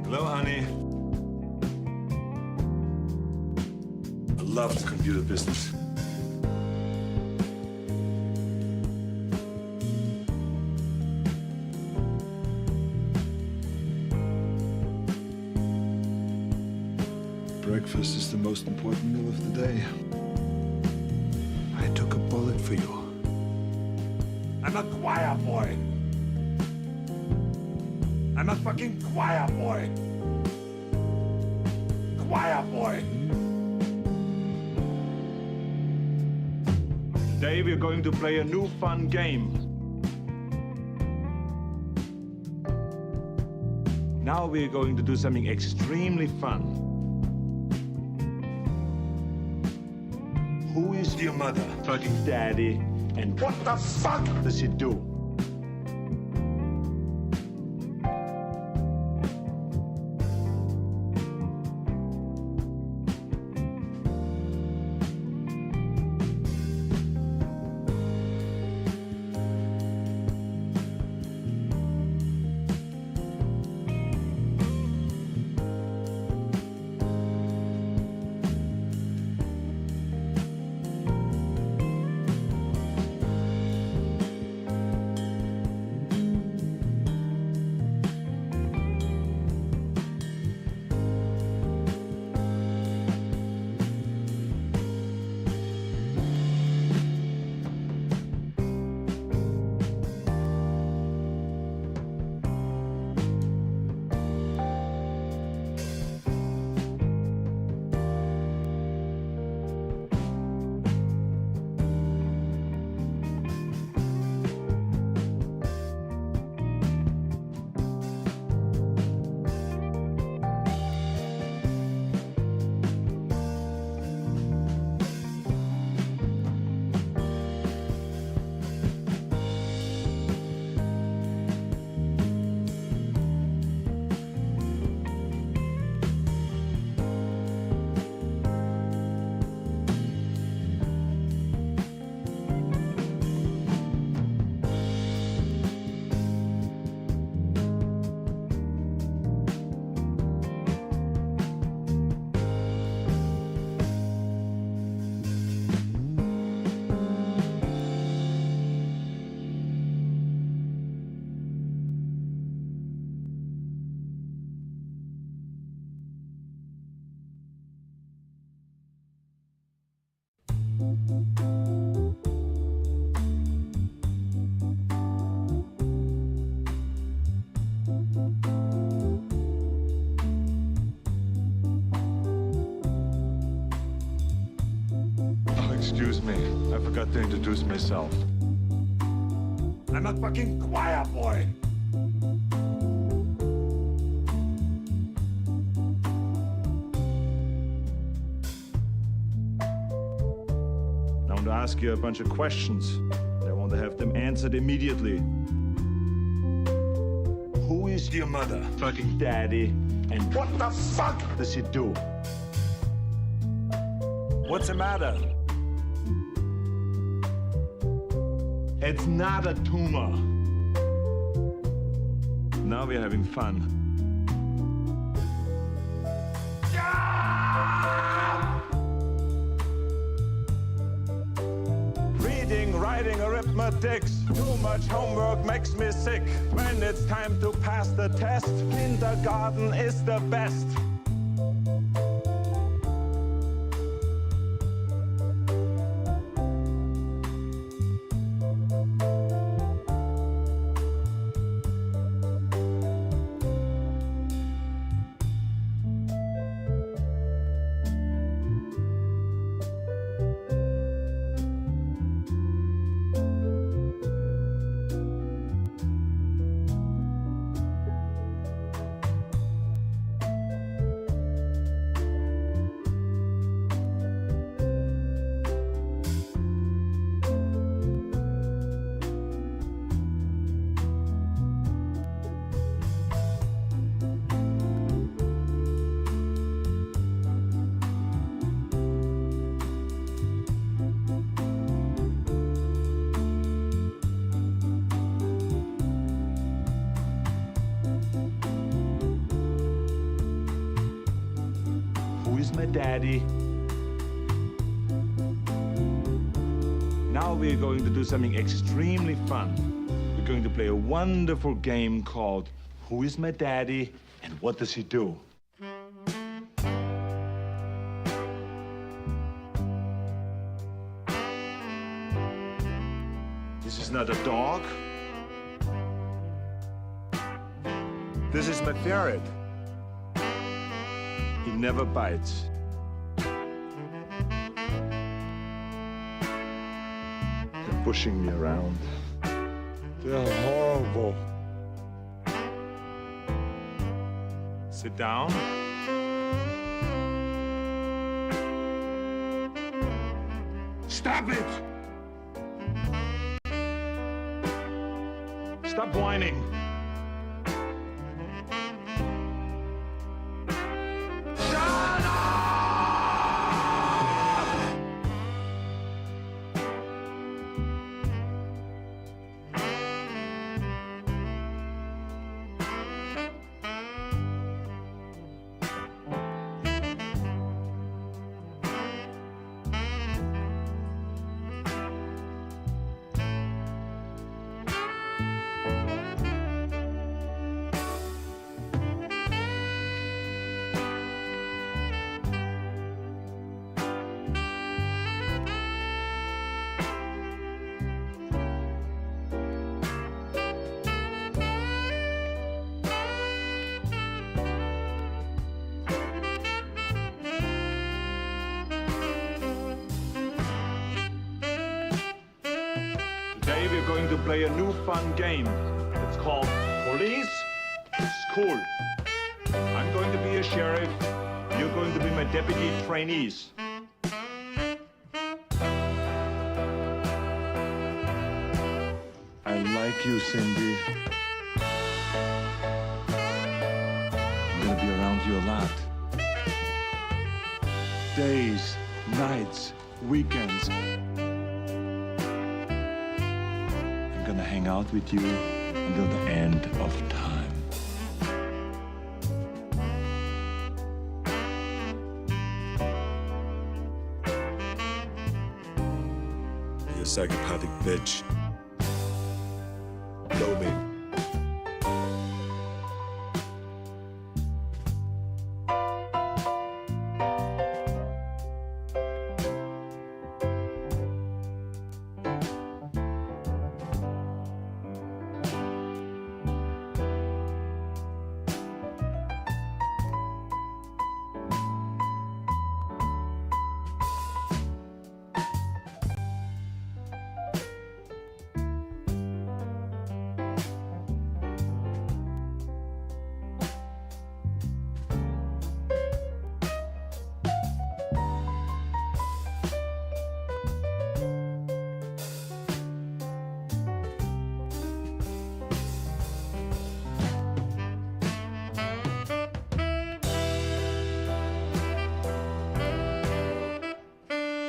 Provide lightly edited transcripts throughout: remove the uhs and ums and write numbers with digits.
Hello, honey. I love the computer business. Breakfast is the most important meal of the day. I took a bullet for you. I'm a choir boy. I'm a fucking choir boy. Choir boy. Today we're going to play a new fun game. Now we're going to do something extremely fun. Who is your mother? Fucking daddy. And what the fuck does he do? Excuse me, I forgot to introduce myself. I'm a fucking choir boy! I want to ask you a bunch of questions. I want to have them answered immediately. Who is your mother? Fucking daddy. And what the fuck does he do? What's the matter? It's not a tumor. Now we're having fun. Yeah! Reading, writing, arithmetics. Too much homework makes me sick. When it's time to pass the test, kindergarten is the best. is my daddy? Now we're going to do something extremely fun. We're going to play a wonderful game called Who is my daddy and what does he do? This is not a dog. This is my ferret. He never bites. They're pushing me around. They're horrible. Sit down. Stop it! Stop whining. Today we're going to play a new fun game. It's called Police School. I'm going to be a sheriff. You're going to be my deputy trainees. I like you, Cindy. I'm gonna be around you a lot. Days, nights, weekends. I'm gonna hang out with you until the end of time. You psychopathic bitch. Know me.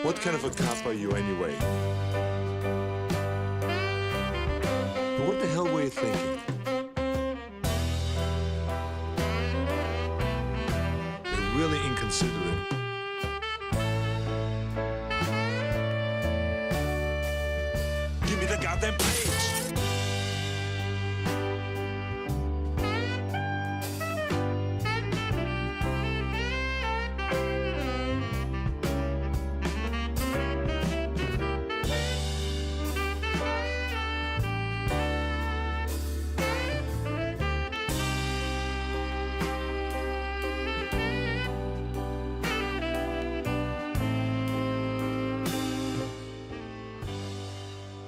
What kind of a cop are you anyway? What the hell were you thinking? You're really inconsiderate. Give me the goddamn page!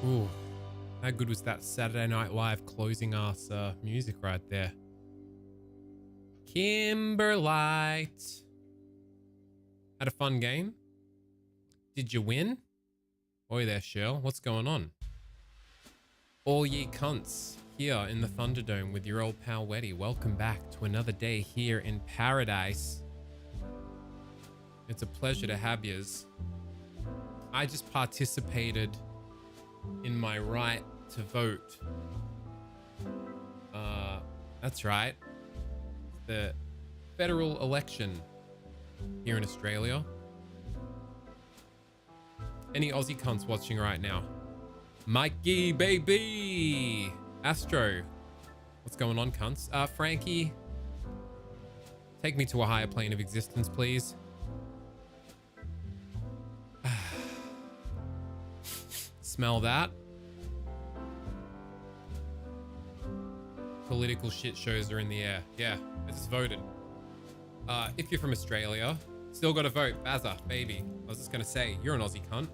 Ooh, how good was that Saturday Night Live closing ass music right there? Kimberlite. Had a fun game? Did you win? Oi there, Shell. What's going on? All ye cunts here in the Thunderdome with your old pal Weddy. Welcome back to another day here in paradise. It's a pleasure to have yous. I just participated in my right to vote. That's right. The federal election here in Australia. Any Aussie cunts watching right now? Mikey, baby! Astro. What's going on, cunts? Frankie. Take me to a higher plane of existence, please. Smell that. Political shit shows are in the air. Yeah, I just voted. If you're from Australia, still got to vote. Bazza, baby. I was just going to say, you're an Aussie cunt.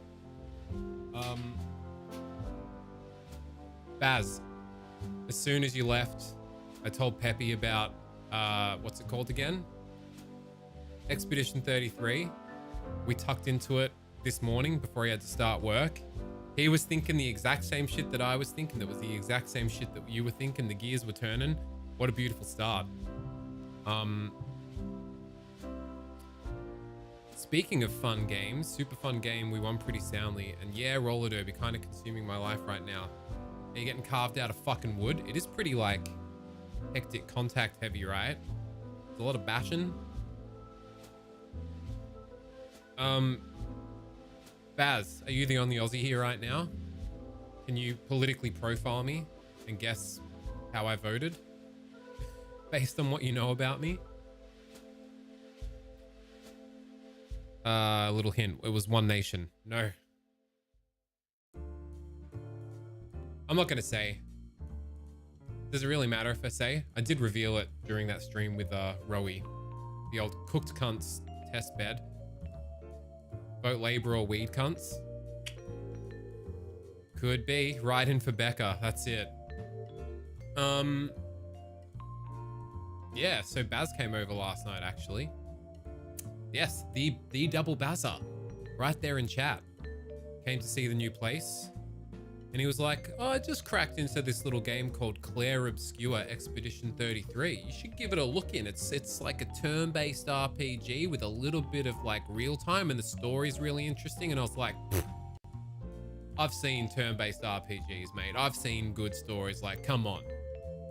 Baz, as soon as you left, I told Peppy about, what's it called again? Expedition 33. We tucked into it this morning before he had to start work. He was thinking the exact same shit that I was thinking. That was the exact same shit that you were thinking. The gears were turning. What a beautiful start. Speaking of fun games, super fun game, we won pretty soundly. And yeah, roller derby kind of consuming my life right now. Are you getting carved out of fucking wood? It is pretty like hectic contact heavy, right? There's a lot of bashing. Baz, are you the only Aussie here right now? Can you politically profile me and guess how I voted based on what you know about me? A little hint. It was One Nation. No. I'm not going to say. Does it really matter if I say? I did reveal it during that stream with Rowie. The old cooked cunts test bed. Vote Labour or weed cunts. Could be. Right in for Becca. That's it. Yeah, so Baz came over last night, actually. Yes, the double Bazza. Right there in chat. Came to see the new place. And he was like, oh, I just cracked into this little game called Claire Obscure Expedition 33. You should give it a look in. It's like a turn-based RPG with a little bit of like real time, and the story's really interesting. And I was like, I've seen turn-based RPGs, mate. I've seen good stories. Like, come on.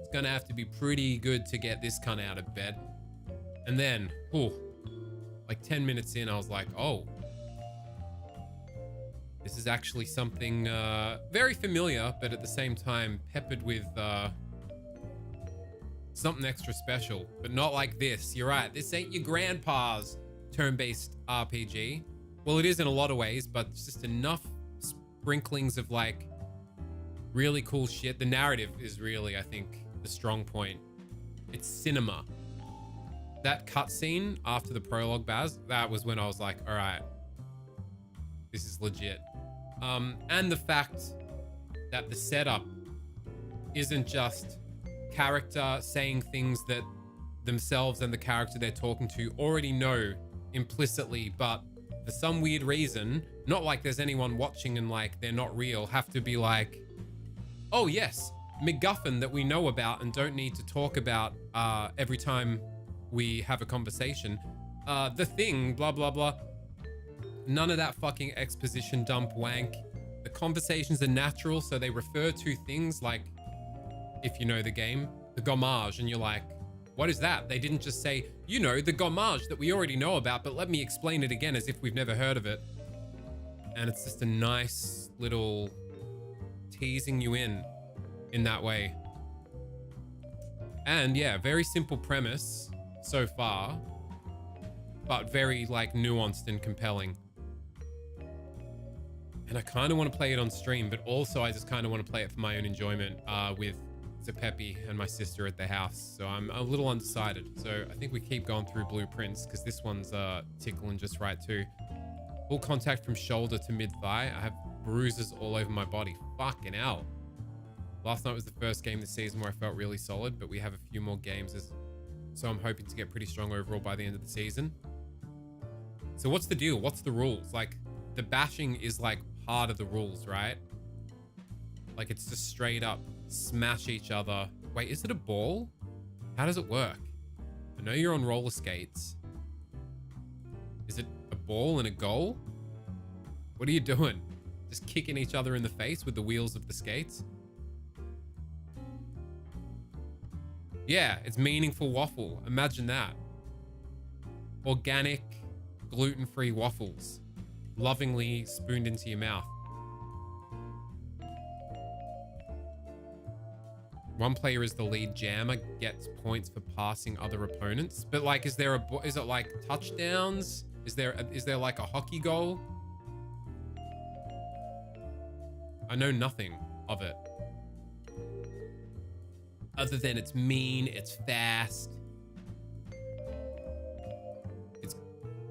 It's gonna have to be pretty good to get this cunt out of bed. And then, like 10 minutes in, I was like, oh, this is actually something very familiar, but at the same time peppered with something extra special, but not like this. You're right. This ain't your grandpa's turn-based RPG. Well, it is in a lot of ways, but it's just enough sprinklings of like really cool shit. The narrative is really, I think, the strong point. It's cinema. That cutscene after the prologue, Baz, that was when I was like, all right, this is legit. And the fact that the setup isn't just character saying things that themselves and the character they're talking to already know implicitly, but for some weird reason, not like there's anyone watching and like they're not real, have to be like, oh yes, MacGuffin that we know about and don't need to talk about every time we have a conversation. The thing, blah, blah, blah. None of that fucking exposition dump wank. The conversations are natural, so they refer to things like, if you know the game, the gommage, and you're like, what is that? They didn't just say, you know, the gommage that we already know about, but let me explain it again as if we've never heard of it. And it's just a nice little teasing you in that way. And yeah, very simple premise so far, but very like nuanced and compelling. And I kind of want to play it on stream, but also I just kind of want to play it for my own enjoyment with Zepepi and my sister at the house. So I'm a little undecided. So I think we keep going through blueprints because this one's tickling just right too. Full contact from shoulder to mid-thigh. I have bruises all over my body. Fucking hell. Last night was the first game this season where I felt really solid, but we have a few more games. So I'm hoping to get pretty strong overall by the end of the season. So what's the deal? What's the rules? Like, the bashing is like part of the rules, right? Like, it's just straight up smash each other. Wait, is it a ball? How does it work? I know you're on roller skates. Is it a ball and a goal? What are you doing? Just kicking each other in the face with the wheels of the skates? Yeah, it's meaningful waffle. Imagine that. Organic gluten-free waffles, lovingly spooned into your mouth. One player is the lead jammer, gets points for passing other opponents. But like, is it like touchdowns? Is there like a hockey goal? I know nothing of it. Other than it's mean, it's fast. It's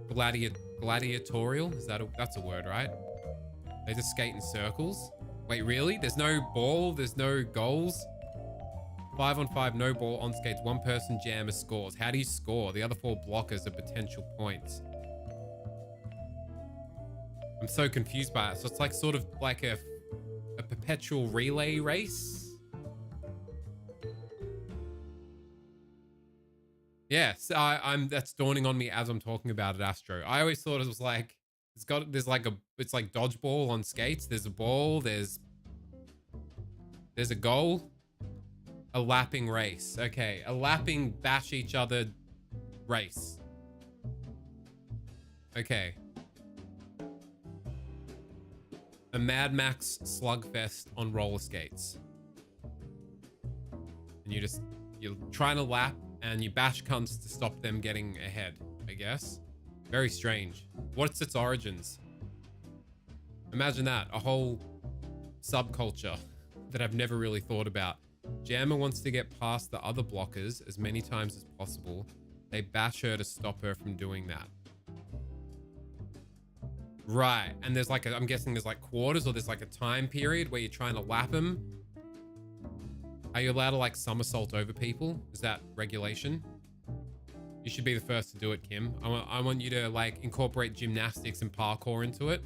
gladiatorial. That's a word, right? They just skate in circles. Wait, really? There's no ball, there's no goals. 5-on-5, no ball on skates. One person jammer scores. How do you score? The other 4 blockers are potential points. I'm so confused by it. So it's like sort of like a perpetual relay race. Yes, that's dawning on me as I'm talking about it, Astro. I always thought it was like it's like dodgeball on skates. There's a ball, there's a goal. A lapping race. Okay, a lapping bash each other race. Okay. A Mad Max slugfest on roller skates. And you're trying to lap and you bash cunts to stop them getting ahead, I guess. Very strange. What's its origins? Imagine that, a whole subculture that I've never really thought about. Jammer wants to get past the other blockers as many times as possible. They bash her to stop her from doing that. Right, and there's like I'm guessing there's like quarters, or there's like a time period where you're trying to lap them. Are you allowed to like somersault over people? Is that regulation? You should be the first to do it, Kim. I want you to like incorporate gymnastics and parkour into it.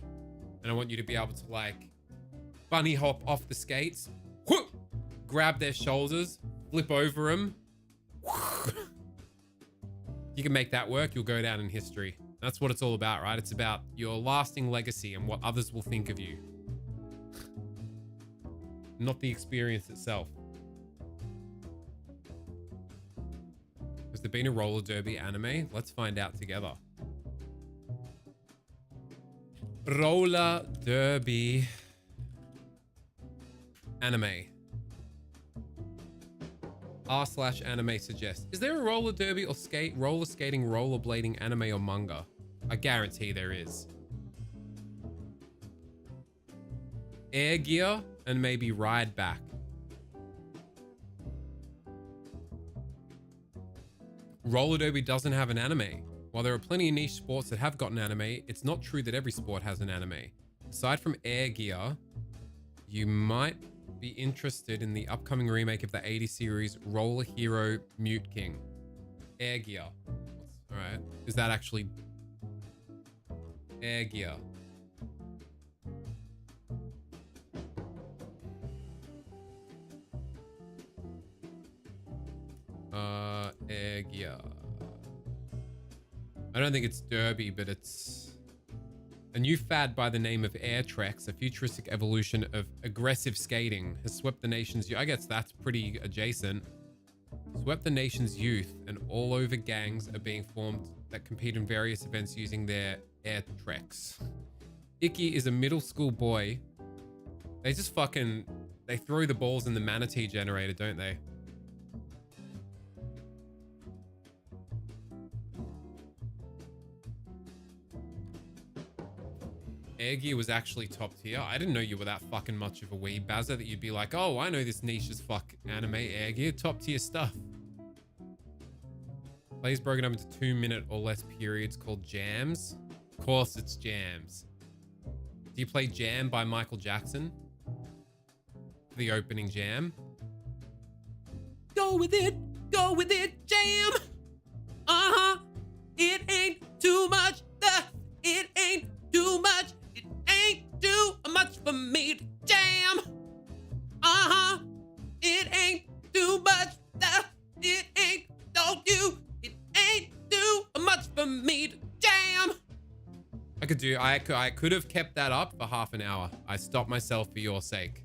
And I want you to be able to like bunny hop off the skates. Whoop! Grab their shoulders, flip over them. You can make that work, you'll go down in history. That's what it's all about, right? It's about your lasting legacy and what others will think of you. Not the experience itself. Has there been a roller derby anime? Let's find out together. Roller derby anime. r/anime suggests. Is there a roller derby or roller skating, rollerblading anime or manga? I guarantee there is. Air Gear and maybe Ride Back. Roller derby doesn't have an anime. While there are plenty of niche sports that have gotten anime, it's not true that every sport has an anime. Aside from Air Gear, you might be interested in the upcoming remake of the 80s series Roller Hero Mute King. Air Gear. All right. Is that actually Air Gear? Air Gear. I don't think it's derby, but it's a new fad by the name of Air Treks, a futuristic evolution of aggressive skating, has swept the nation's youth. I guess that's pretty adjacent. Swept the nation's youth, and all over gangs are being formed that compete in various events using their Air Treks. Icky is a middle school boy. They just they throw the balls in the manatee generator, don't they? Air Gear was actually top tier. I didn't know you were that fucking much of a weeb bazzer that you'd be like, oh, I know this niche as fuck anime. Air Gear, top tier stuff. Plays broken up into 2-minute or less periods called jams. Of course it's jams. Do you play Jam by Michael Jackson? The opening jam. Go with it, jam. Uh-huh. It ain't too much. It ain't too much. It ain't too much for me to jam. Uh-huh. It ain't too much. It ain't, don't you? It ain't too much for me to jam. I could have kept that up for half an hour. I stopped myself for your sake.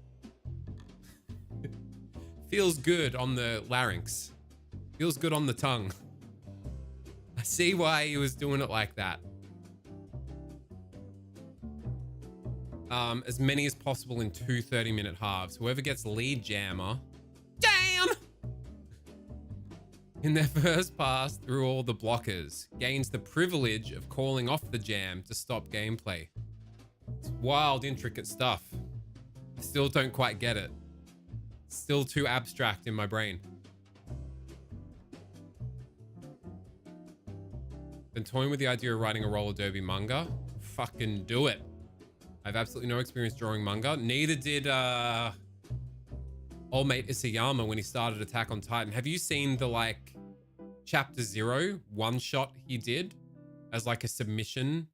Feels good on the larynx. Feels good on the tongue. I see why he was doing it like that. as many as possible in 2 30-minute halves. Whoever gets lead jammer, damn, in their first pass through all the blockers gains the privilege of calling off the jam to stop gameplay. It's wild, intricate stuff. I still don't quite get it. Still too abstract in my brain. Been toying with the idea of writing a roller derby manga. Fucking do it. I have absolutely no experience drawing manga. Neither did old mate Isayama when he started Attack on Titan. Have you seen the like chapter 0 one shot he did as like a submission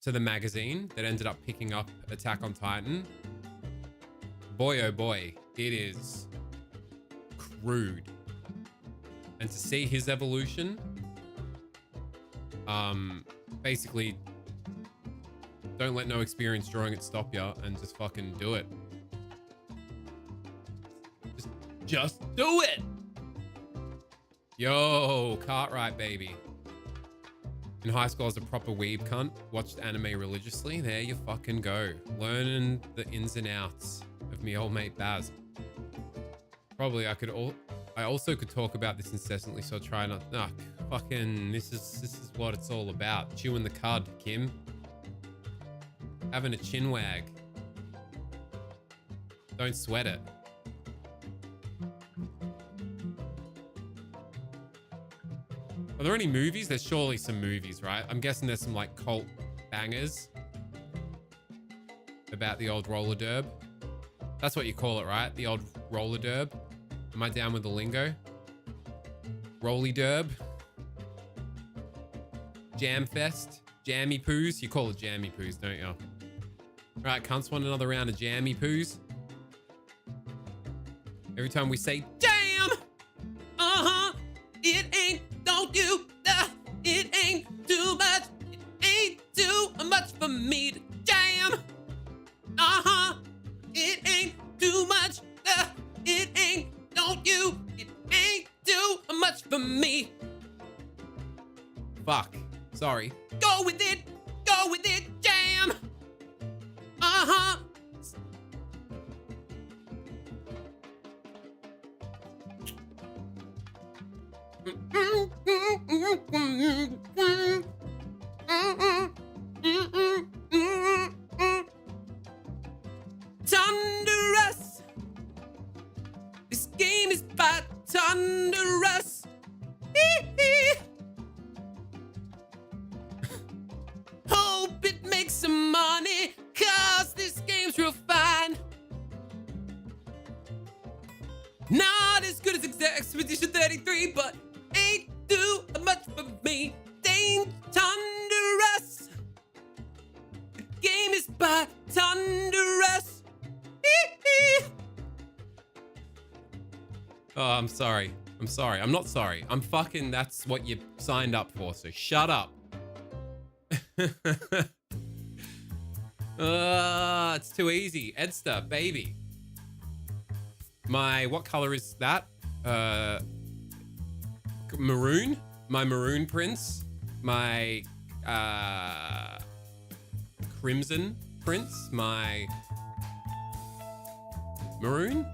to the magazine that ended up picking up Attack on Titan? Boy, oh boy, it is crude. And to see his evolution, basically don't let no experience drawing it stop ya and just fucking do it. Just do it. Yo, Cartwright baby. In high school, I was a proper weeb cunt. Watched anime religiously. There you fucking go. Learning the ins and outs of me old mate Baz. Probably I also could talk about this incessantly, so I'll try not. Nah, fucking. This is what it's all about. Chewing the cud, Kim. Having a chin wag. Don't sweat it. Are there any movies? There's surely some movies, right? I'm guessing there's some like cult bangers about the old roller derb. That's what you call it, right? The old roller derb. Am I down with the lingo? Rolly derb. Jam fest. Jammy poos. You call it jammy poos, don't you? Right, cunts, want another round of jammy poos? Every time we say jam, it ain't, don't you, it ain't too much, it ain't too much for me to jam. It ain't too much, it ain't, don't you, it ain't too much for me. Fuck, sorry. Go with it, jam. Thunderous. This game is by thunderous. Hope it makes some money, cause this game's real fine. Not as good as Expedition 33, but ain't too much for me. Ain't thunderous. The game is by thunderous. Oh, I'm sorry. I'm not sorry. I'm fucking, that's what you signed up for, so shut up. It's too easy. Edster, baby. What color is that? Maroon? My maroon prince? My crimson prince? My maroon?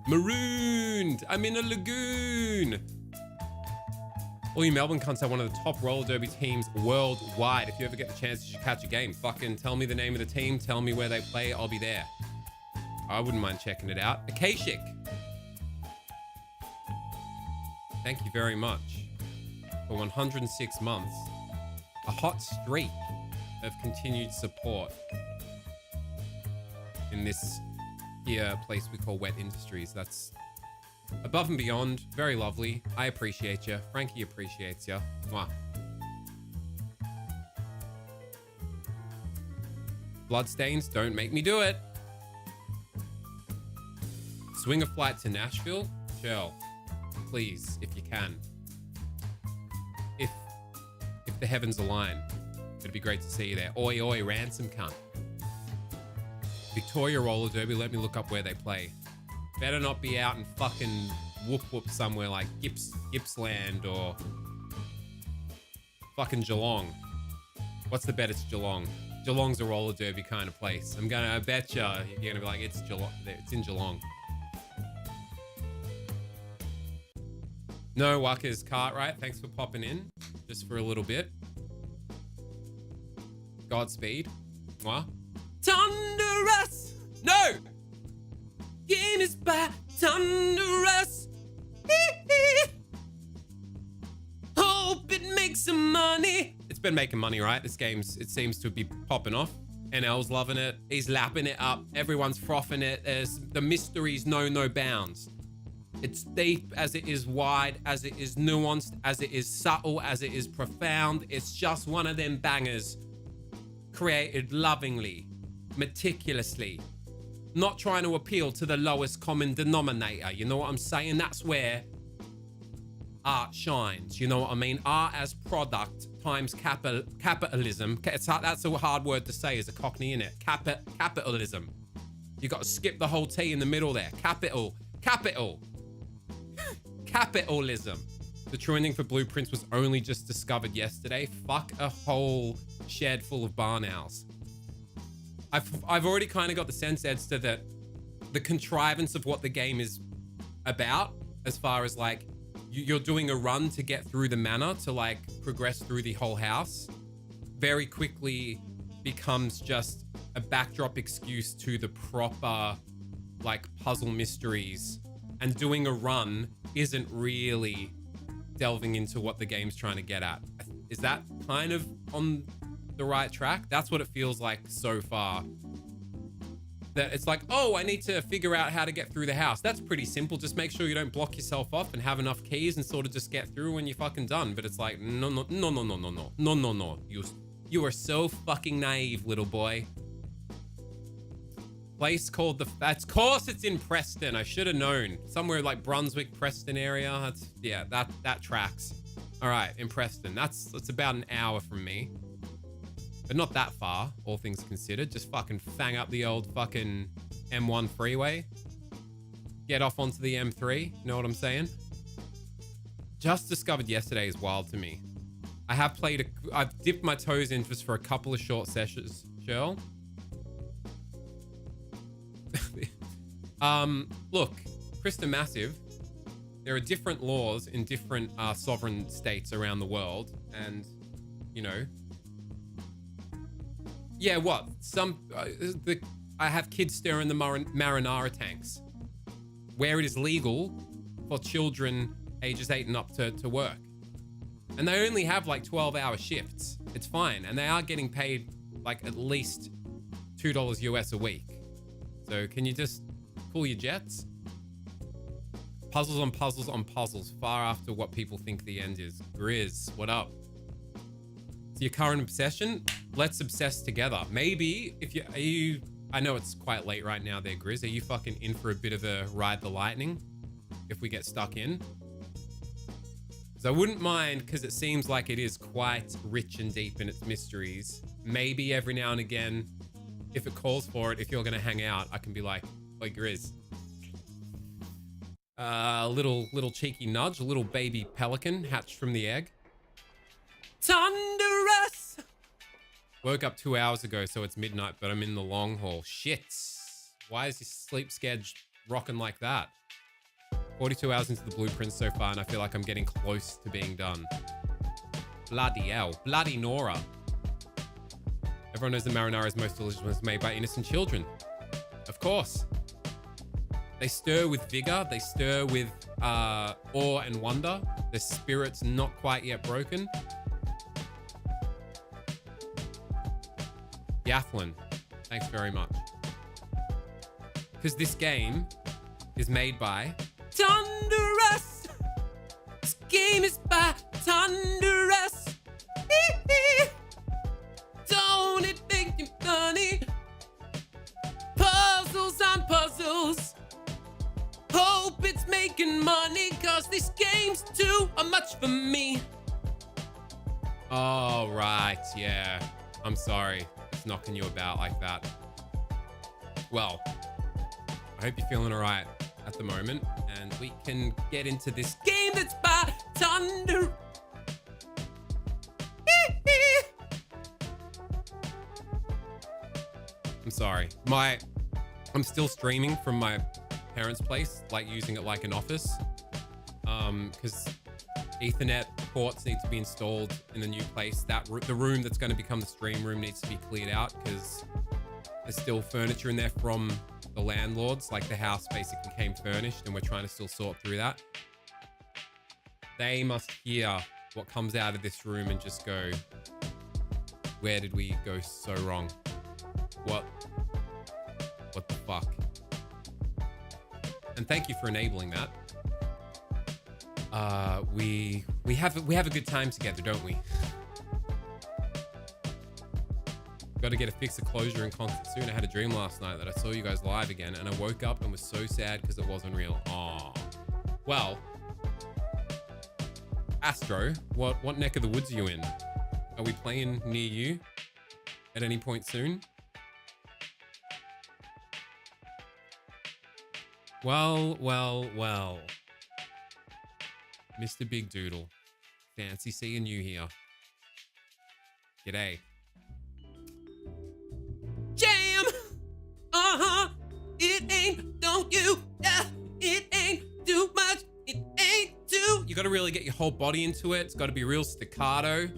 Marooned! I'm in a lagoon! All you Melbourne cunts are one of the top roller derby teams worldwide. If you ever get the chance, you should catch a game. Fucking tell me the name of the team. Tell me where they play. I'll be there. I wouldn't mind checking it out. Akashik. Thank you very much for 106 months. A hot streak of continued support in this here place we call Wet Industries. That's above and beyond. Very lovely. I appreciate you. Frankie appreciates you. Mwah. Bloodstains, don't make me do it. Swing a flight to Nashville? Shell. Please, if you can. If the heavens align, it'd be great to see you there. Oi, oi, ransom cunt. Victoria Roller Derby, let me look up where they play. Better not be out in fucking whoop somewhere like Gippsland or fucking Geelong. What's the bet? It's Geelong. Geelong's a roller derby kind of place. I bet you're gonna be like, it's Geelong. It's in Geelong. No, Waka's Cartwright. Thanks for popping in just for a little bit. Godspeed. What? Thunderous! No! Game is by Thunderous. Hope it makes some money. It's been making money, right? This game's, it seems to be popping off. NL's loving it. He's lapping it up. Everyone's frothing it. The mysteries know no bounds. It's deep as it is wide, as it is nuanced, as it is subtle, as it is profound. It's just one of them bangers created lovingly, meticulously, not trying to appeal to the lowest common denominator. You know what I'm saying? That's where art shines. You know what I mean? Art as product times capitalism. That's a hard word to say as a Cockney, innit? Capitalism. You got to skip the whole T in the middle there. Capital. Capitalism. The true ending for Blueprints was only just discovered yesterday. Fuck a whole shed full of barn owls. I've already kind of got the sense, Edster, that the contrivance of what the game is about, as far as like you're doing a run to get through the manor to like progress through the whole house, very quickly becomes just a backdrop excuse to the proper like puzzle mysteries, and doing a run isn't really delving into what the game's trying to get at. Is that kind of on the right track? That's what it feels like so far. That it's like, oh, I need to figure out how to get through the house. That's pretty simple. Just make sure you don't block yourself off and have enough keys and sort of just get through when you're fucking done. But it's like, no. You are so fucking naive, little boy. Place called of course it's in Preston. I should have known. Somewhere like Brunswick, Preston area. That's, yeah, that tracks. All right, in Preston. That's about an hour from me. But not that far, all things considered. Just fucking fang up the old fucking M1 freeway. Get off onto the M3. You know what I'm saying? Just discovered yesterday is wild to me. I've dipped my toes in just for a couple of short sessions, Cheryl. Look, Krista Massive, there are different laws in different sovereign states around the world. And, you know, yeah, what? I have kids stirring the marinara tanks where it is legal for children ages 8 and up to work. And they only have like 12-hour shifts. It's fine. And they are getting paid like at least $2 US a week. So can you just cool your jets? Puzzles on puzzles on puzzles, far after what people think the end is. Grizz, what up? It's your current obsession? Let's obsess together. Maybe if I know it's quite late right now there, Grizz. Are you fucking in for a bit of a ride the lightning if we get stuck in? So I wouldn't mind, because it seems like it is quite rich and deep in its mysteries. Maybe every now and again, if it calls for it, if you're going to hang out, I can be like, oi, Grizz. A little cheeky nudge, a little baby pelican hatched from the egg. Thunderous! Woke up 2 hours ago, so it's midnight, but I'm in the long haul. Shit. Why is this sleep schedule rocking like that? 42 hours into the blueprints so far, and I feel like I'm getting close to being done. Bloody hell. Bloody Nora. Everyone knows the marinara is most delicious when it's made by innocent children. Of course. They stir with vigor. They stir with awe and wonder. Their spirit's not quite yet broken. Yathlin, thanks very much. Because this game is made by Thunderous. This game is by Thunderous. Don't it make you funny? Puzzles on puzzles. Hope it's making money, cause these games too are much for me. Oh, right, yeah. I'm sorry. It's knocking you about like that. Well, I hope you're feeling all right at the moment, and we can get into this game that's by Thunder. sorry. I'm still streaming from my parents' place, like using it like an office. Because Ethernet ports need to be installed in the new place. The room that's going to become the stream room needs to be cleared out because there's still furniture in there from the landlords. Like the house basically came furnished and we're trying to still sort through that. They must hear what comes out of this room and just go, where did we go so wrong? What the fuck? And thank you for enabling that. We have a good time together, don't we? Got to get a fix of closure and concert soon. I had a dream last night that I saw you guys live again, and I woke up and was so sad because it wasn't real. Aw. Well, Astro, what neck of the woods are you in? Are we playing near you at any point soon? Well. Mr. Big Doodle. Fancy seeing you here. G'day. Jam! Uh-huh! It ain't, don't you? It ain't too much. It ain't too. You gotta really get your whole body into it. It's gotta be real staccato.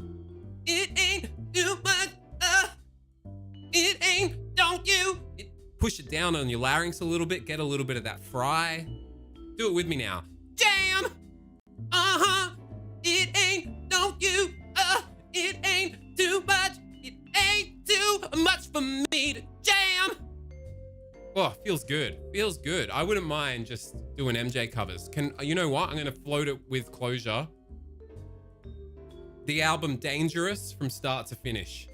It ain't too much. It ain't, don't you? Push it down on your larynx a little bit. Get a little bit of that fry. Do it with me now. Jam! Uh-huh. It ain't, don't you? It ain't too much. It ain't too much for me to jam. Oh, feels good. Feels good. I wouldn't mind just doing MJ covers. You know what? I'm going to float it with closure. The album Dangerous from start to finish.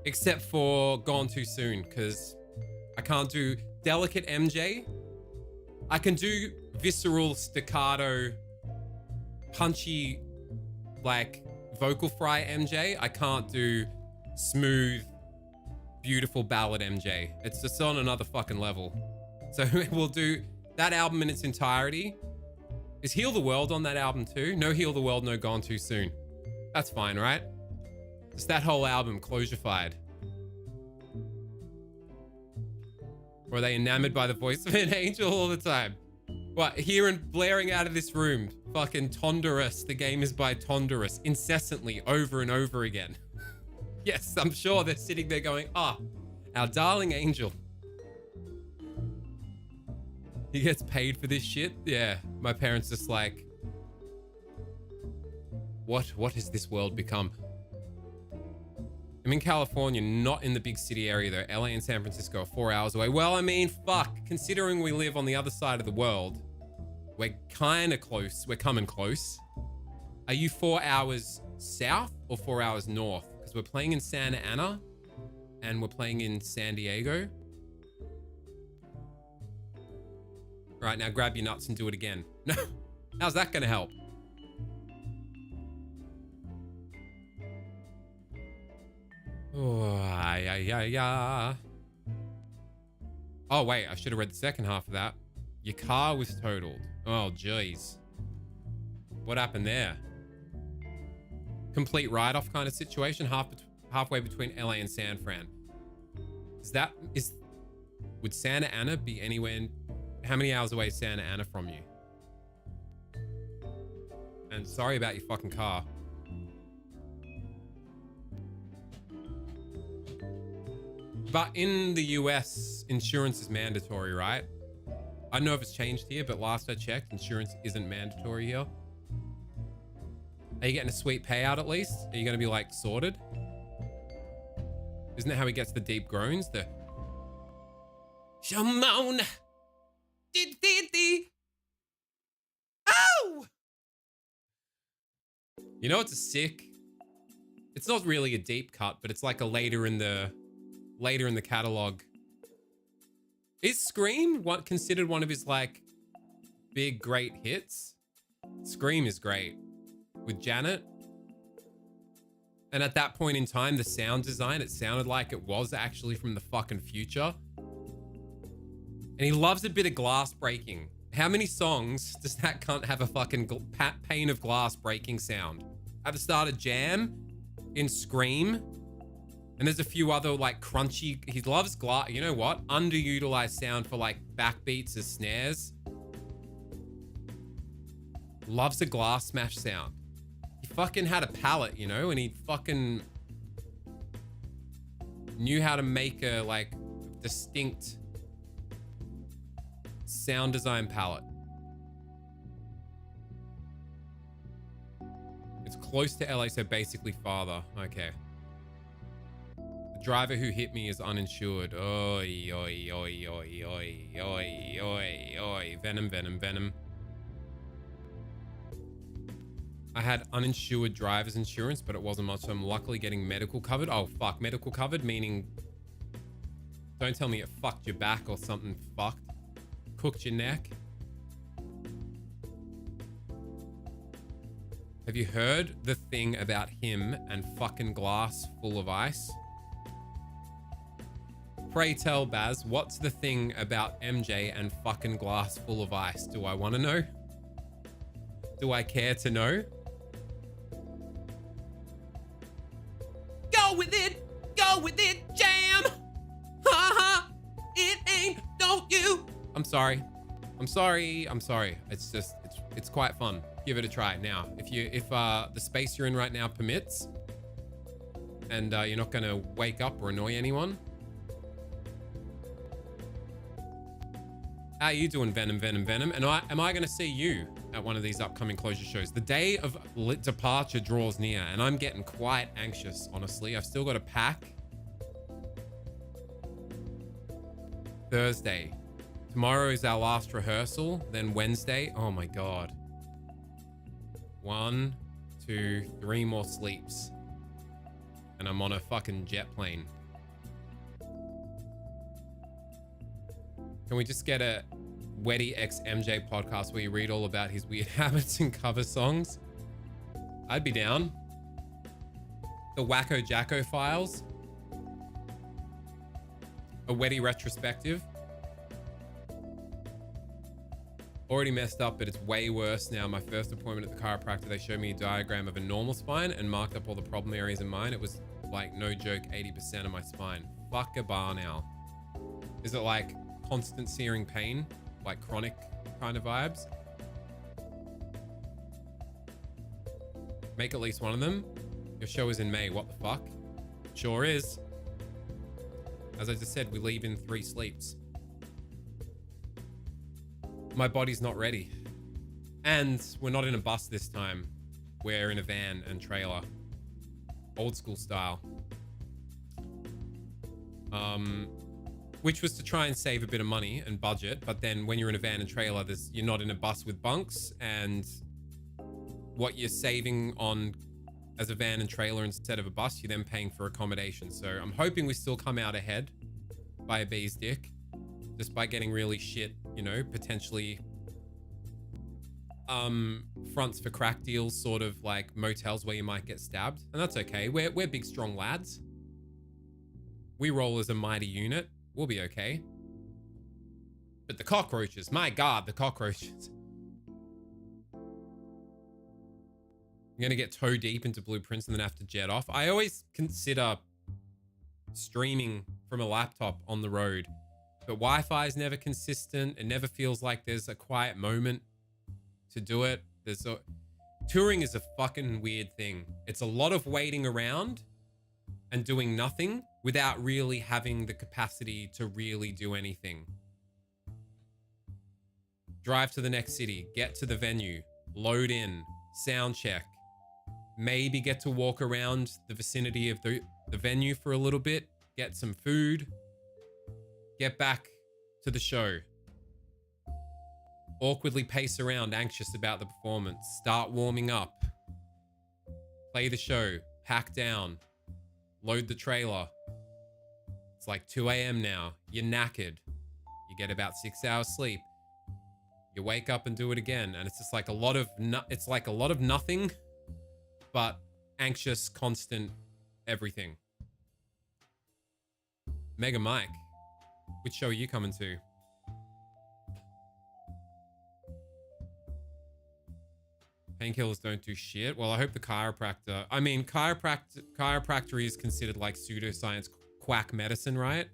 Except for Gone Too Soon, because I can't do delicate MJ. I can do visceral, staccato, punchy, like vocal fry MJ. I can't do smooth, beautiful ballad MJ. It's just on another fucking level. So we'll do that album in its entirety. Is Heal the World on that album too? No Heal the World, no Gone Too Soon. That's fine, right? Just that whole album, closurified. Or are they enamored by the voice of an angel all the time? What, hearing blaring out of this room, fucking Tonderus, the game is by Tonderus, incessantly, over and over again. Yes, I'm sure they're sitting there going, our darling angel. He gets paid for this shit? Yeah, my parents just like, what has this world become? I'm in California, not in the big city area though. LA and San Francisco are 4 hours away. Well, I mean, fuck, considering we live on the other side of the world, we're kind of close. We're coming close. Are you 4 hours south or 4 hours north? Because we're playing in Santa Ana and we're playing in San Diego. Right, now grab your nuts and do it again. No, how's that gonna help? Oh, yeah. Oh, wait, I should have read the second half of that. Your car was totaled. Oh, jeez. What happened there? Complete write-off kind of situation, halfway between LA and San Fran. Would Santa Ana be anywhere how many hours away is Santa Ana from you? And sorry about your fucking car. But in the US, insurance is mandatory, right? I don't know if it's changed here, but last I checked, insurance isn't mandatory here. Are you getting a sweet payout at least? Are you going to be like sorted? Isn't that how he gets the deep groans? The Shimon. Oh! You know, it's a sick. It's not really a deep cut, but it's like a later in the catalog. Is Scream considered one of his like big great hits? Scream is great with Janet. And at that point in time, the sound design, it sounded like it was actually from the fucking future. And he loves a bit of glass breaking. How many songs does that cunt have a fucking pane of glass breaking sound? At the start of Jam, in Scream, And there's a few other like crunchy, he loves glass. You know what? Underutilized sound for like backbeats as snares. Loves a glass smash sound. He fucking had a palette, you know, and he fucking knew how to make a like distinct sound design palette. It's close to LA, so basically father. Okay. The driver who hit me is uninsured. Oi, oi, oi, oi, oi, oi, oi, oi. Venom, venom, venom. I had uninsured driver's insurance, but it wasn't much, so I'm luckily getting medical covered. Oh, fuck. Medical covered, meaning... Don't tell me it fucked your back or something fucked. Cooked your neck. Have you heard the thing about him and fucking glass full of ice? Pray tell, Baz, what's the thing about MJ and fucking glass full of ice? Do I want to know? Do I care to know? Go with it! Go with it, jam! Ha ha! It ain't, don't you? I'm sorry. I'm sorry. I'm sorry. It's just, it's quite fun. Give it a try. Now, if the space you're in right now permits, and you're not gonna wake up or annoy anyone. How are you doing, Venom, Venom, Venom? And am I gonna see you at one of these upcoming closure shows? The day of departure draws near, and I'm getting quite anxious, honestly. I've still got to pack. Thursday. Tomorrow is our last rehearsal. Then Wednesday. Oh my God. 1, 2, 3 more sleeps. And I'm on a fucking jet plane. Can we just get a Weddy X MJ podcast where you read all about his weird habits and cover songs? I'd be down. The Wacko Jacko Files. A Weddy retrospective. Already messed up, but it's way worse now. My first appointment at the chiropractor, they showed me a diagram of a normal spine and marked up all the problem areas in mine. It was like, no joke, 80% of my spine. Fuck a bar now. Is it like constant searing pain? Like chronic kind of vibes? Make at least one of them. Your show is in May. What the fuck? Sure is. As I just said, we leave in 3 sleeps. My body's not ready. And we're not in a bus this time. We're in a van and trailer. Old school style. Which was to try and save a bit of money and budget. But then when you're in a van and trailer, you're not in a bus with bunks. And what you're saving on as a van and trailer instead of a bus, you're then paying for accommodation. So I'm hoping we still come out ahead by a bee's dick. Just by getting really shit, you know, potentially fronts for crack deals, sort of like motels where you might get stabbed. And that's okay. We're big, strong lads. We roll as a mighty unit. We'll be okay. But the cockroaches, my God, the cockroaches. I'm going to get toe deep into blueprints and then have to jet off. I always consider streaming from a laptop on the road. But Wi-Fi is never consistent. It never feels like there's a quiet moment to do it. Touring is a fucking weird thing. It's a lot of waiting around and doing nothing without really having the capacity to really do anything. Drive to the next city, get to the venue, load in, sound check, maybe get to walk around the vicinity of the venue for a little bit, get some food, get back to the show. Awkwardly pace around, anxious about the performance. Start warming up. Play the show. Pack down. Load the trailer. It's like 2 a.m. now. You're knackered. You get about 6 hours sleep. You wake up and do it again. And it's just like a lot of nothing, but anxious, constant everything. Mega Mike. Which show are you coming to? Painkillers don't do shit. Well, I hope the chiropractor... I mean, chiropractor is considered like pseudoscience quack medicine, right?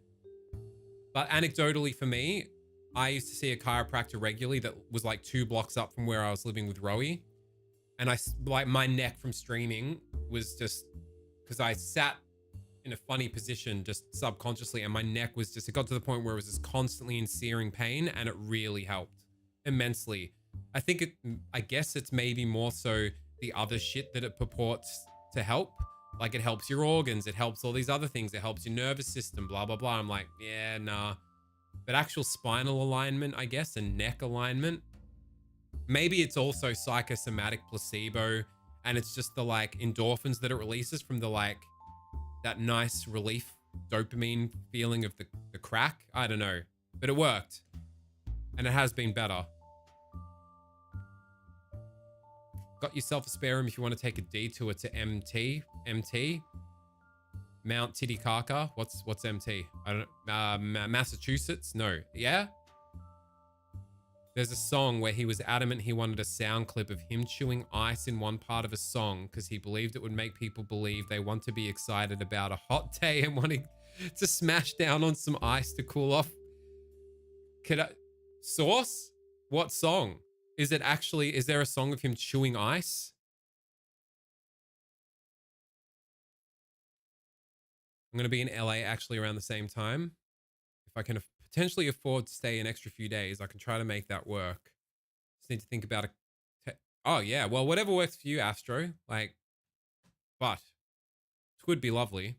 But anecdotally for me, I used to see a chiropractor regularly that was like 2 blocks up from where I was living with Rowie. And like my neck from streaming was just... Because I sat in a funny position just subconsciously, and my neck was just... It got to the point where it was just constantly in searing pain, and it really helped immensely. I guess it's maybe more so the other shit that it purports to help. Like, it helps your organs, it helps all these other things, it helps your nervous system, blah, blah, blah. I'm like, yeah, nah. But actual spinal alignment, I guess, and neck alignment, maybe it's also psychosomatic placebo, and it's just the, like, endorphins that it releases from the, like, that nice relief dopamine feeling of the crack. I don't know. But it worked. And it has been better. Got yourself a spare room if you want to take a detour to MT. Mount Titicaca. What's MT? I don't know. Massachusetts? No. Yeah? There's a song where he was adamant he wanted a sound clip of him chewing ice in one part of a song because he believed it would make people believe they want to be excited about a hot day and wanting to smash down on some ice to cool off. Source? What song? Is there a song of him chewing ice? I'm going to be in LA actually around the same time. If I can potentially afford to stay an extra few days, I can try to make that work. Just need to think about oh, yeah. Well, whatever works for you, Astro. Like, but it would be lovely.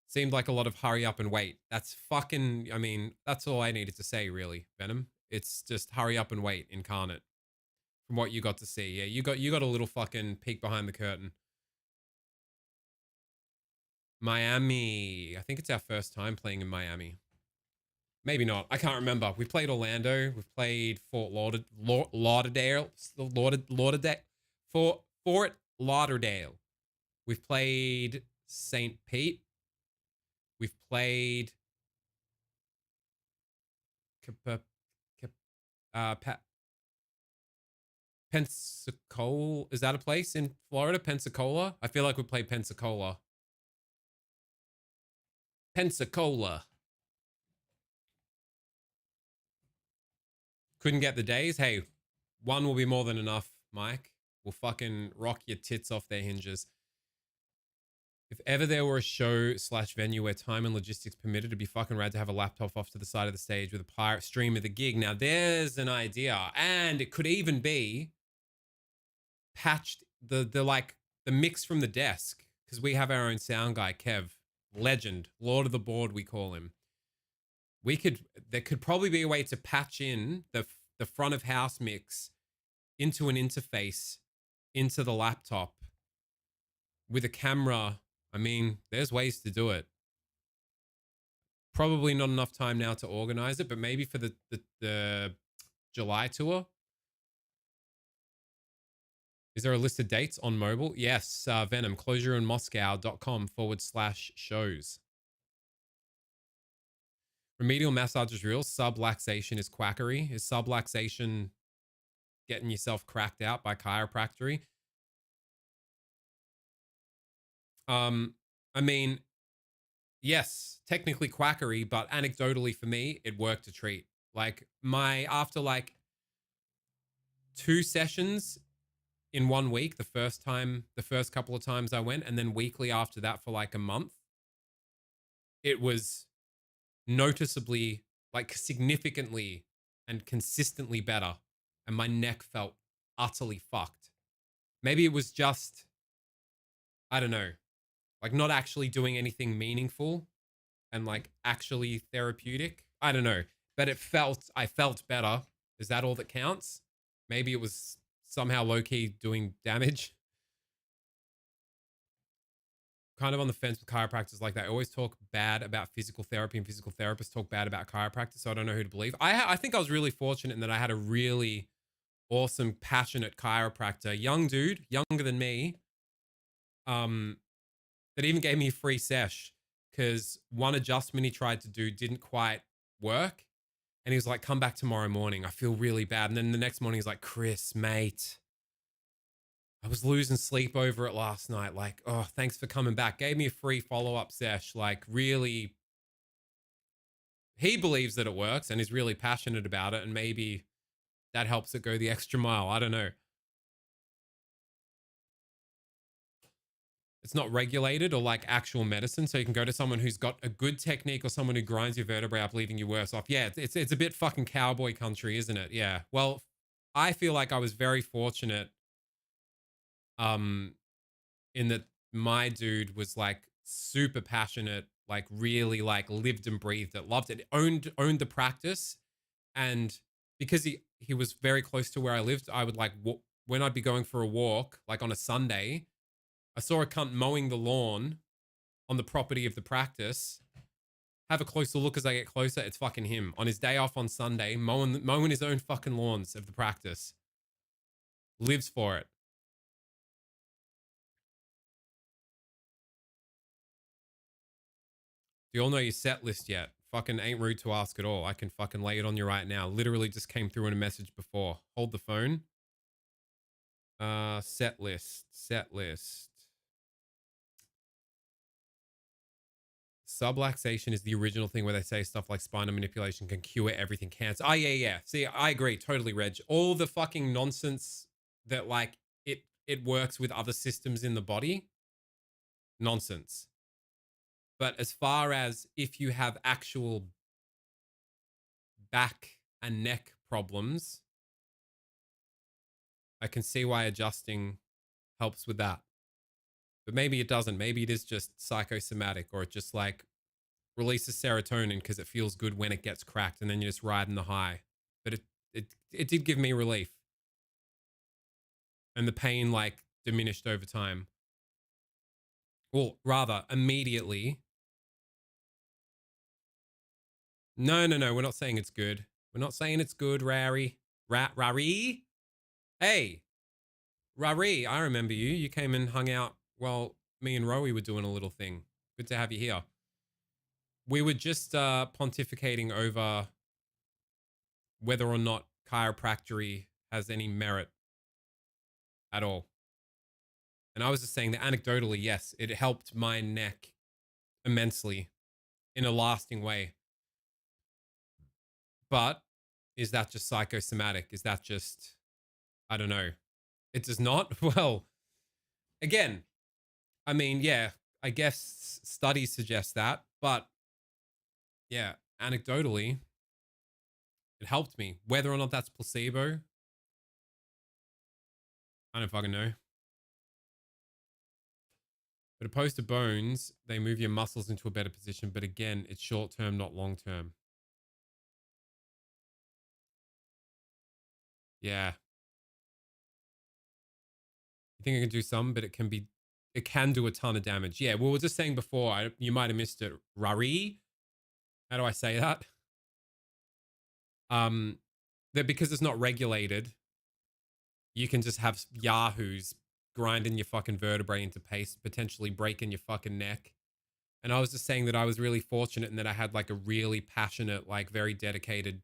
Seemed like a lot of hurry up and wait. That's fucking, I mean, that's all I needed to say, really, Venom. It's just hurry up and wait incarnate. From what you got to see. Yeah, you got a little fucking peek behind the curtain. Miami. I think it's our first time playing in Miami. Maybe not. I can't remember. We've played Orlando. We've played Fort Lauderdale. Fort Lauderdale. We've played St. Pete. We've played Pensacola. Is that a place in Florida? Pensacola? I feel like we played Pensacola. Pensacola. Couldn't get the days? Hey, one will be more than enough, Mike. We'll fucking rock your tits off their hinges. If ever there were a show / venue where time and logistics permitted, it'd be fucking rad to have a laptop off to the side of the stage with a pirate stream of the gig. Now, there's an idea. And it could even be patched the mix from the desk. Because we have our own sound guy, Kev. Legend. Lord of the Board, we call him. There could probably be a way to patch in the front of house mix into an interface into the laptop with a camera. I mean, there's ways to do it. Probably not enough time now to organize it, but maybe for the July tour. Is there a list of dates on mobile? Yes, Venom, closureinmoscow.com/shows. Remedial massage is real. Subluxation is quackery. Is subluxation getting yourself cracked out by chiropractory? I mean, yes, technically quackery, but anecdotally for me, it worked a treat. Like after like 2 sessions in 1 week, the first couple of times I went, and then weekly after that for like a month, it was noticeably, like significantly and consistently better. And my neck felt utterly fucked. Maybe it was just, I don't know, like not actually doing anything meaningful and like actually therapeutic. I don't know, but I felt better. Is that all that counts? Maybe it was somehow low-key doing damage. Kind of on the fence with chiropractors like that. I always talk bad about physical therapy and physical therapists talk bad about chiropractors, so I don't know who to believe. I think I was really fortunate in that I had a really awesome, passionate chiropractor, young dude, younger than me, that even gave me a free sesh because one adjustment he tried to do didn't quite work. And he was like, come back tomorrow morning. I feel really bad. And then the next morning he's like, Chris, mate, I was losing sleep over it last night. Like, oh, thanks for coming back. Gave me a free follow-up sesh. Like, really, he believes that it works and is really passionate about it. And maybe that helps it go the extra mile. I don't know. It's not regulated or like actual medicine. So you can go to someone who's got a good technique or someone who grinds your vertebrae up, leaving you worse off. Yeah, it's a bit fucking cowboy country, isn't it? Yeah. Well, I feel like I was very fortunate um in that my dude was like super passionate, like really like lived and breathed it, loved it, owned the practice. And because he was very close to where I lived, I would like when I'd be going for a walk, like on a Sunday, I saw a cunt mowing the lawn on the property of the practice. Have a closer look as I get closer. It's fucking him on his day off on Sunday, mowing his own fucking lawns of the practice. Lives for it. Do you all know your set list yet? Fucking ain't rude to ask at all. I can fucking lay it on you right now. Literally just came through in a message before. Hold the phone. Set list. Set list. Subluxation is the original thing where they say stuff like spinal manipulation can cure everything cancer. Oh, yeah. See, I agree. Totally, Reg. All the fucking nonsense that like it works with other systems in the body. Nonsense. But as far as if you have actual back and neck problems, I can see why adjusting helps with that. But maybe it doesn't. Maybe it is just psychosomatic, or it just like releases serotonin because it feels good when it gets cracked, and then you're just riding the high. But it did give me relief, and the pain like diminished over time. Or rather, immediately. No. We're not saying it's good. We're not saying it's good, Rari. Rari? Hey, Rari, I remember you. You came and hung out while me and Rowie were doing a little thing. Good to have you here. We were just pontificating over whether or not chiropractic has any merit at all. And I was just saying that anecdotally, yes, it helped my neck immensely in a lasting way. But is that just psychosomatic? Is that just, I don't know. It does not? Well, again, I mean, yeah, I guess studies suggest that. But yeah, anecdotally, it helped me. Whether or not that's placebo, I don't fucking know. But opposed to bones, they move your muscles into a better position. But again, it's short term, not long term. Yeah. You think I can do some, but it can do a ton of damage. Yeah, well, we were just saying before, you might have missed it. Rari? How do I say that? That because it's not regulated, you can just have yahoos grinding your fucking vertebrae into paste, potentially breaking your fucking neck. And I was just saying that I was really fortunate in that I had like a really passionate, like very dedicated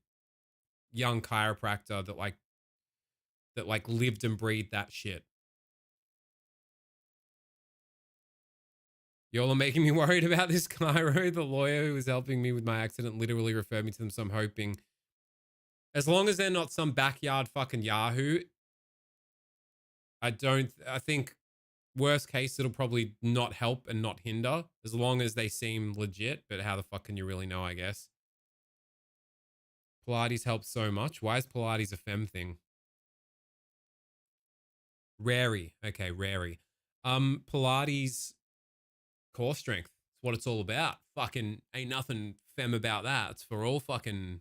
young chiropractor that like lived and breathed that shit. Y'all are making me worried about this chiro. The lawyer who was helping me with my accident literally referred me to them, so I'm hoping. As long as they're not some backyard fucking Yahoo, I think worst case, it'll probably not help and not hinder as long as they seem legit. But how the fuck can you really know, I guess? Pilates helps so much. Why is Pilates a femme thing? Rary. Okay, rary. Pilates core strength. It's what it's all about. Fucking ain't nothing femme about that. It's for all fucking,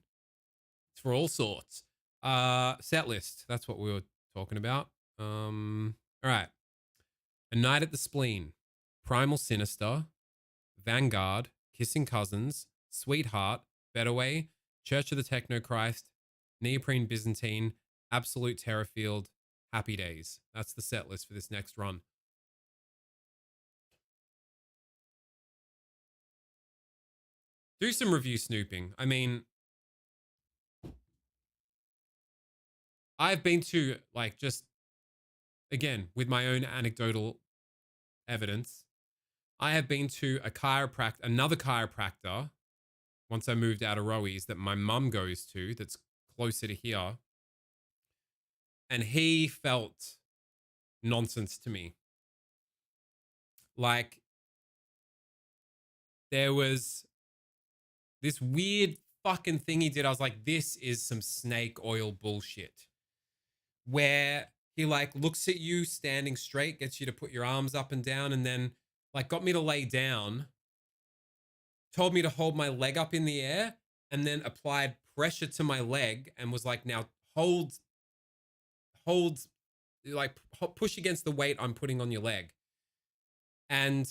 it's for all sorts. Set list. That's what we were talking about. All right. A Night at the Spleen, Primal Sinister, Vanguard, Kissing Cousins, Sweetheart, Better Way, Church of the Techno Christ, Neoprene Byzantine, Absolute Terrorfield, Happy Days. That's the set list for this next run. Do some review snooping. I mean, I've been to, like, just again with my own anecdotal evidence, I have been to another chiropractor once I moved out of Rowies that my mum goes to that's closer to here. And he felt nonsense to me. Like, there was this weird fucking thing he did. I was like, this is some snake oil bullshit. Where he like looks at you standing straight, gets you to put your arms up and down, and then like got me to lay down, told me to hold my leg up in the air, and then applied pressure to my leg and was like, now hold, like push against the weight I'm putting on your leg. And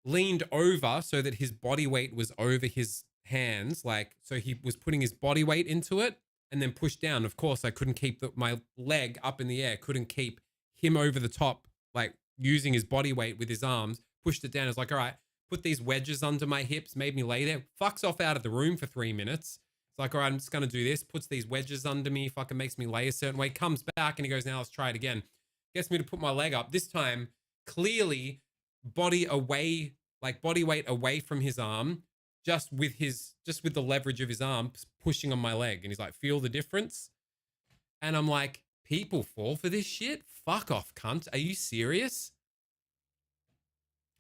leaned over so that his body weight was over his hands. Like, so he was putting his body weight into it and then pushed down. Of course, I couldn't keep my leg up in the air, couldn't keep him over the top, like using his body weight with his arms, pushed it down. I was like, all right, put these wedges under my hips, made me lay there, fucks off out of the room for 3 minutes. It's like, all right, I'm just going to do this, puts these wedges under me, fucking makes me lay a certain way, comes back and he goes, now let's try it again. Gets me to put my leg up. This time, clearly body weight away from his arm, just with the leverage of his arm pushing on my leg. And he's like, feel the difference? And I'm like, people fall for this shit? Fuck off, cunt. Are you serious?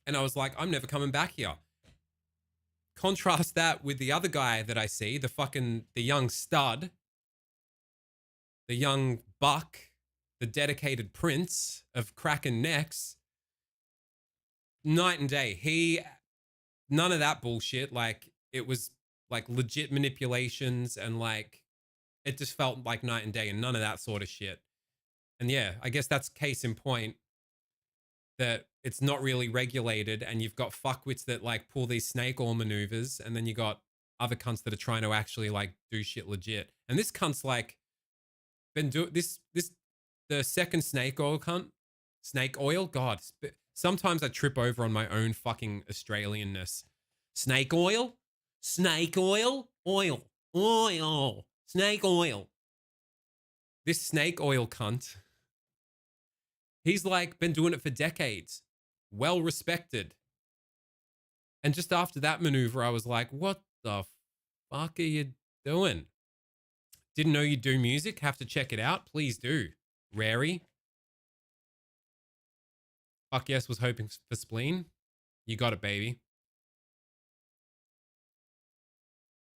And I was like, I'm never coming back here. Contrast that with the other guy that I see, the young stud, the young buck, the dedicated prince of cracking necks. Night and day. None of that bullshit. Like, it was like legit manipulations and like, it just felt like night and day and none of that sort of shit. And yeah, I guess that's case in point that it's not really regulated and you've got fuckwits that like pull these snake oil maneuvers and then you got other cunts that are trying to actually like do shit legit. And this cunt's like been doing the second snake oil cunt. Snake oil? God. Sometimes I trip over on my own fucking Australianness. Snake oil? Snake oil? Oil. Oil. Snake oil. This snake oil cunt, he's like been doing it for decades. Well respected. And just after that maneuver, I was like, what the fuck are you doing? Didn't know you do music. Have to check it out. Please do. Rary. Fuck yes, was hoping for spleen. You got it, baby.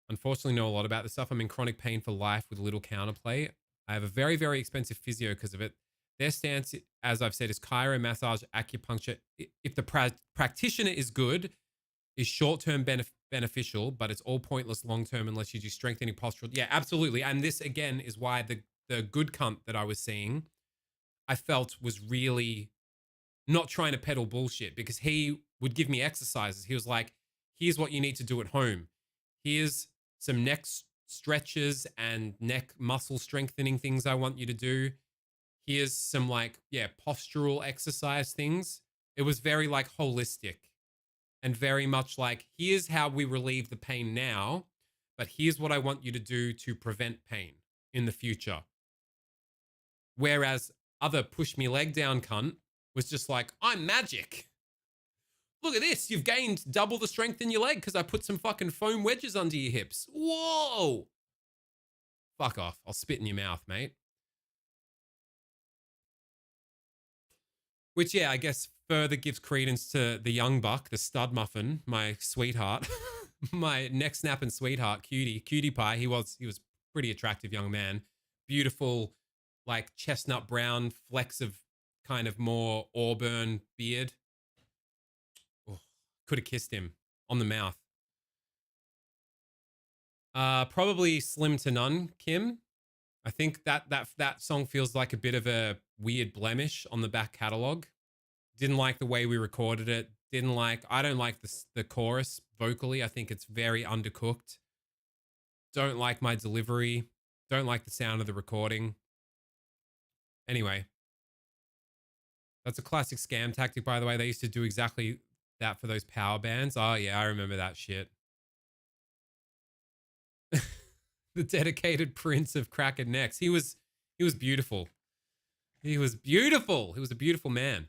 Unfortunately, know a lot about this stuff. I'm in chronic pain for life with little counterplay. I have a very, very expensive physio because of it. Their stance, as I've said, is chiro, massage, acupuncture. If the practitioner is good, is short-term beneficial, but it's all pointless long-term unless you do strengthening postural. Yeah, absolutely. And this, again, is why the good cunt that I was seeing, I felt was really not trying to peddle bullshit, because he would give me exercises. He was like, here's what you need to do at home. Here's some neck stretches and neck muscle strengthening things I want you to do. Here's some like, yeah, postural exercise things. It was very like holistic and very much like, here's how we relieve the pain now, but here's what I want you to do to prevent pain in the future. Whereas other push me leg down cunt was just like, I'm magic. Look at this. You've gained double the strength in your leg because I put some fucking foam wedges under your hips. Whoa. Fuck off. I'll spit in your mouth, mate. Which, yeah, I guess further gives credence to the young buck, the stud muffin, my sweetheart, my neck snapping sweetheart, cutie pie. He was pretty attractive young man. Beautiful, like chestnut brown flecks of kind of more auburn beard. Oh, could have kissed him on the mouth. Probably Slim to None, Kim. I think that song feels like a bit of a weird blemish on the back catalog. Didn't like the way we recorded it. I don't like the chorus vocally. I think it's very undercooked. Don't like my delivery. Don't like the sound of the recording. Anyway. That's a classic scam tactic, by the way. They used to do exactly that for those power bands. Oh, yeah, I remember that shit. The dedicated prince of cracking necks. He was He was beautiful. He was beautiful. He was a beautiful man.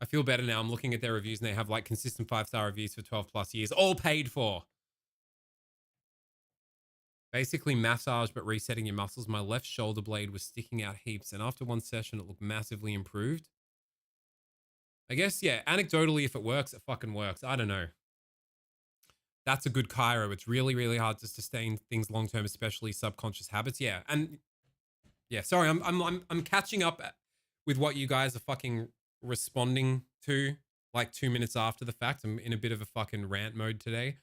I feel better now. I'm looking at their reviews and they have like consistent 5-star reviews for 12 plus years, all paid for. Basically massage, but resetting your muscles. My left shoulder blade was sticking out heaps, and after one session, it looked massively improved. I guess, yeah, anecdotally, if it works, it fucking works. I don't know. That's a good chiro. It's really, really hard to sustain things long term, especially subconscious habits. Yeah, and yeah, sorry, I'm catching up with what you guys are fucking responding to like 2 minutes after the fact. I'm in a bit of a fucking rant mode today.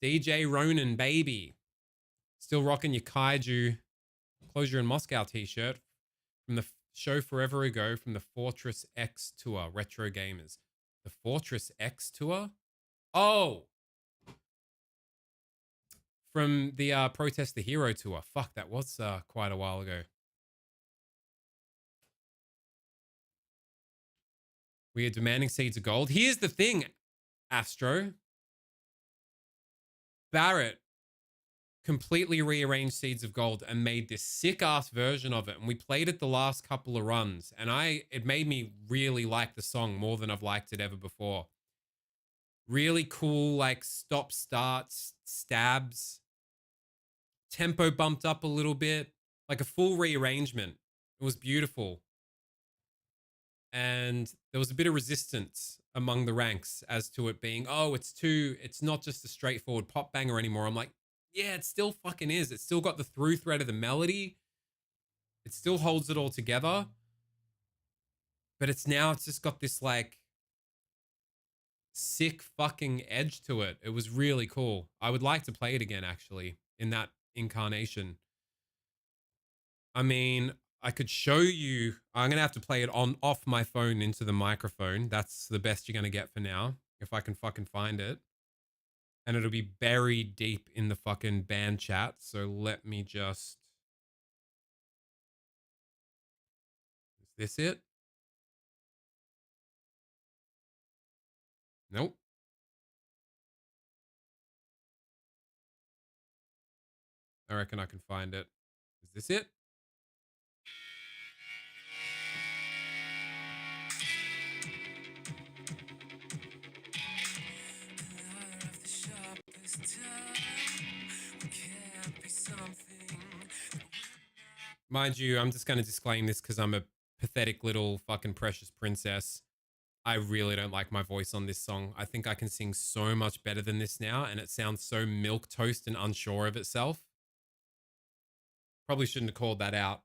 DJ Ronan, baby. Still rocking your Kaiju Closure in Moscow t-shirt from the show forever ago from the Fortress X Tour, Retro Gamers. The Fortress X Tour? Oh! From the Protest the Hero Tour. Fuck, that was quite a while ago. We are demanding seeds of gold. Here's the thing, Astro. Barrett completely rearranged Seeds of Gold and made this sick ass version of it, and we played it the last couple of runs, and it made me really like the song more than I've liked it ever before. Really cool, like stop starts, stabs, tempo bumped up a little bit, like a full rearrangement. It was beautiful. And there was a bit of resistance among the ranks as to it being, oh, it's not just a straightforward pop banger anymore. I'm like, yeah, it still fucking is. It's still got the through thread of the melody. It still holds it all together. But it's just got this like sick fucking edge to it. It was really cool. I would like to play it again, actually, in that incarnation. I mean, I could show you. I'm going to have to play it off my phone into the microphone. That's the best you're going to get for now, if I can fucking find it. And it'll be buried deep in the fucking band chat. So let me just... Is this it? Nope. I reckon I can find it. Is this it? Mind you, I'm just going to disclaim this because I'm a pathetic little fucking precious princess. I really don't like my voice on this song. I think I can sing so much better than this now, and it sounds so milquetoast and unsure of itself. Probably shouldn't have called that out.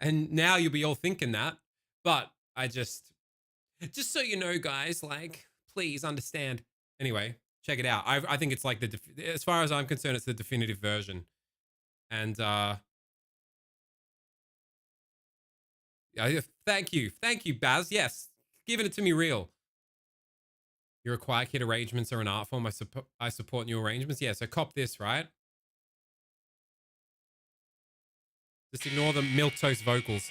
And now you'll be all thinking that, but I just so you know, guys, like, please understand. Anyway, check it out. I think it's like as far as I'm concerned, it's the definitive version. And thank you, Baz. Yes, giving it to me real. Your Quiet Kid arrangements are an art form. I support new arrangements. Yeah, so cop this, right? Just ignore the milquetoast vocals.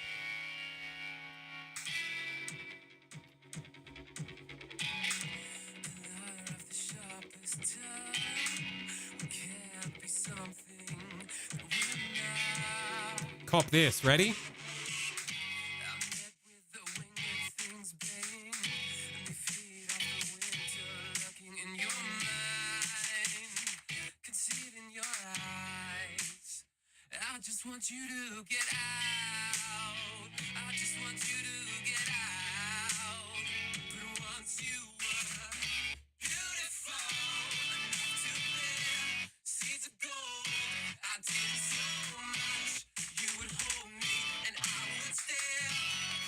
Cop this, ready? I just want you to get out. I just want you to get out. But once you were beautiful enough to bear seeds of gold, I did so much. You would hold me and I would stare.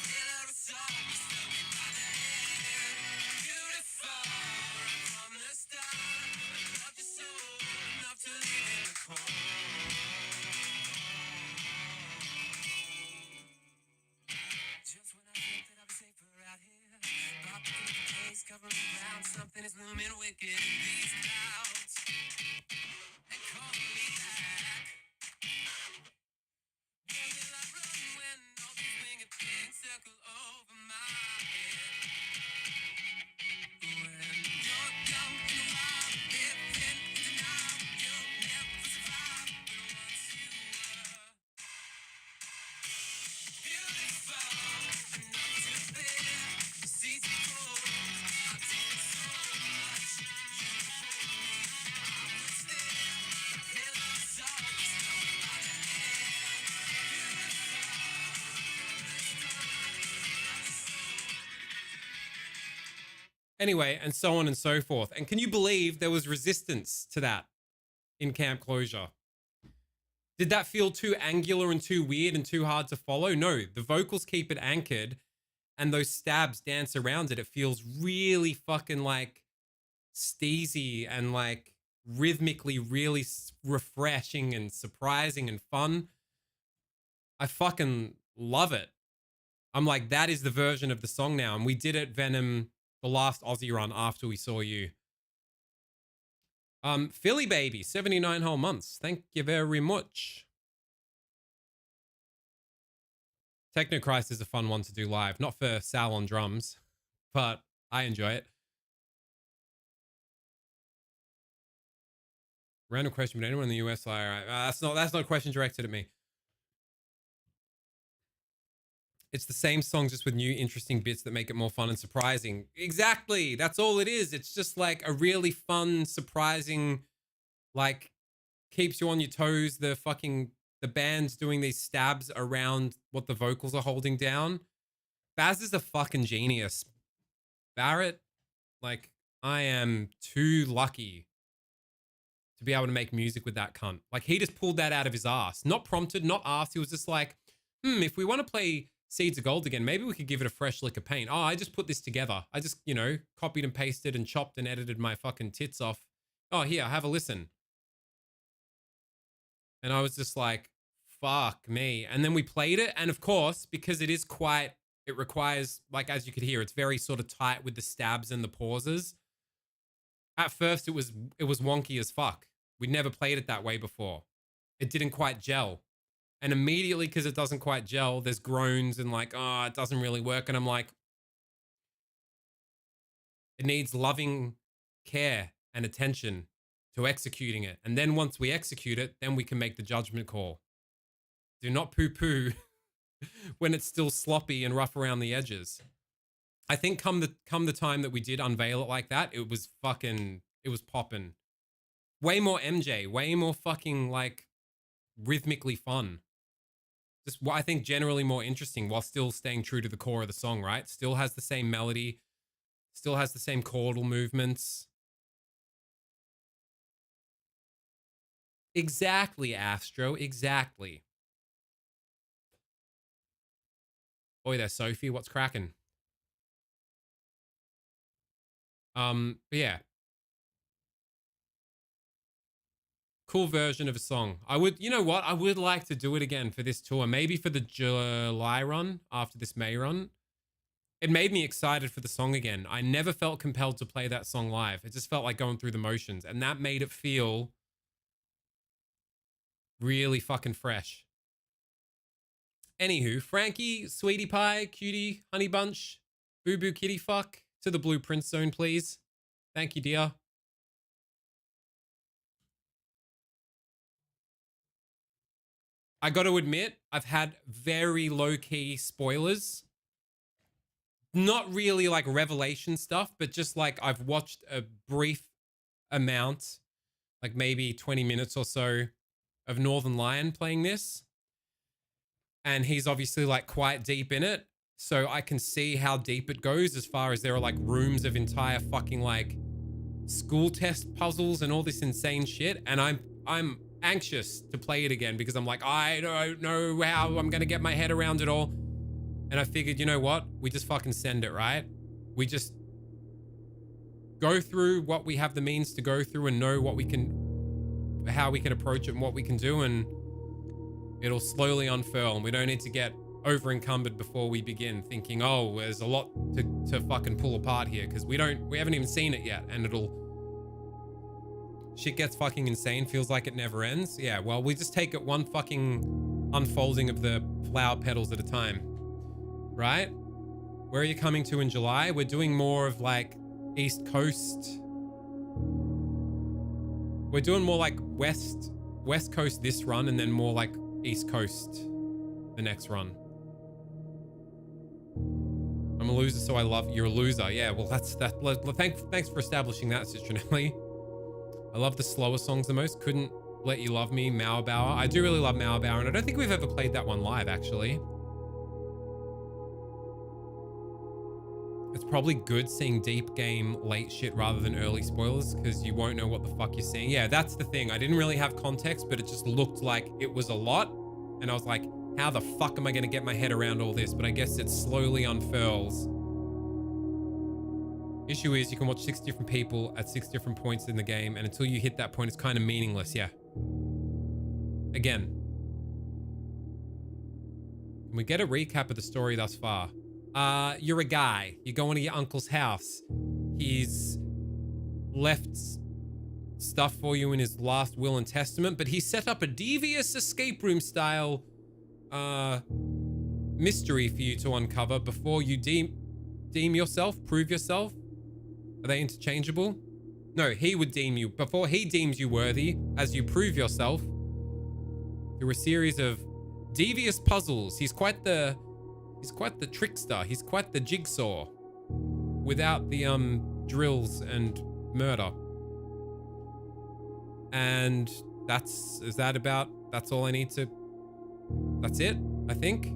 Feel out a song, you still be by the hair. Beautiful right from the start. I loved you so enough to leave in the cold. Covering ground, something is looming wicked in these clouds. And calling me back. Where will I run when all these winged things circle over my head? When you're young and wild, living in denial, you'll never Anyway, and so on and so forth. And can you believe there was resistance to that in Camp Closure? Did that feel too angular and too weird and too hard to follow? No, the vocals keep it anchored and those stabs dance around it. It feels really fucking like steezy and like rhythmically really refreshing and surprising and fun. I fucking love it. I'm like, that is the version of the song now. And we did it, Venom, the last Aussie run after we saw you. Philly Baby, 79 whole months. Thank you very much. Technochrist is a fun one to do live. Not for Sal on drums, but I enjoy it. Random question, but anyone in the US? All right, that's not a question directed at me. It's the same song, just with new interesting bits that make it more fun and surprising. Exactly. That's all it is. It's just like a really fun, surprising, like keeps you on your toes. The band's doing these stabs around what the vocals are holding down. Baz is a fucking genius. Barrett, like, I am too lucky to be able to make music with that cunt. Like, he just pulled that out of his ass. Not prompted, not asked. He was just like, if we want to play Seeds of Gold again, maybe we could give it a fresh lick of paint. Oh, I just put this together. I just, copied and pasted and chopped and edited my fucking tits off. Oh, here, have a listen. And I was just like, fuck me. And then we played it. And of course, because it requires, like, as you could hear, it's very sort of tight with the stabs and the pauses. At first, it was wonky as fuck. We'd never played it that way before. It didn't quite gel. And immediately, because it doesn't quite gel, there's groans and like, oh, it doesn't really work. And I'm like, it needs loving care and attention to executing it. And then once we execute it, then we can make the judgment call. Do not poo-poo when it's still sloppy and rough around the edges. I think come the time that we did unveil it like that, it was popping. Way more MJ, way more fucking like rhythmically fun. Just what I think generally more interesting while still staying true to the core of the song, right? Still has the same melody, still has the same chordal movements. Exactly, Astro, exactly. Oi there, Sophie, what's cracking? But yeah. Cool version of a song. You know what? I would like to do it again for this tour. Maybe for the July run after this May run. It made me excited for the song again. I never felt compelled to play that song live. It just felt like going through the motions. And that made it feel really fucking fresh. Anywho, Frankie, Sweetie Pie, Cutie, Honey Bunch, Boo Boo Kitty Fuck, to the Blueprint Zone, please. Thank you, dear. I got to admit, I've had very low-key spoilers. Not really like revelation stuff, but just like I've watched a brief amount, like maybe 20 minutes or so, of Northern Lion playing this. And he's obviously like quite deep in it. So I can see how deep it goes as far as there are like rooms of entire fucking like school test puzzles and all this insane shit. And I'm anxious to play it again because I'm like, I don't know how I'm gonna get my head around it all. And I figured, you know what? We just fucking send it, right? We just go through what we have the means to go through and know what we can, how we can approach it and what we can do, and it'll slowly unfurl. And we don't need to get over encumbered before we begin thinking, oh, there's a lot to fucking pull apart here, because we haven't even seen it yet, and shit gets fucking insane, feels like it never ends. Yeah, well, we just take it one fucking unfolding of the flower petals at a time, right? Where are you coming to in July? We're doing more of like East Coast. We're doing more like West Coast this run, and then more like East Coast the next run. I'm a loser, so I love you're a loser. Yeah, well, that's that. Thanks for establishing that, Citronelli. I love the slower songs the most. Couldn't Let You Love Me, Mauerbauer. I do really love Mauerbauer, and I don't think we've ever played that one live, actually. It's probably good seeing deep game late shit rather than early spoilers because you won't know what the fuck you're seeing. Yeah, that's the thing. I didn't really have context, but it just looked like it was a lot. And I was like, how the fuck am I going to get my head around all this? But I guess it slowly unfurls. Issue is you can watch 6 different people at 6 different points in the game. And until you hit that point, it's kind of meaningless. Yeah. Again. Can we get a recap of the story thus far? You're a guy. You're going to your uncle's house. He's left stuff for you in his last will and testament, but he set up a devious escape room style mystery for you to uncover before you deem yourself, prove yourself. Are they interchangeable? No, he would deem you before he deems you worthy as you prove yourself through a series of devious puzzles. He's quite the trickster. He's quite the jigsaw without the drills and murder. And that's all I need to, that's it, I think.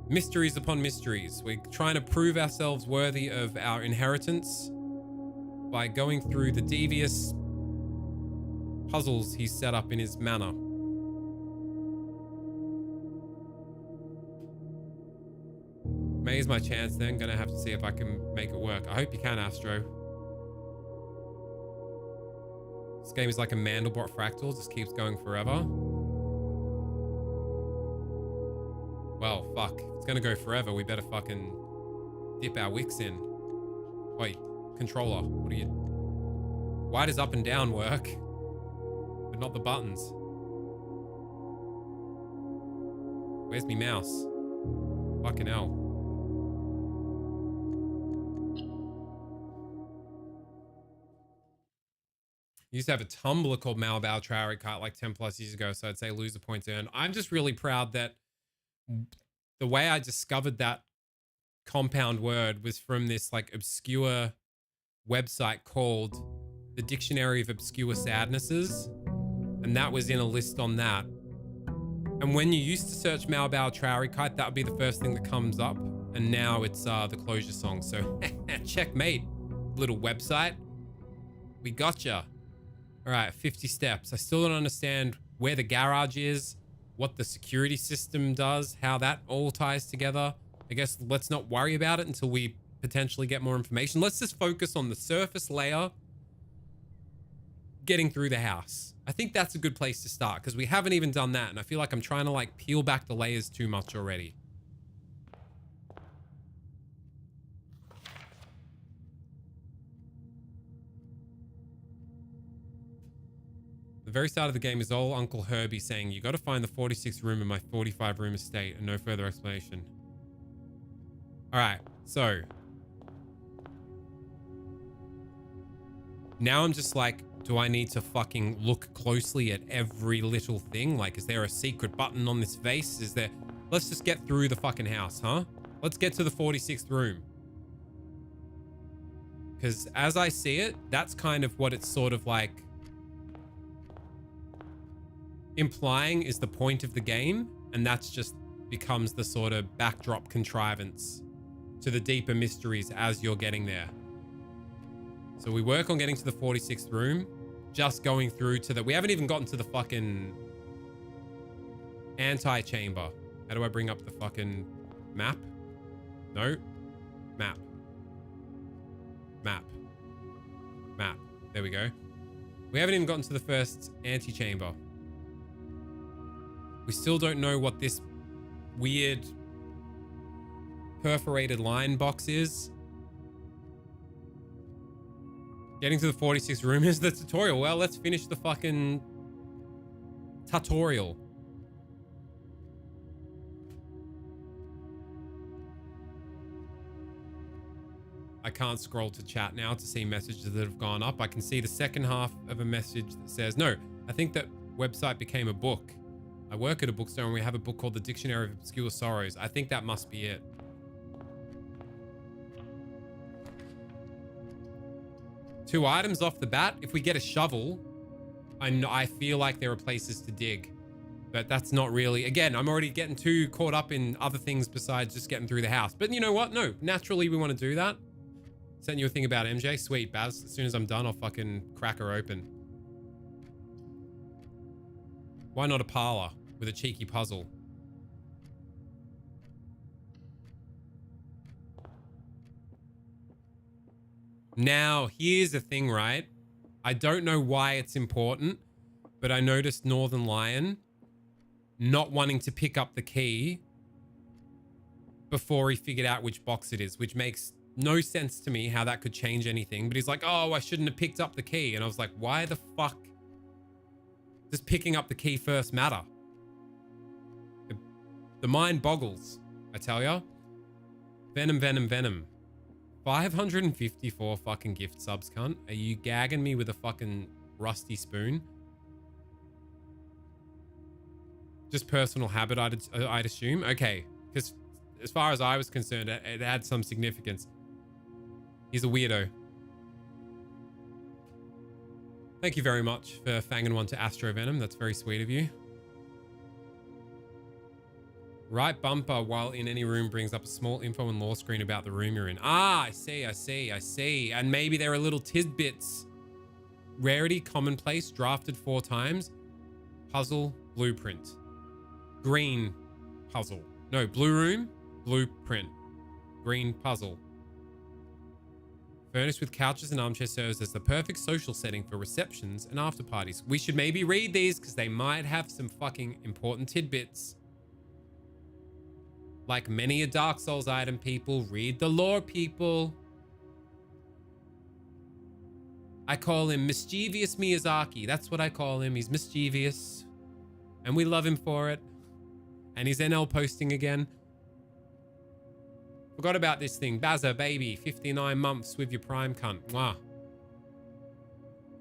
Mysteries upon mysteries. We're trying to prove ourselves worthy of our inheritance by going through the devious puzzles he's set up in his manor. May is my chance then. Gonna have to see if I can make it work. I hope you can, Astro. This game is like a Mandelbrot fractal. Just keeps going forever. Well, fuck. If it's gonna go forever, we better fucking dip our wicks in. Wait, controller. What are you... Why does up and down work? But not the buttons. Where's me mouse? Fucking hell. Used to have a Tumblr called Malbao Traori Kart like 10 plus years ago, so I'd say loser points earned. I'm just really proud that the way I discovered that compound word was from this like obscure website called the Dictionary of Obscure Sadnesses, and that was in a list on that. And when you used to search Malbao Traori Kart, that would be the first thing that comes up, and now it's the closure song. So checkmate, little website. We gotcha. All right, 50 steps. I still don't understand where the garage is, what the security system does, how that all ties together. I guess let's not worry about it until we potentially get more information. Let's just focus on the surface layer, getting through the house. I think that's a good place to start because we haven't even done that. And I feel like I'm trying to like peel back the layers too much already. The very start of the game is old Uncle Herbie saying, you got to find the 46th room in my 45 room estate, and no further explanation. All right, so now I'm just like, do I need to fucking look closely at every little thing? Like, is there a secret button on this vase? Is there... Let's just get through the fucking house, huh? Let's get to the 46th room. Because as I see it, that's kind of what it's sort of like implying is the point of the game, and that's just becomes the sort of backdrop contrivance to the deeper mysteries as you're getting there. So we work on getting to the 46th room, just going through to the... We haven't even gotten to the fucking anti-chamber. How do I bring up the fucking map? No. Map. Map. Map. There we go. We haven't even gotten to the first anti-chamber. We still don't know what this weird perforated line box is. Getting to the 46th room is the tutorial. Well, let's finish the fucking tutorial. I can't scroll to chat now to see messages that have gone up. I can see the second half of a message that says, no, I think that website became a book. I work at a bookstore and we have a book called The Dictionary of Obscure Sorrows. I think that must be it. Two items off the bat. If we get a shovel, I feel like there are places to dig. But that's not really, again, I'm already getting too caught up in other things besides just getting through the house. But you know what? No, naturally we want to do that. Sent you a thing about MJ. Sweet, Baz. As soon as I'm done, I'll fucking crack her open. Why not a parlor with a cheeky puzzle? Now, here's the thing, right? I don't know why it's important, but I noticed Northern Lion not wanting to pick up the key before he figured out which box it is, which makes no sense to me how that could change anything. But he's like, oh, I shouldn't have picked up the key. And I was like, why the fuck does picking up the key first matter? The mind boggles, I tell ya. Venom, Venom, Venom. 554 fucking gift subs, cunt. Are you gagging me with a fucking rusty spoon? Just personal habit, I'd assume. Okay, because as far as I was concerned, it had some significance. He's a weirdo. Thank you very much for fanging one to Astro Venom. That's very sweet of you. Right bumper while in any room brings up a small info and lore screen about the room you're in. Ah, I see, I see, I see. And maybe there are little tidbits. Rarity, commonplace, drafted 4 times. Puzzle, blueprint. Green puzzle. No, blue room, blueprint. Green puzzle. Furnished with couches and armchairs serves as the perfect social setting for receptions and after parties. We should maybe read these because they might have some fucking important tidbits. Like many a Dark Souls item, people, read the lore, people. I call him Mischievous Miyazaki. That's what I call him. He's mischievous. And we love him for it. And he's NL posting again. Forgot about this thing. Bazza, baby. 59 months with your prime cunt. Mwah.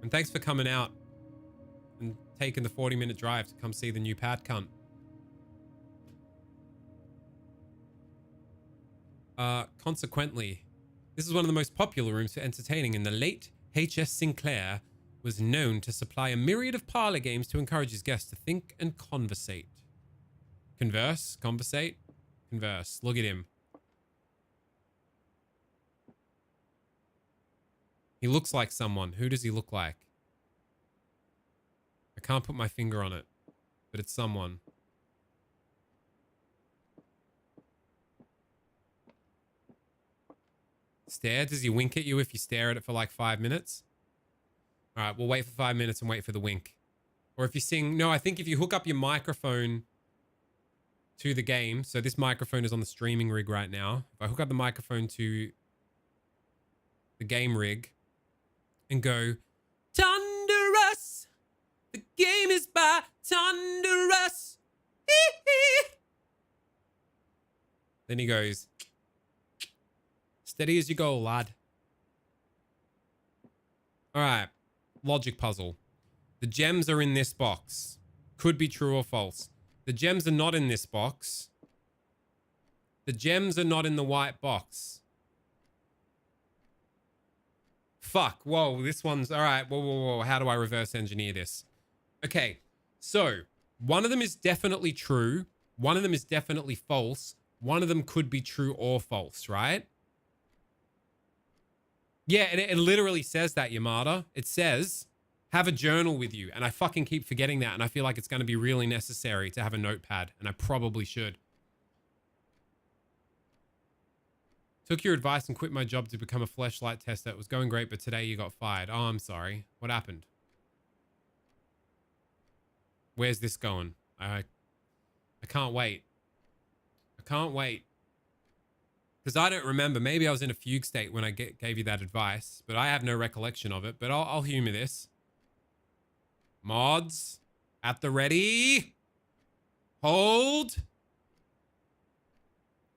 And thanks for coming out and taking the 40-minute drive to come see the new pad cunt. Consequently, this is one of the most popular rooms for entertaining, and the late H.S. Sinclair was known to supply a myriad of parlor games to encourage his guests to think and conversate. Converse, conversate, converse. Look at him. He looks like someone. Who does he look like? I can't put my finger on it, but it's someone. Stare? Does he wink at you if you stare at it for like 5 minutes? All right, we'll wait for 5 minutes and wait for the wink. Or if you sing... No, I think if you hook up your microphone to the game. So this microphone is on the streaming rig right now. If I hook up the microphone to the game rig and go, Thunderous, the game is by Thunderous. Then he goes, steady as you go, lad. All right, logic puzzle. The gems are in this box. Could be true or false. The gems are not in this box. The gems are not in the white box. Fuck. Whoa, this one's... All right, whoa. How do I reverse engineer this? Okay, so one of them is definitely true. One of them is definitely false. One of them could be true or false, right? Yeah, and it literally says that, Yamada. It says, have a journal with you. And I fucking keep forgetting that. And I feel like it's going to be really necessary to have a notepad. And I probably should. Took your advice and quit my job to become a fleshlight tester. It was going great, but today you got fired. Oh, I'm sorry. What happened? Where's this going? I can't wait. I can't wait. Because I don't remember. Maybe I was in a fugue state when I gave you that advice, but I have no recollection of it. But I'll humor this. Mods, at the ready. Hold.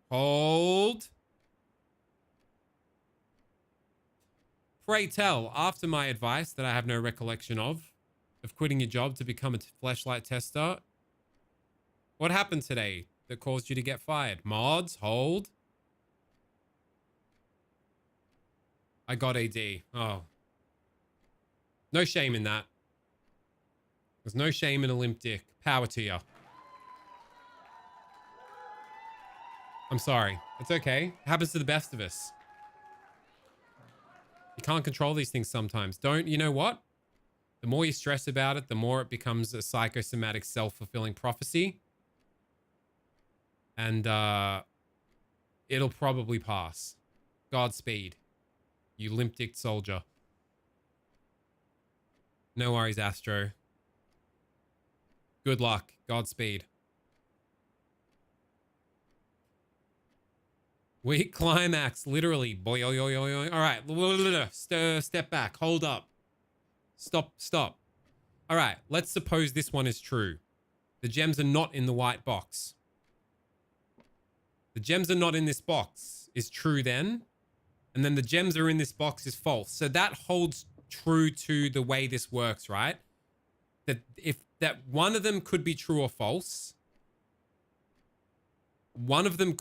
Hold. Pray tell, after my advice that I have no recollection of quitting your job to become a fleshlight tester, what happened today that caused you to get fired? Mods, hold. I got AD. Oh. No shame in that. There's no shame in a limp dick. Power to you. I'm sorry. It's okay. It happens to the best of us. You can't control these things sometimes. You know what? The more you stress about it, the more it becomes a psychosomatic self-fulfilling prophecy. And it'll probably pass. Godspeed, you limp-dicked soldier. No worries, Astro. Good luck. Godspeed. Weak climax, literally. Boy, oi, oi, oi, oi. All right. Step back. Hold up. Stop. All right. Let's suppose this one is true. The gems are not in the white box. The gems are not in this box is true then. And then the gems are in this box is false. So that holds true to the way this works, right? That one of them could be true or false. One of them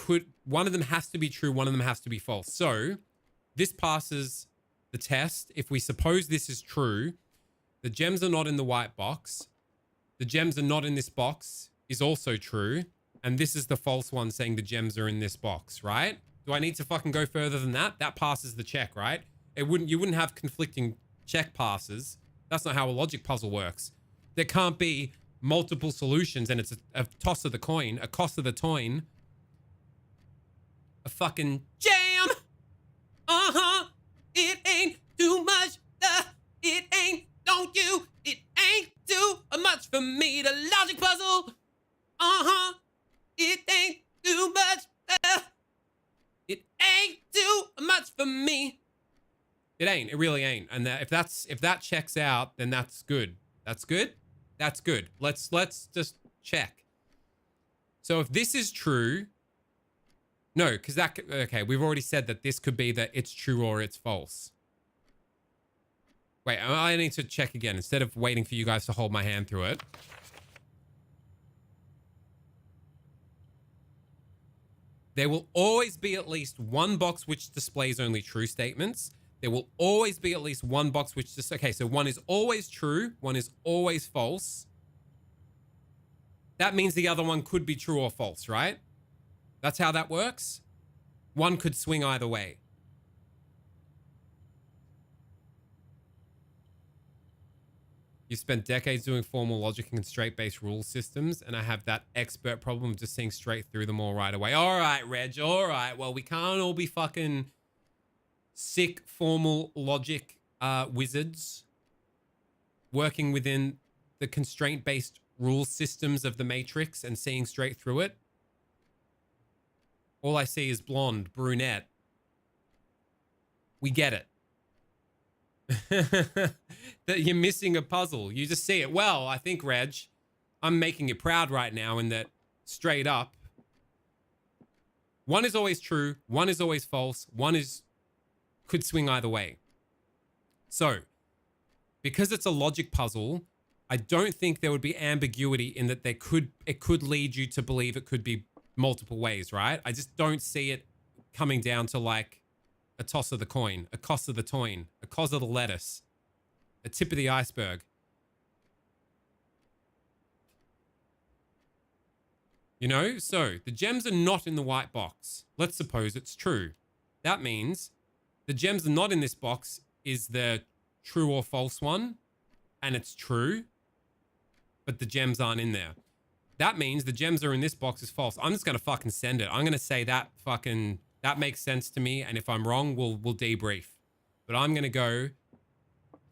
has to be true, one of them has to be false. So this passes the test. If we suppose this is true, the gems are not in the white box. The gems are not in this box is also true. And this is the false one saying the gems are in this box, right? Do I need to fucking go further than that? That passes the check, right? You wouldn't have conflicting check passes. That's not how a logic puzzle works. There can't be multiple solutions and it's a toss of the coin, a cost of the coin. A fucking jam. It ain't too much. It ain't, don't you? It ain't too much for me. The logic puzzle. It ain't too much. It ain't too much for me. It ain't. It really ain't. And if that checks out, then that's good. That's good. That's good. Let's just check. So if this is true. No, because okay, we've already said that this could be that it's true or it's false. Wait, I need to check again instead of waiting for you guys to hold my hand through it. There will always be at least one box which displays only true statements. There will always be at least one box which just, okay, so one is always true, one is always false. That means the other one could be true or false, right? That's how that works. One could swing either way. You spent decades doing formal logic and constraint-based rule systems, and I have that expert problem of just seeing straight through them all right away. All right, Reg, all right. Well, we can't all be fucking sick formal logic wizards working within the constraint-based rule systems of the Matrix and seeing straight through it. All I see is blonde, brunette. We get it. That you're missing a puzzle. You just see it. Well, I think, Reg, I'm making you proud right now in that straight up. One is always true. One is always false. Could swing either way. So, because it's a logic puzzle, I don't think there would be ambiguity in that it could lead you to believe it could be multiple ways, right? I just don't see it coming down to like a toss of the coin, a cost of the toin, a cos of the lettuce, a tip of the iceberg. You know, so the gems are not in the white box. Let's suppose it's true. That means the gems are not in this box is the true or false one, and it's true, but the gems aren't in there. That means the gems are in this box is false. I'm just going to fucking send it. I'm going to say that makes sense to me. And if I'm wrong, we'll debrief. But I'm going to go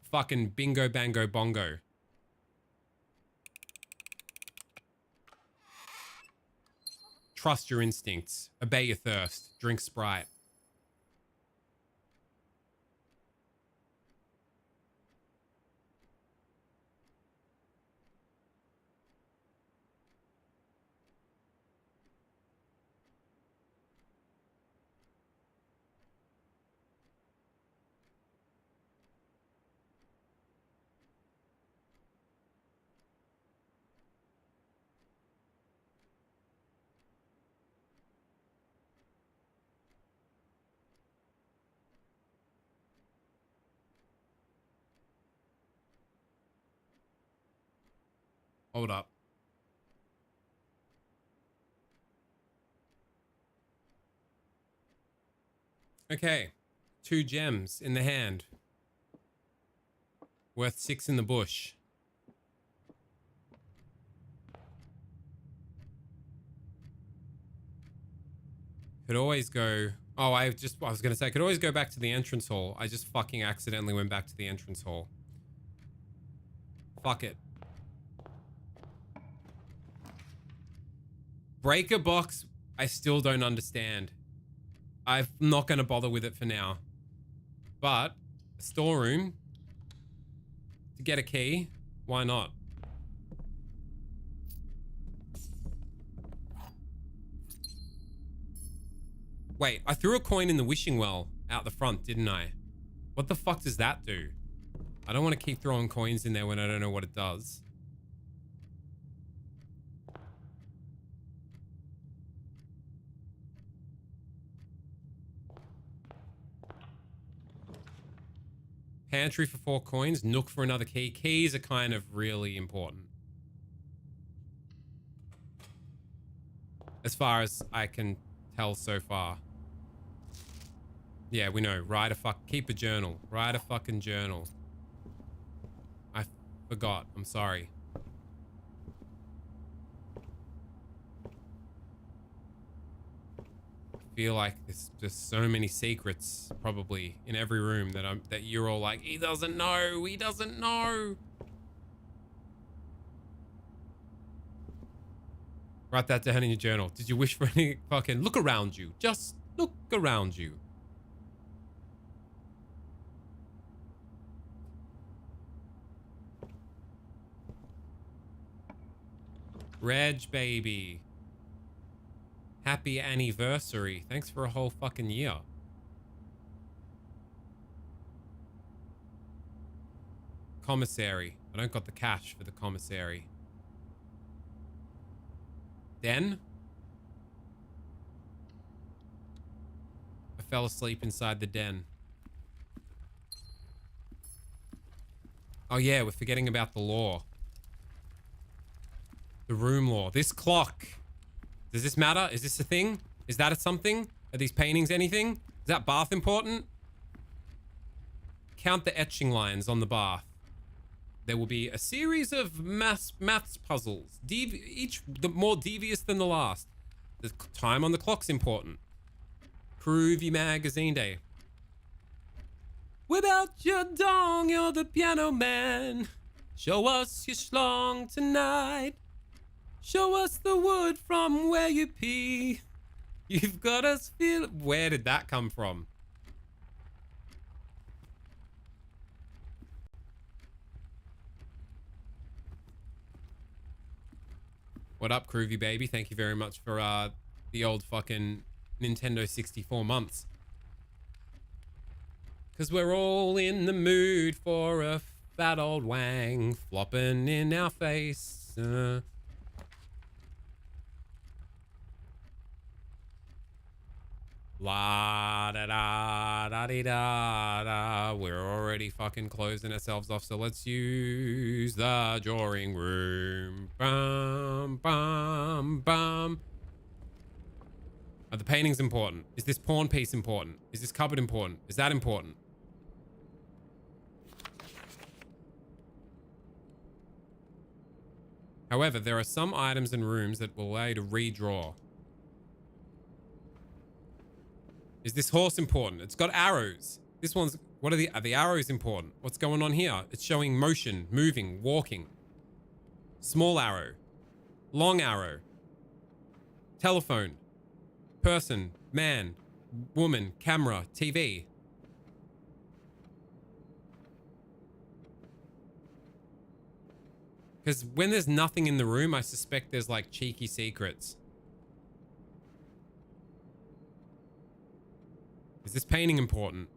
fucking bingo, bango, bongo. Trust your instincts. Obey your thirst. Drink Sprite. Hold up. Okay. 2 gems in the hand. Worth 6 in the bush. Could always go... Oh, I was going to say, I could always go back to the entrance hall. I just fucking accidentally went back to the entrance hall. Fuck it. Breaker box, I still don't understand. I'm not going to bother with it for now. But, a storeroom, to get a key, why not? Wait, I threw a coin in the wishing well out the front, didn't I? What the fuck does that do? I don't want to keep throwing coins in there when I don't know what it does. Pantry for 4 coins, nook for another key. Keys are kind of really important. As far as I can tell so far. Yeah, we know. Keep a journal. Write a fucking journal. I forgot. I'm sorry. I feel like there's just so many secrets probably in every room that you're all like, he doesn't know. He doesn't know. Write that down in your journal. Did you wish for any fucking... Look around you. Just look around you. Reg, baby. Happy anniversary. Thanks for a whole fucking year. Commissary. I don't got the cash for the commissary. Den? I fell asleep inside the den. Oh yeah, we're forgetting about the law. The room law. This clock. Does this matter? Is this a thing? Is that a something? Are these paintings anything? Is that bath important? Count the etching lines on the bath. There will be a series of maths puzzles. Each more devious than the last. The time on the clock's important. Groovy magazine day. Without your dong, you're the piano man. Show us your schlong tonight. Show us the wood from where you pee. You've got us feel... Where did that come from? What up, Groovy baby? Thank you very much for the old fucking Nintendo 64 months. Cause we're all in the mood for a fat old wang flopping in our face. La da da da dee da da. We're already fucking closing ourselves off, so let's use the drawing room. Bum bum bum. Are the paintings important? Is this pawn piece important? Is this cupboard important? Is that important? However, there are some items and rooms that will allow you to redraw. Is this horse important? It's got arrows. This one's... What are the arrows important? What's going on here? It's showing motion, moving, walking. Small arrow. Long arrow. Telephone. Person. Man. Woman. Camera. TV. Because when there's nothing in the room, I suspect there's like cheeky secrets. Is this painting important?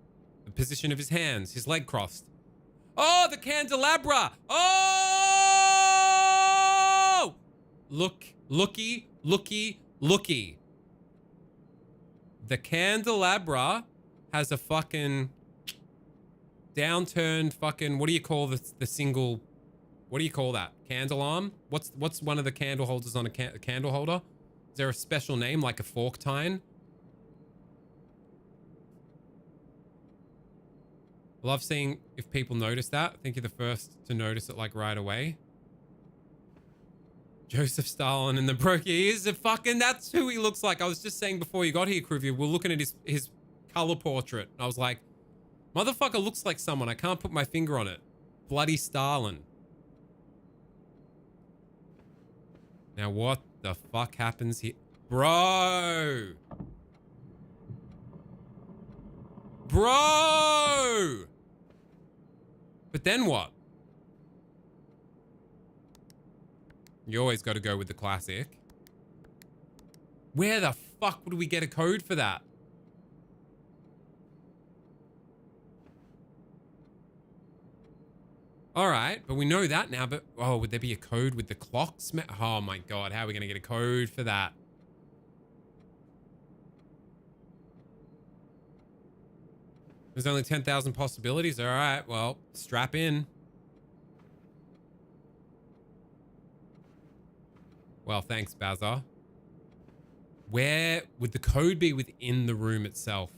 The position of his hands, his leg crossed. Oh, the candelabra! Oh! Looky. The candelabra has a fucking downturned fucking, what do you call the single, what do you call that? Candle arm? What's one of the candle holders on a candle holder? Is there a special name like a fork tine? I love seeing if people notice that. I think you're the first to notice it like right away. Joseph Stalin in the broke. He is a fucking, that's who he looks like. I was just saying before you got here, Kruvia, we're looking at his color portrait. I was like, motherfucker looks like someone. I can't put my finger on it. Bloody Stalin. Now what the fuck happens here? Bro! Bro! But then what? You always got to go with the classic. Where the fuck would we get a code for that? All right, but we know that now, but oh, would there be a code with the clocks? Oh my God, how are we going to get a code for that? There's only 10,000 possibilities. All right, well, strap in. Well, thanks, Bazza. Where would the code be within the room itself?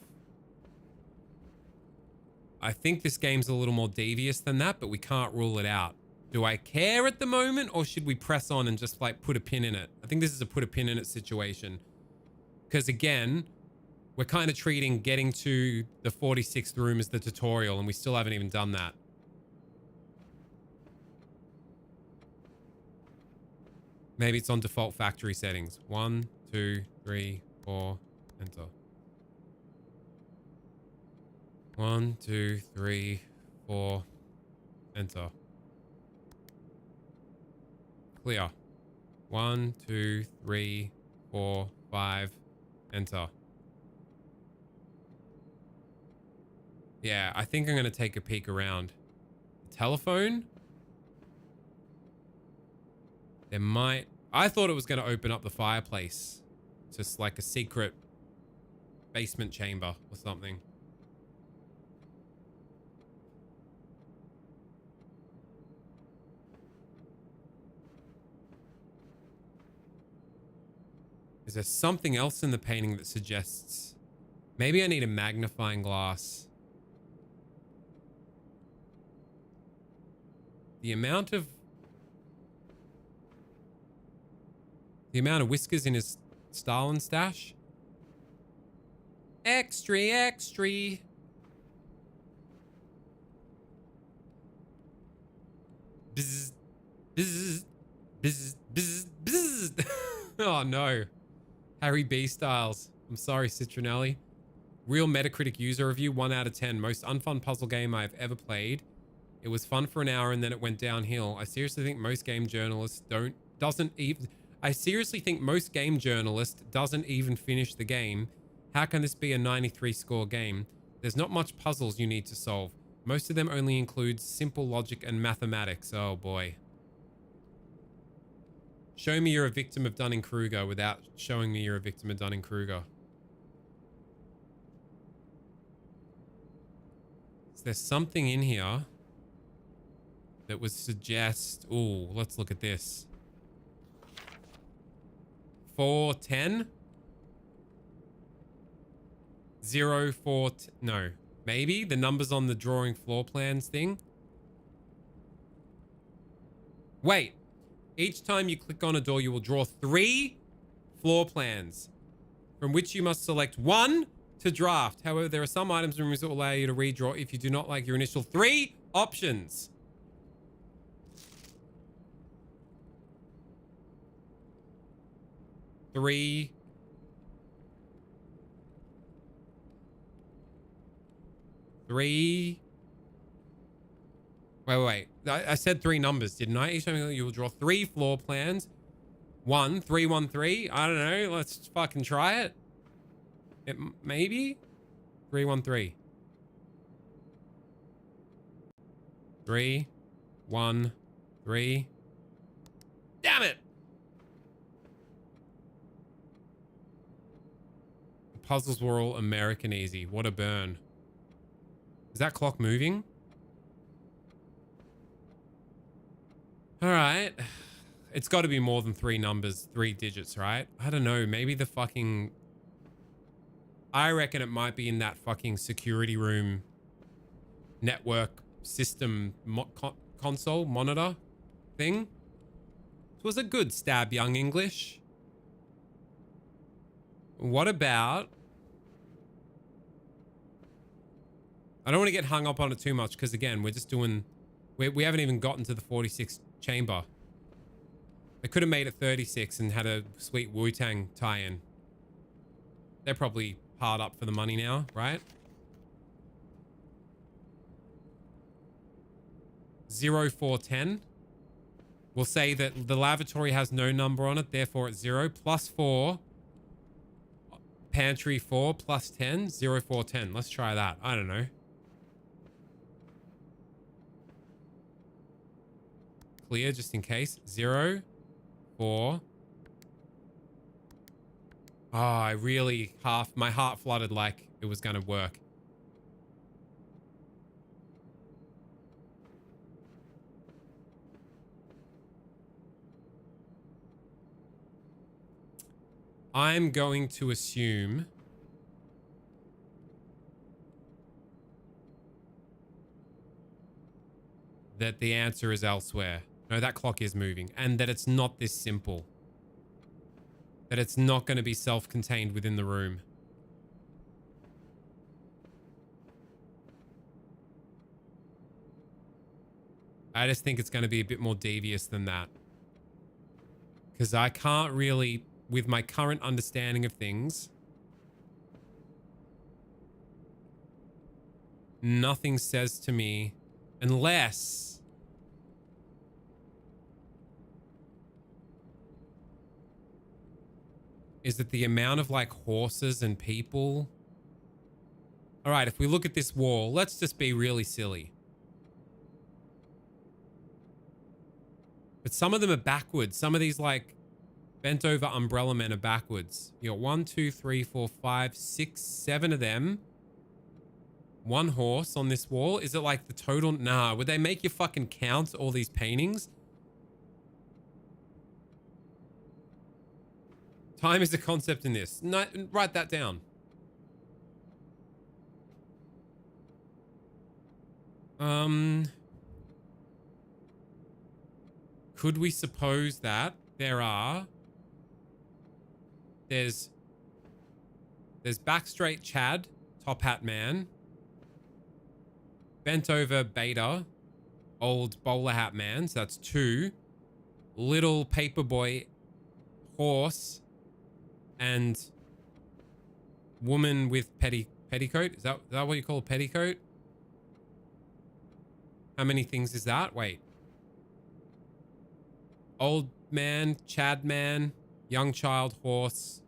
I think this game's a little more devious than that, but we can't rule it out. Do I care at the moment, or should we press on and just like put a pin in it? I think this is a put a pin in it situation. Because again, we're kind of treating getting to the 46th room as the tutorial, and we still haven't even done that. Maybe it's on default factory settings. 1, 2, 3, 4, enter. 1, 2, 3, 4, enter. Clear. 1, 2, 3, 4, 5, enter. Yeah, I think I'm going to take a peek around. Telephone? There might... I thought it was going to open up the fireplace. Just like a secret basement chamber or something. Is there something else in the painting that suggests... Maybe I need a magnifying glass. The amount of whiskers in his Stalin stash. Extra, extra. Bzz, bzz, bzz, bzz, bzz. Oh no. Harry B. Styles. I'm sorry, Citronelli. Real Metacritic user review, 1 out of 10. Most unfun puzzle game I've ever played. It was fun for an hour and then it went downhill. I seriously think most game journalists doesn't even finish the game. How can this be a 93 score game? There's not much puzzles you need to solve. Most of them only include simple logic and mathematics. Oh boy. Show me you're a victim of Dunning-Kruger without showing me you're a victim of Dunning-Kruger. Is there something in here that would suggest... Ooh, let's look at this. 410? 0, 4... No. Maybe? The numbers on the drawing floor plans thing? Wait. Each time you click on a door, you will draw 3 floor plans, from which you must select 1 to draft. However, there are some items in rooms that will allow you to redraw if you do not like your initial 3 options. Three. Wait. I said 3 numbers, didn't I? Each time you will draw 3 floor plans. 1, 3, 1, 3. I don't know. Let's fucking try it. Maybe 3, 1, 3. 3, 1, 3. Damn it! The puzzles were all American easy. What a burn. Is that clock moving? All right. It's got to be more than 3 numbers, 3 digits, right? I don't know. Maybe the fucking... I reckon it might be in that fucking security room network system console monitor thing. It was a good stab, young English. What about... I don't want to get hung up on it too much because, again, we're just doing... We haven't even gotten to the 46th chamber. They could have made it 36 and had a sweet Wu-Tang tie-in. They're probably hard up for the money now, right? 0410. We'll say that the lavatory has no number on it, therefore it's 0. Plus 4. Pantry 4 plus 10. 0410. Let's try that. I don't know. Clear just in case. 0 4. Oh, I really my heart fluttered like it was going to work. I'm going to assume that the answer is elsewhere. No, that clock is moving, and that it's not this simple. That it's not going to be self-contained within the room. I just think it's going to be a bit more devious than that. Because I can't really, with my current understanding of things, nothing says to me, unless... is that the amount of like horses and people. All right, if we look at this wall, let's just be really silly. But some of them are backwards. Some of these like bent over umbrella men are backwards. You got 1, 2, 3, 4, 5, 6, 7 of them. One horse on this wall. Is it like the total? Nah, would they make you fucking count all these paintings? Time is a concept in this. No, write that down. Could we suppose that there's back straight Chad, top hat man, bent over beta, old bowler hat man, so that's 2, little paperboy horse, and woman with petticoat. Is that what you call a petticoat? How many things is that? Wait. Old man, Chad man, young child, horse.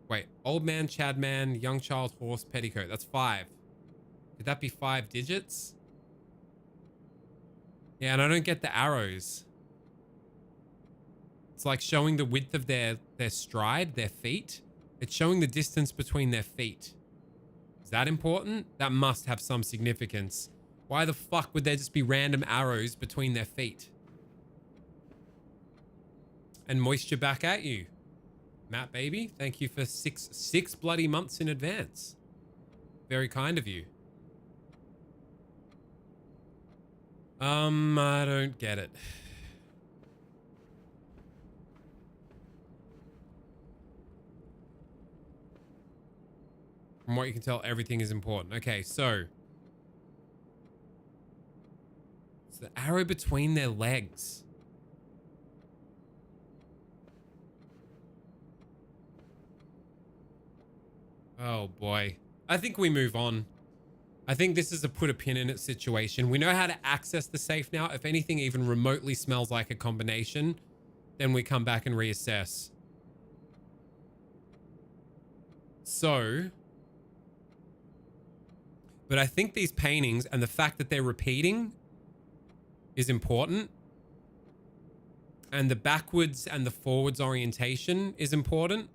Wait, old man, Chad man, young child, horse, petticoat. That's 5. Could that be 5 digits? Yeah, and I don't get the arrows. It's like showing the width of their stride, their feet. It's showing the distance between their feet. Is that important? That must have some significance. Why the fuck would there just be random arrows between their feet? And moisture back at you. Matt baby, thank you for six bloody months in advance. Very kind of you. I don't get it. From what you can tell, everything is important. Okay, so it's the arrow between their legs. Oh boy. I think we move on. I think this is a put a pin in it situation. We know how to access the safe now. If anything even remotely smells like a combination, then we come back and reassess. So, but I think these paintings and the fact that they're repeating is important. And the backwards and the forwards orientation is important.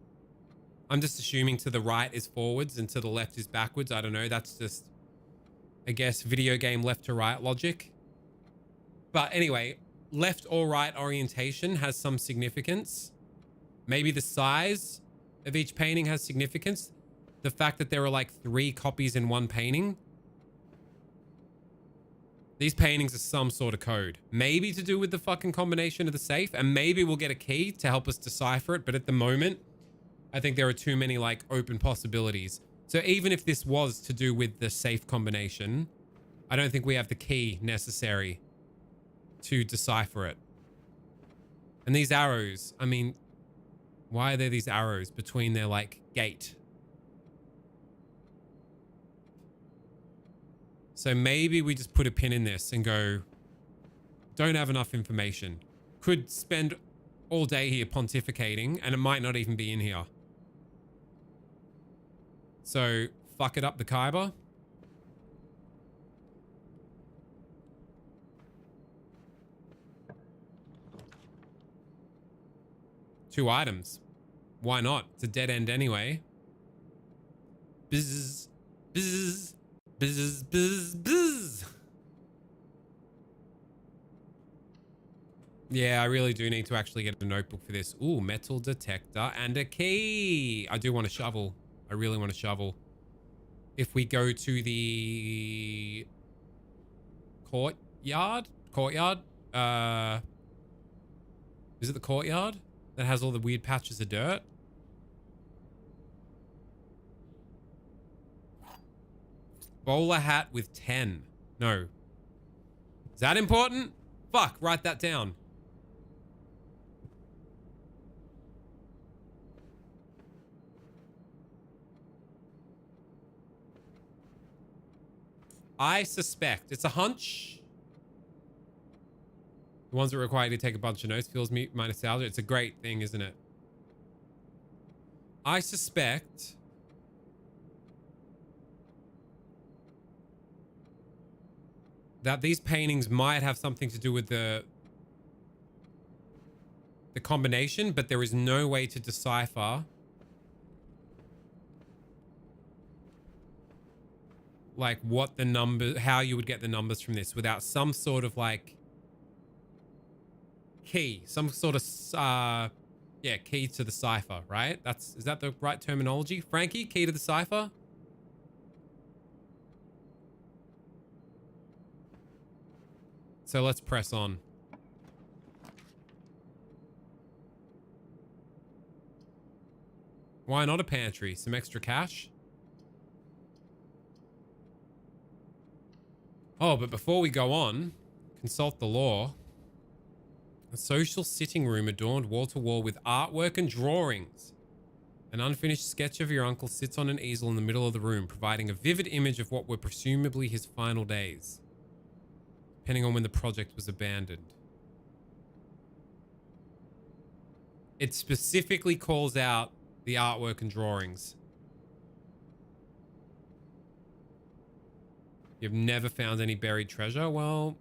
I'm just assuming to the right is forwards and to the left is backwards. I don't know. That's just, I guess, video game left to right logic. But anyway, left or right orientation has some significance. Maybe the size of each painting has significance. The fact that there are like 3 copies in one painting. These paintings are some sort of code. Maybe to do with the fucking combination of the safe, and maybe we'll get a key to help us decipher it. But at the moment, I think there are too many like open possibilities. So even if this was to do with the safe combination, I don't think we have the key necessary to decipher it. And these arrows, I mean, why are there these arrows between their like gate? So maybe we just put a pin in this and go, don't have enough information. Could spend all day here pontificating and it might not even be in here. So fuck it up the Khyber. Two items. Why not? It's a dead end anyway. Bzz, bzz, bzz, bzz, bzz. Yeah, I really do need to actually get a notebook for this. Ooh, metal detector and a key. I do want a shovel. I really want a shovel. If we go to the courtyard, is it the courtyard that has all the weird patches of dirt? Bowler hat with 10. No. Is that important? Fuck, write that down. I suspect. It's a hunch. The ones that require you to take a bunch of notes. Feels mute minus nostalgia. It's a great thing, isn't it? I suspect that these paintings might have something to do with the combination, but there is no way to decipher like what the number, how you would get the numbers from this without some sort of like key, some sort of yeah, key to the cipher, right? Is that the right terminology? Frankie, key to the cipher? So let's press on. Why not a pantry? Some extra cash? Oh, but before we go on, consult the law. A social sitting room adorned wall to wall with artwork and drawings. An unfinished sketch of your uncle sits on an easel in the middle of the room, providing a vivid image of what were presumably his final days, depending on when the project was abandoned. It specifically calls out the artwork and drawings. You've never found any buried treasure? Well,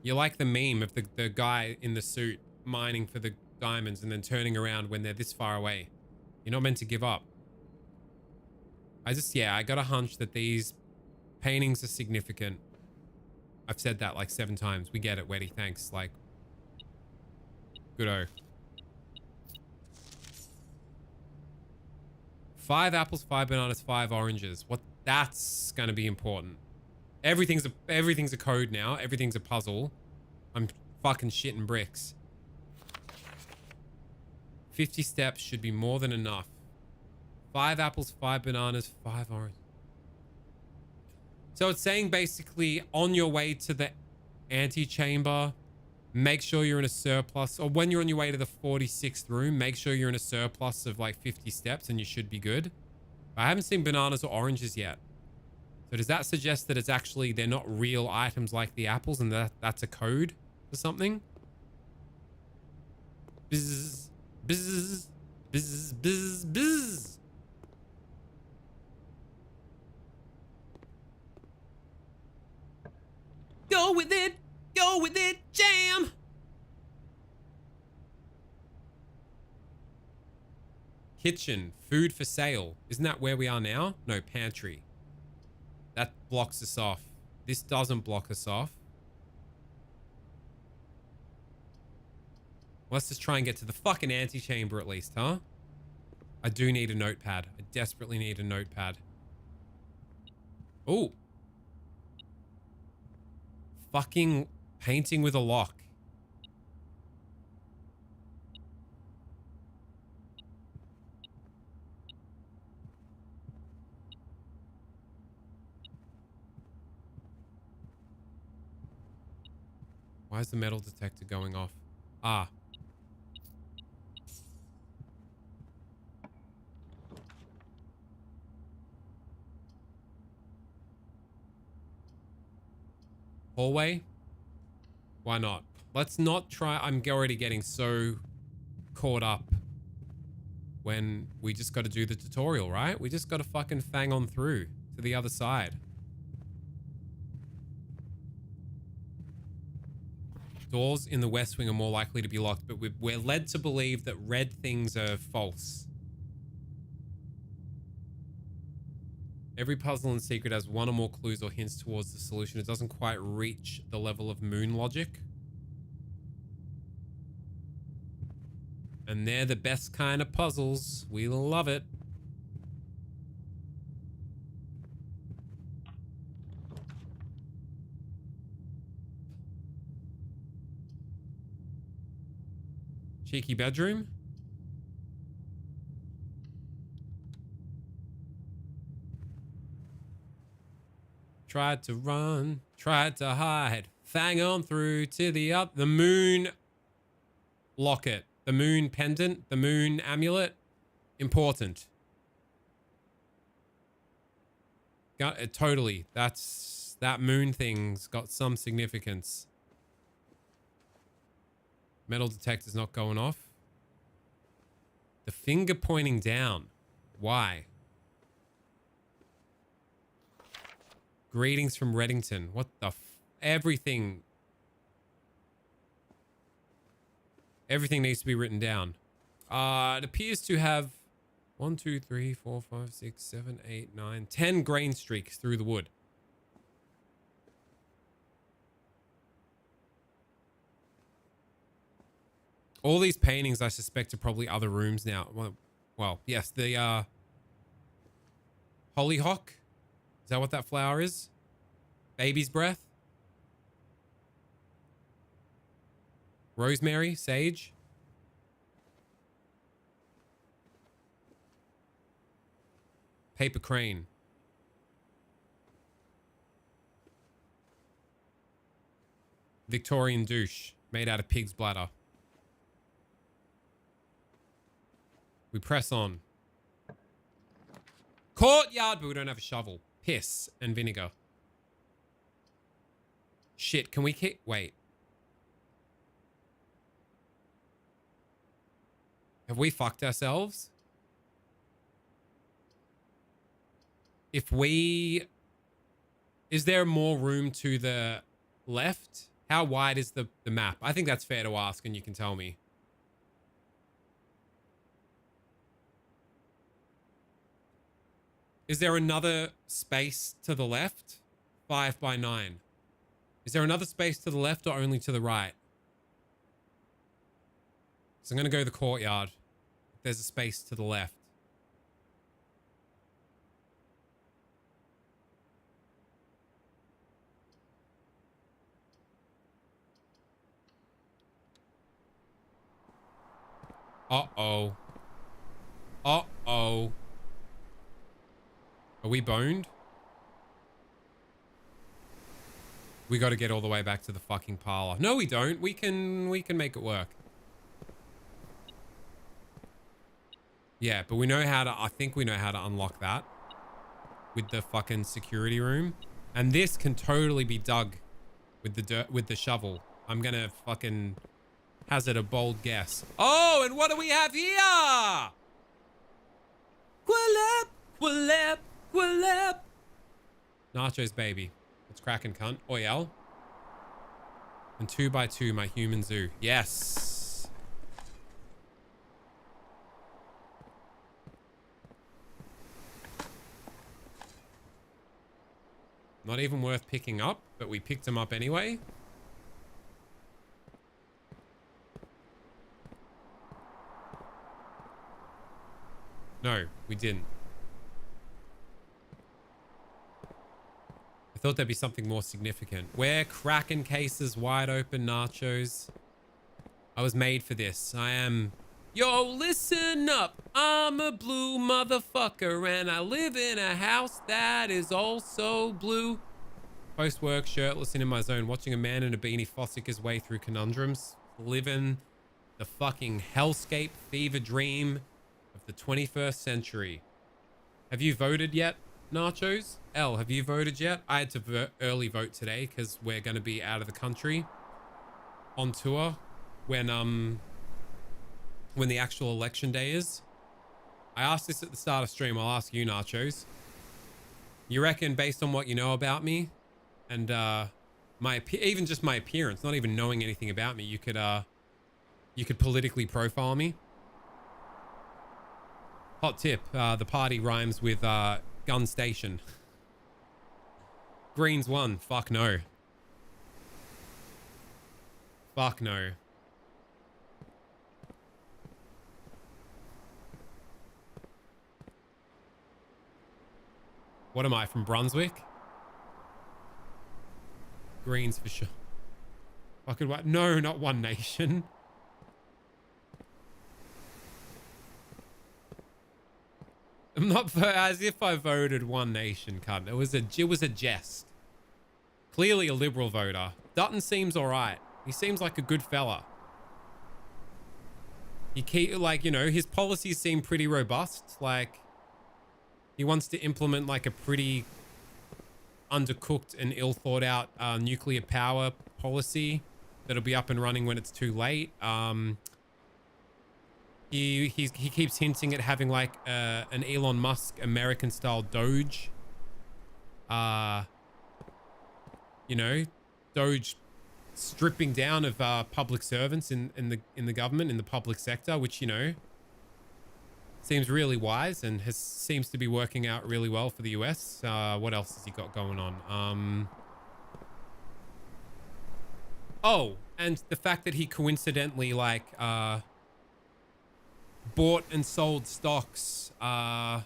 you're like the meme of the guy in the suit mining for the diamonds and then turning around when they're this far away. You're not meant to give up. I got a hunch that these paintings are significant. I've said that like 7 times. We get it, Weddy. Thanks. Like, good-o. 5 apples, 5 bananas, 5 oranges. What? That's gonna be important. Everything's a code now. Everything's a puzzle. I'm fucking shitting bricks. 50 steps should be more than enough. 5 apples, 5 bananas, 5 oranges. So it's saying basically on your way to the antechamber, make sure you're in a surplus, or when you're on your way to the 46th room, make sure you're in a surplus of like 50 steps and you should be good. I haven't seen bananas or oranges yet. So does that suggest that it's actually, they're not real items like the apples and that's a code for something? Bzz, bzz, bzz, bzz, bzz. Go with it, jam! Kitchen, food for sale. Isn't that where we are now? No, pantry. That blocks us off. This doesn't block us off. Let's just try and get to the fucking antechamber at least, huh? I do need a notepad. I desperately need a notepad. Oh. fucking painting with a lock. Why is the metal detector going off? Ah. Hallway? Why not? Let's not try. I'm already getting so caught up when we just got to do the tutorial, right? We just got to fucking fang on through to the other side. Doors in the West Wing are more likely to be locked, but we're led to believe that red things are false. Every puzzle and secret has one or more clues or hints towards the solution. It doesn't quite reach the level of moon logic. And they're the best kind of puzzles. We love it. Cheeky bedroom. Tried to run, tried to hide, fang on through to the moon locket, the moon pendant, the moon amulet. Important. Got it, totally. That moon thing's got some significance. Metal detector's not going off. The finger pointing down. Why? Greetings from Reddington. What the everything needs to be written down. It appears to have 1, 2, 3, 4, 5, 6, 7, 8, 9, 10 grain streaks through the wood. All these paintings, I suspect, are probably other rooms now. Well, yes, the hollyhock. Is that what that flower is? Baby's breath? Rosemary? Sage? Paper crane. Victorian douche made out of pig's bladder. We press on. Courtyard, but we don't have a shovel. Piss and vinegar. Shit, can we keep... Wait. Have we fucked ourselves? If we... Is there more room to the left? How wide is the map? I think that's fair to ask, and you can tell me. Is there another space to the left? 5 by 9. Is there another space to the left or only to the right? So I'm going to go to the courtyard. There's a space to the left. Uh-oh. Uh-oh. Are we boned? We got to get all the way back to the fucking parlor. No, we don't. We can make it work. Yeah, but we know how to... I think we know how to unlock that. With the fucking security room. And this can totally be dug with the dirt, with the shovel. I'm gonna fucking hazard a bold guess. Oh, and what do we have here? Quillip, quillip, quillip. Nachos, baby. It's cracking, cunt. Oyel. And 2 by 2, my human zoo. Yes. Not even worth picking up, but we picked them up anyway. No, we didn't. I I thought there'd be something more significant. We're cracking cases wide open, nachos. I was made for this. I am... Yo, listen up. I'm a blue motherfucker and I live in a house that is also blue. Post-work, shirtless and in my zone, watching a man in a beanie fossick his way through conundrums. Living the fucking hellscape fever dream of the 21st century. Have you voted yet, nachos? L, have you voted yet? I had to early vote today because we're going to be out of the country on tour when the actual election day is. I asked this at the start of stream. I'll ask you, nachos. You reckon, based on what you know about me and even just my appearance, not even knowing anything about me, you could politically profile me? Hot tip, the party rhymes with gun station. Greens won. Fuck no. Fuck no. What am I, from Brunswick? Greens for sure. Fucking what? No, not One Nation. I'm not as if I voted One Nation, cunt. It was a jest. Clearly a Liberal voter. Dutton seems alright. He seems like a good fella. His policies seem pretty robust. Like, he wants to implement like a pretty undercooked and ill thought out nuclear power policy that'll be up and running when it's too late. He keeps hinting at having like an Elon Musk American style Doge. Doge stripping down of public servants in the government, in the public sector, which, seems really wise and seems to be working out really well for the US. What else has he got going on? Oh, and the fact that he coincidentally bought and sold stocks, that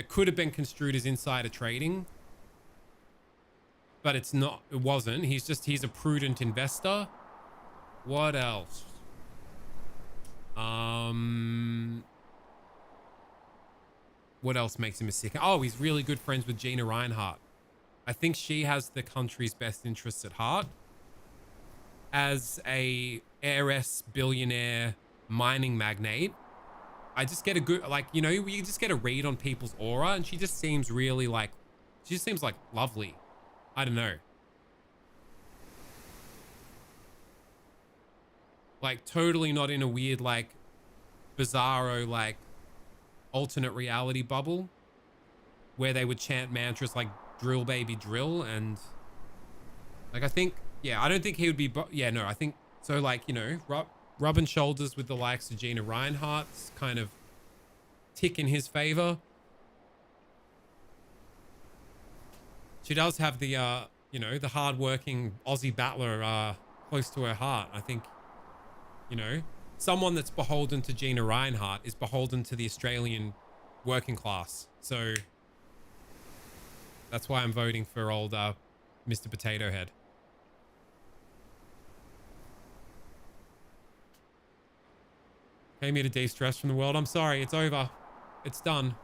could have been construed as insider trading, but it wasn't. He's a prudent investor. What else? What else makes him a sick? Oh, he's really good friends with Gina Reinhardt. I think she has the country's best interests at heart. As a heiress, billionaire, mining magnate, I just get a good, you just get a read on people's aura, and she just seems really lovely. I don't know. Like, totally not in a weird, bizarro, alternate reality bubble where they would chant mantras like drill baby drill. And I don't think he would be, I think so, rubbing shoulders with the likes of Gina Reinhardt's kind of tick in his favor. She does have the the hardworking Aussie battler close to her heart. I think, someone that's beholden to Gina Reinhardt is beholden to the Australian working class. So that's why I'm voting for old Mr. Potato Head. Came here to de-stress from the world. I'm sorry, it's over. It's done.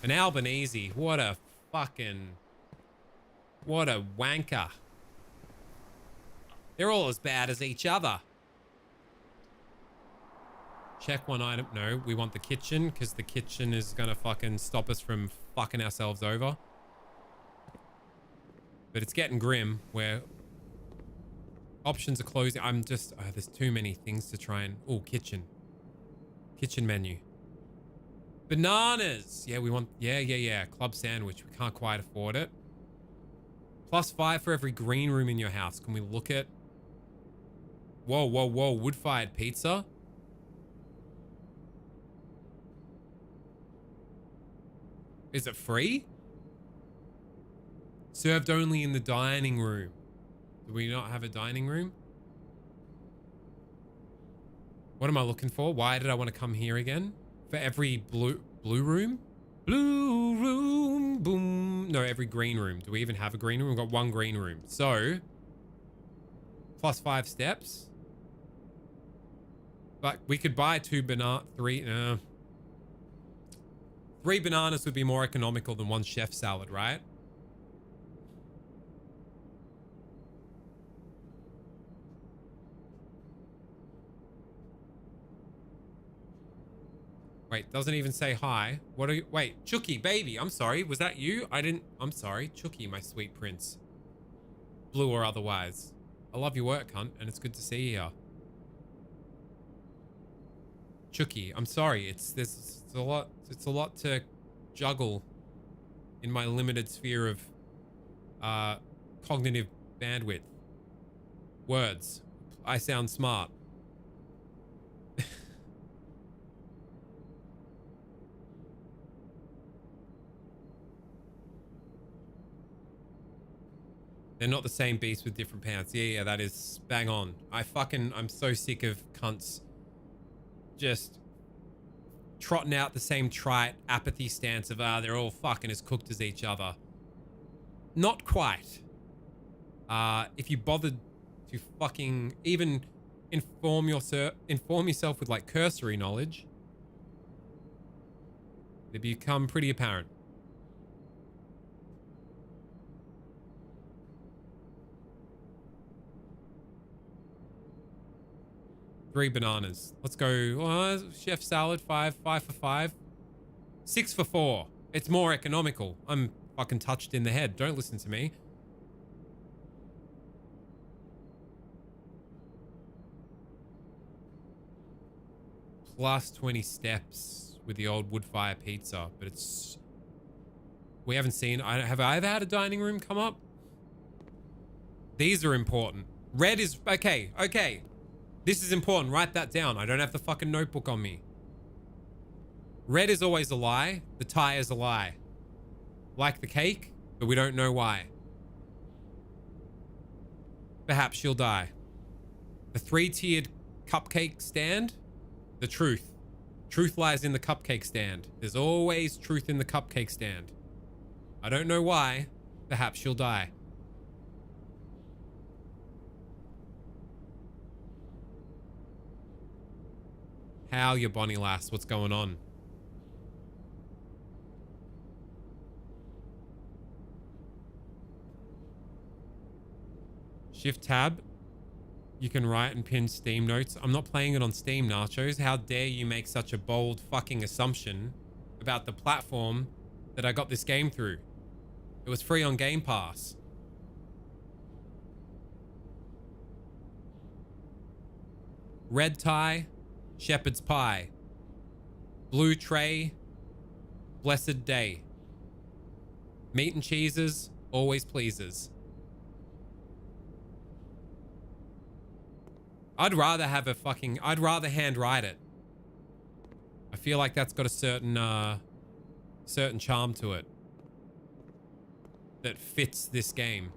An Albanese, what a wanker. They're all as bad as each other. Check one item. No, we want the kitchen because the kitchen is gonna fucking stop us from fucking ourselves over. But it's getting grim where options are closing. I'm just, there's too many things to try and, kitchen menu. Bananas. Yeah, we want, yeah. Club sandwich. We can't quite afford it. +5 for every green room in your house. Can we look at, whoa. Wood-fired pizza. Is it free? Served only in the dining room. Do we not have a dining room? What am I looking for? Why did I want to come here again? For every blue room? Blue room, boom. No, every green room. Do we even have a green room? We've got one green room. So, plus 5 steps. But we could buy 3 bananas would be more economical than 1 chef salad, right? Wait, doesn't even say hi. What are you? Wait, Chucky, baby. I'm sorry. Was that you? I'm sorry. Chucky, my sweet prince. Blue or otherwise. I love your work, cunt, and it's good to see you here. Chucky, I'm sorry. It's a lot to juggle in my limited sphere of cognitive bandwidth. Words. I sound smart. They're not the same beast with different pants. Yeah, that is bang on. I'm so sick of cunts just trotting out the same trite apathy stance of, they're all fucking as cooked as each other. Not quite. If you bothered to fucking even inform yourself with like cursory knowledge, they become pretty apparent. Three bananas. Let's go. Chef salad, 5 for 5. 6 for 4. It's more economical. I'm fucking touched in the head. Don't listen to me. Plus 20 steps with the old wood fire pizza, but it's... We haven't seen... Have I ever had a dining room come up? These are important. Red is... Okay. This is important. Write that down. I don't have the fucking notebook on me. Red is always a lie. The tie is a lie. Like the cake, but we don't know why. Perhaps she'll die. The 3-tiered cupcake stand. The truth. Truth lies in the cupcake stand. There's always truth in the cupcake stand. I don't know why. Perhaps she'll die. How you Bonnie lass? What's going on? Shift tab. You can write and pin Steam notes. I'm not playing it on Steam, Nachos. How dare you make such a bold fucking assumption about the platform that I got this game through? It was free on Game Pass. Red tie. Shepherd's pie. Blue tray. Blessed day. Meat and cheeses. Always pleases. I'd rather hand write it. I feel like that's got a certain charm to it that fits this game.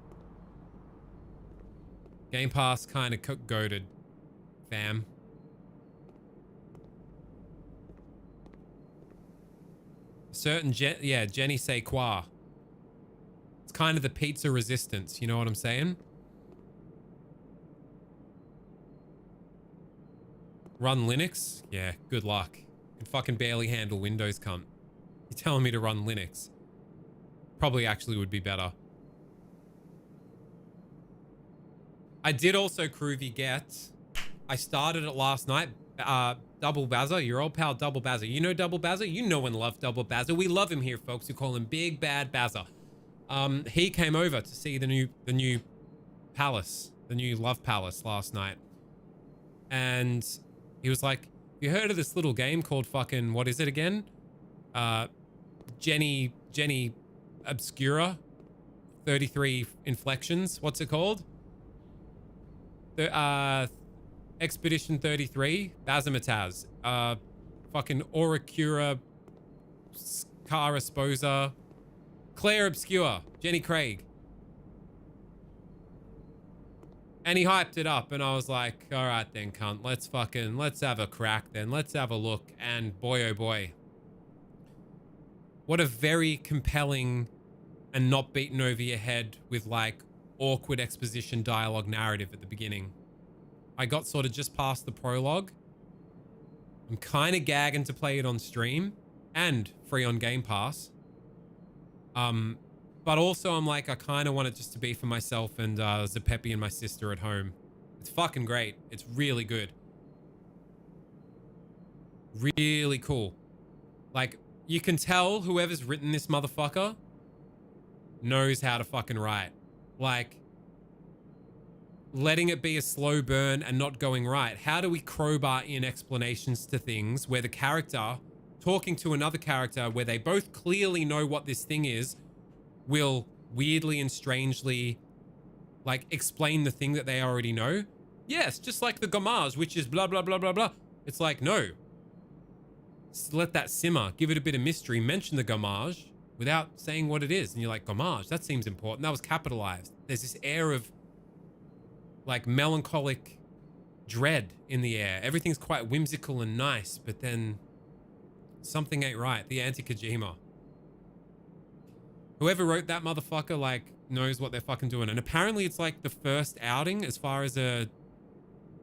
Game Pass kind of goated, fam. Jenny say quoi. It's kind of the pizza resistance, you know what I'm saying? Run Linux? Yeah, good luck. Can fucking barely handle Windows, cunt. You're telling me to run Linux. Probably actually would be better. I did also Groovy get... I started it last night. Double Bazza, your old pal Double Bazza. You know Double Bazza? You know and love Double Bazza. We love him here, folks. We call him Big Bad Bazza. He came over to see the new palace, the new Love Palace last night. And he was like, you heard of this little game called fucking, what is it again? Jenny Obscura. 33 inflections. What's it called? Expedition 33, Bazamataz, fucking Oracura, Cara Sposa, Claire Obscure, Jenny Craig. And he hyped it up, and I was like, all right then, cunt, let's have a crack then. Let's have a look. And boy, oh boy. What a very compelling and not beaten over your head with like awkward exposition dialogue narrative at the beginning. I got sort of just past the prologue. I'm kind of gagging to play it on stream and free on Game Pass. But also I'm like, I kind of want it just to be for myself and Zepepi and my sister at home. It's fucking great. It's really good. Really cool. Like, you can tell whoever's written this motherfucker knows how to fucking write. Like, letting it be a slow burn and not going right. How do we crowbar in explanations to things where the character talking to another character where they both clearly know what this thing is will weirdly and strangely like explain the thing that they already know? Yes, just like the gommage, which is blah, blah, blah, blah, blah. It's like, no. Just let that simmer. Give it a bit of mystery. Mention the gommage without saying what it is. And you're like, gommage, that seems important. That was capitalized. There's this air of like melancholic dread in the air. Everything's quite whimsical and nice, but then something ain't right. The anti-Kojima. Whoever wrote that motherfucker like knows what they're fucking doing. And apparently it's like the first outing as far as a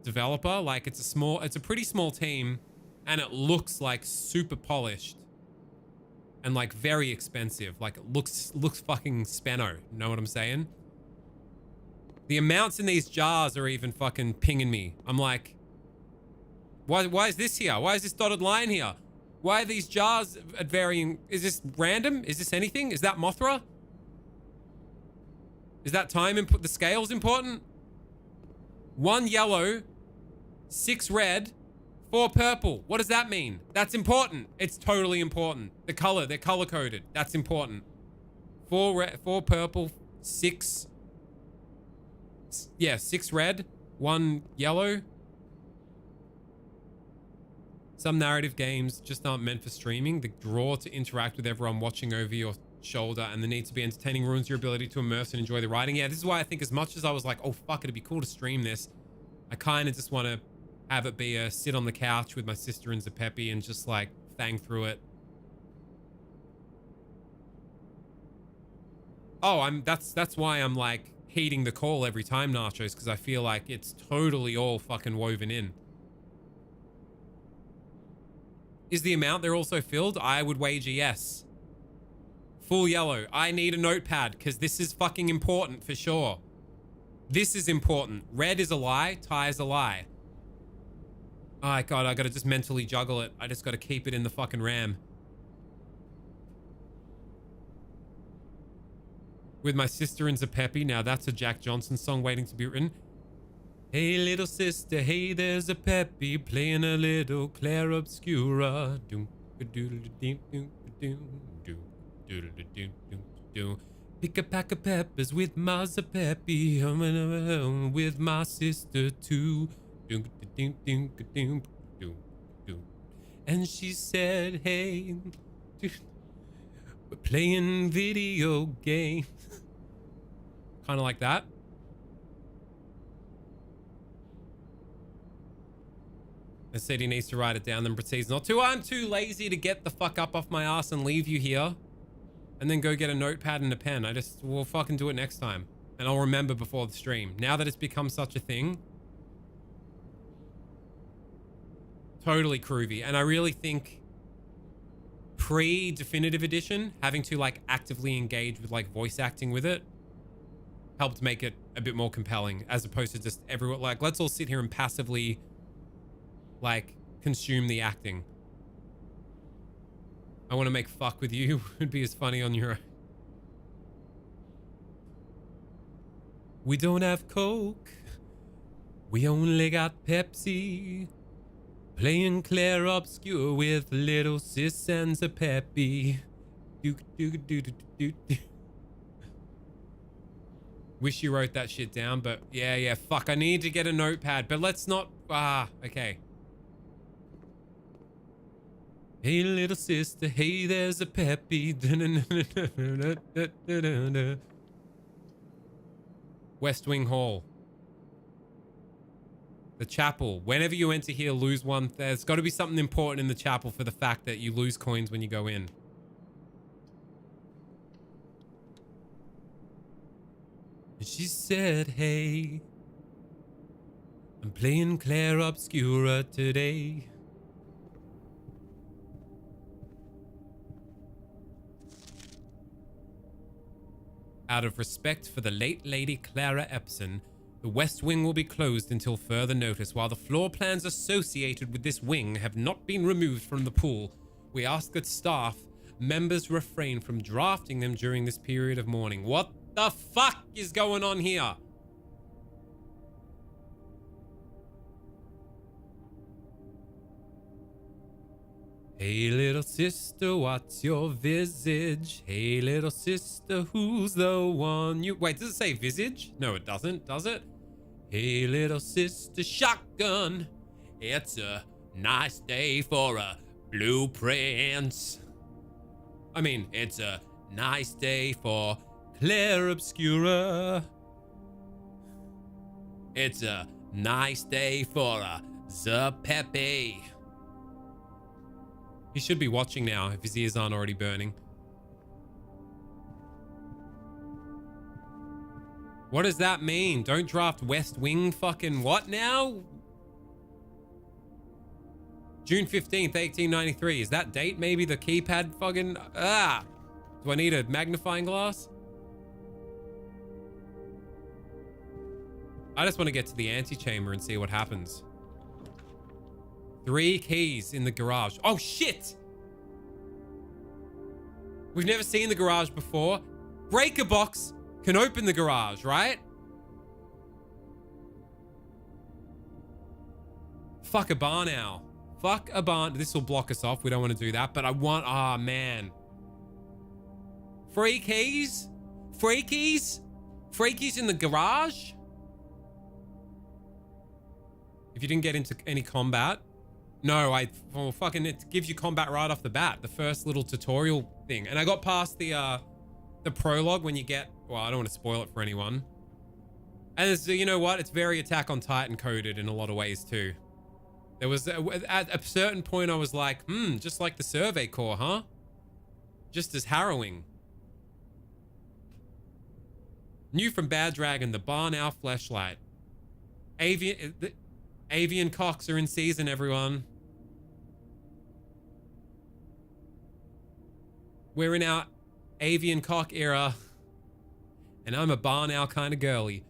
developer. Like it's a pretty small team and it looks like super polished and like very expensive. Like it looks fucking spenno. Know what I'm saying? The amounts in these jars are even fucking pinging me. I'm like, why is this here? Why is this dotted line here? Why are these jars at varying? Is this random? Is this anything? Is that Mothra? Is that time input? The scale's important? 1 yellow, 6 red, 4 purple. What does that mean? That's important. It's totally important. The color, they're color coded. That's important. 4 purple, 6. Yeah, 6 red, 1 yellow. Some narrative games just aren't meant for streaming. The draw to interact with everyone watching over your shoulder and the need to be entertaining ruins your ability to immerse and enjoy the writing. Yeah, this is why I think as much as I was like, oh fuck, it'd be cool to stream this, I kind of just want to have it be a sit on the couch with my sister and Zepepi and just like fang through it. Oh, that's why I'm like heeding the call every time, Nachos, because I feel like it's totally all fucking woven in. Is the amount they're also filled? I would wager yes. Full yellow. I need a notepad because this is fucking important for sure. This is important. Red is a lie. Tie is a lie. Oh God, I gotta just mentally juggle it. I just gotta keep it in the fucking RAM. With my sister and Zepepi. Now that's a Jack Johnson song waiting to be written. Hey little sister, hey there's a Peppy playing a little Claire Obscura. Pick a pack of peppers with my Zepepi, with my sister too. And she said, hey, we're playing video games. Kind of like that. I said he needs to write it down, then proceeds not to. I'm too lazy to get the fuck up off my ass and leave you here. And then go get a notepad and a pen. We'll fucking do it next time. And I'll remember before the stream. Now that it's become such a thing. Totally groovy. And I really think pre-definitive edition, having to like actively engage with like voice acting with it, helped make it a bit more compelling. As opposed to just everyone, like, let's all sit here and passively like consume the acting. I want to make fuck with you. Would be as funny on your own. We don't have Coke. We only got Pepsi. Playing Claire Obscure with little sis and Zepepi. Wish you wrote that shit down, but yeah, fuck. I need to get a notepad, but let's not. Okay. Hey, little sister, hey, there's a Peppy. West Wing Hall. The chapel. Whenever you enter here, lose one. There's got to be something important in the chapel for the fact that you lose coins when you go in. And she said, hey, I'm playing Claire Obscura today. Out of respect for the late Lady Clara Epson, the West Wing will be closed until further notice. While the floor plans associated with this wing have not been removed from the pool, we ask that staff members refrain from drafting them during this period of mourning. What the fuck is going on here? Hey little sister, what's your visage? Hey little sister, who's the one you... Wait, does it say visage? No, it doesn't, does it? Hey little sister, shotgun. It's a nice day for a blueprint. I mean, it's a nice day for Claire Obscura. It's a nice day for a Zepepe. He should be watching now if his ears aren't already burning. What does that mean? Don't draft West Wing fucking what now? June 15th, 1893. Is that date maybe the keypad fucking... Ah! Do I need a magnifying glass? I just want to get to the antechamber and see what happens. 3 keys in the garage. Oh, shit! We've never seen the garage before. Breaker box can open the garage, right? Fuck a barn owl. Fuck a barn. This will block us off. We don't want to do that. But I want... Ah, man. 3 keys? 3 keys? 3 keys in the garage? If you didn't get into any combat... No, well, fucking it gives you combat right off the bat. The first little tutorial thing. And I got past the prologue when you get... Well, I don't want to spoil it for anyone. And it's, you know what? It's very Attack on Titan coded in a lot of ways too. There was... At a certain point, I was like, just like the Survey Corps, huh? Just as harrowing. New from Bad Dragon, the Barn Owl Fleshlight. Avian cocks are in season, everyone. We're in our avian cock era. And I'm a barn owl kind of girly.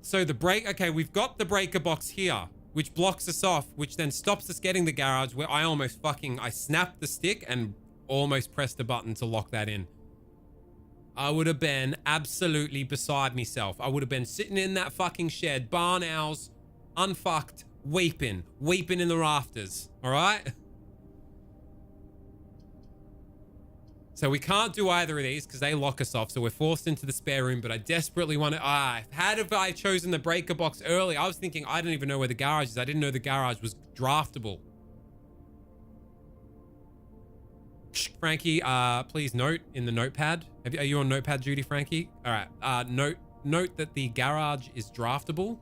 So the break... Okay, we've got the breaker box here, which blocks us off, which then stops us getting the garage, where I almost fucking... I snapped the stick and almost pressed the button to lock that in. I would have been absolutely beside myself. I would have been sitting in that fucking shed, barn owls, unfucked, weeping in the rafters. All right? So we can't do either of these because they lock us off. So we're forced into the spare room, but I desperately want to... Had I chosen the breaker box early, I was thinking I don't even know where the garage is. I didn't know the garage was draftable. Frankie, please note in the notepad. Are you on notepad duty, Frankie? All right. Note that the garage is draftable.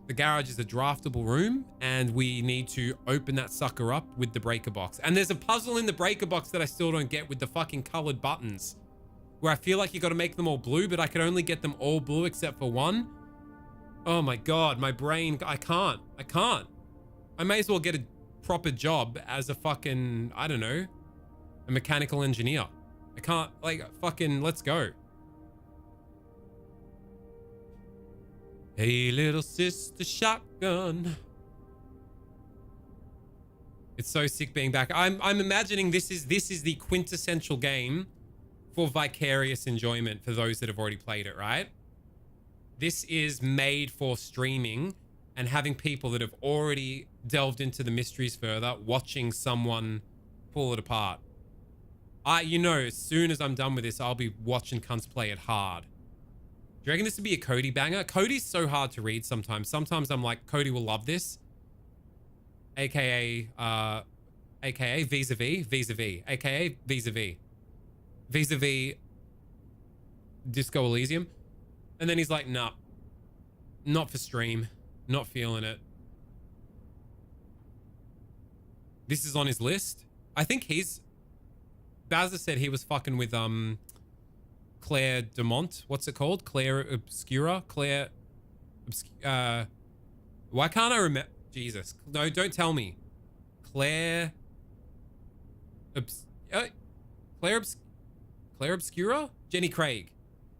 The garage is a draftable room, and we need to open that sucker up with the breaker box. And there's a puzzle in the breaker box that I still don't get with the fucking colored buttons, where I feel like you got to make them all blue, but I can only get them all blue except for one. Oh my God, my brain, I can't. I may as well get a proper job as a fucking, I don't know, a mechanical engineer. I can't, like, fucking, let's go. Hey, little sister shotgun. It's so sick being back. I'm imagining this is the quintessential game for vicarious enjoyment for those that have already played it, right? This is made for streaming and having people that have already delved into the mysteries further, watching someone pull it apart. You know, as soon as I'm done with this, I'll be watching cunts play it hard. Do you reckon this would be a Cody banger? Cody's so hard to read sometimes. Sometimes I'm like, Cody will love this. AKA vis-a-vis, vis-a-vis, AKA vis-a-vis. Vis-a-vis Disco Elysium. And then he's like, nah, not for stream. Not feeling it. This is on his list. I think Bazza said he was fucking with Claire Demont. What's it called? Claire Obscura? Why can't I remember? Jesus. No, don't tell me. Claire Obscura? Jenny Craig.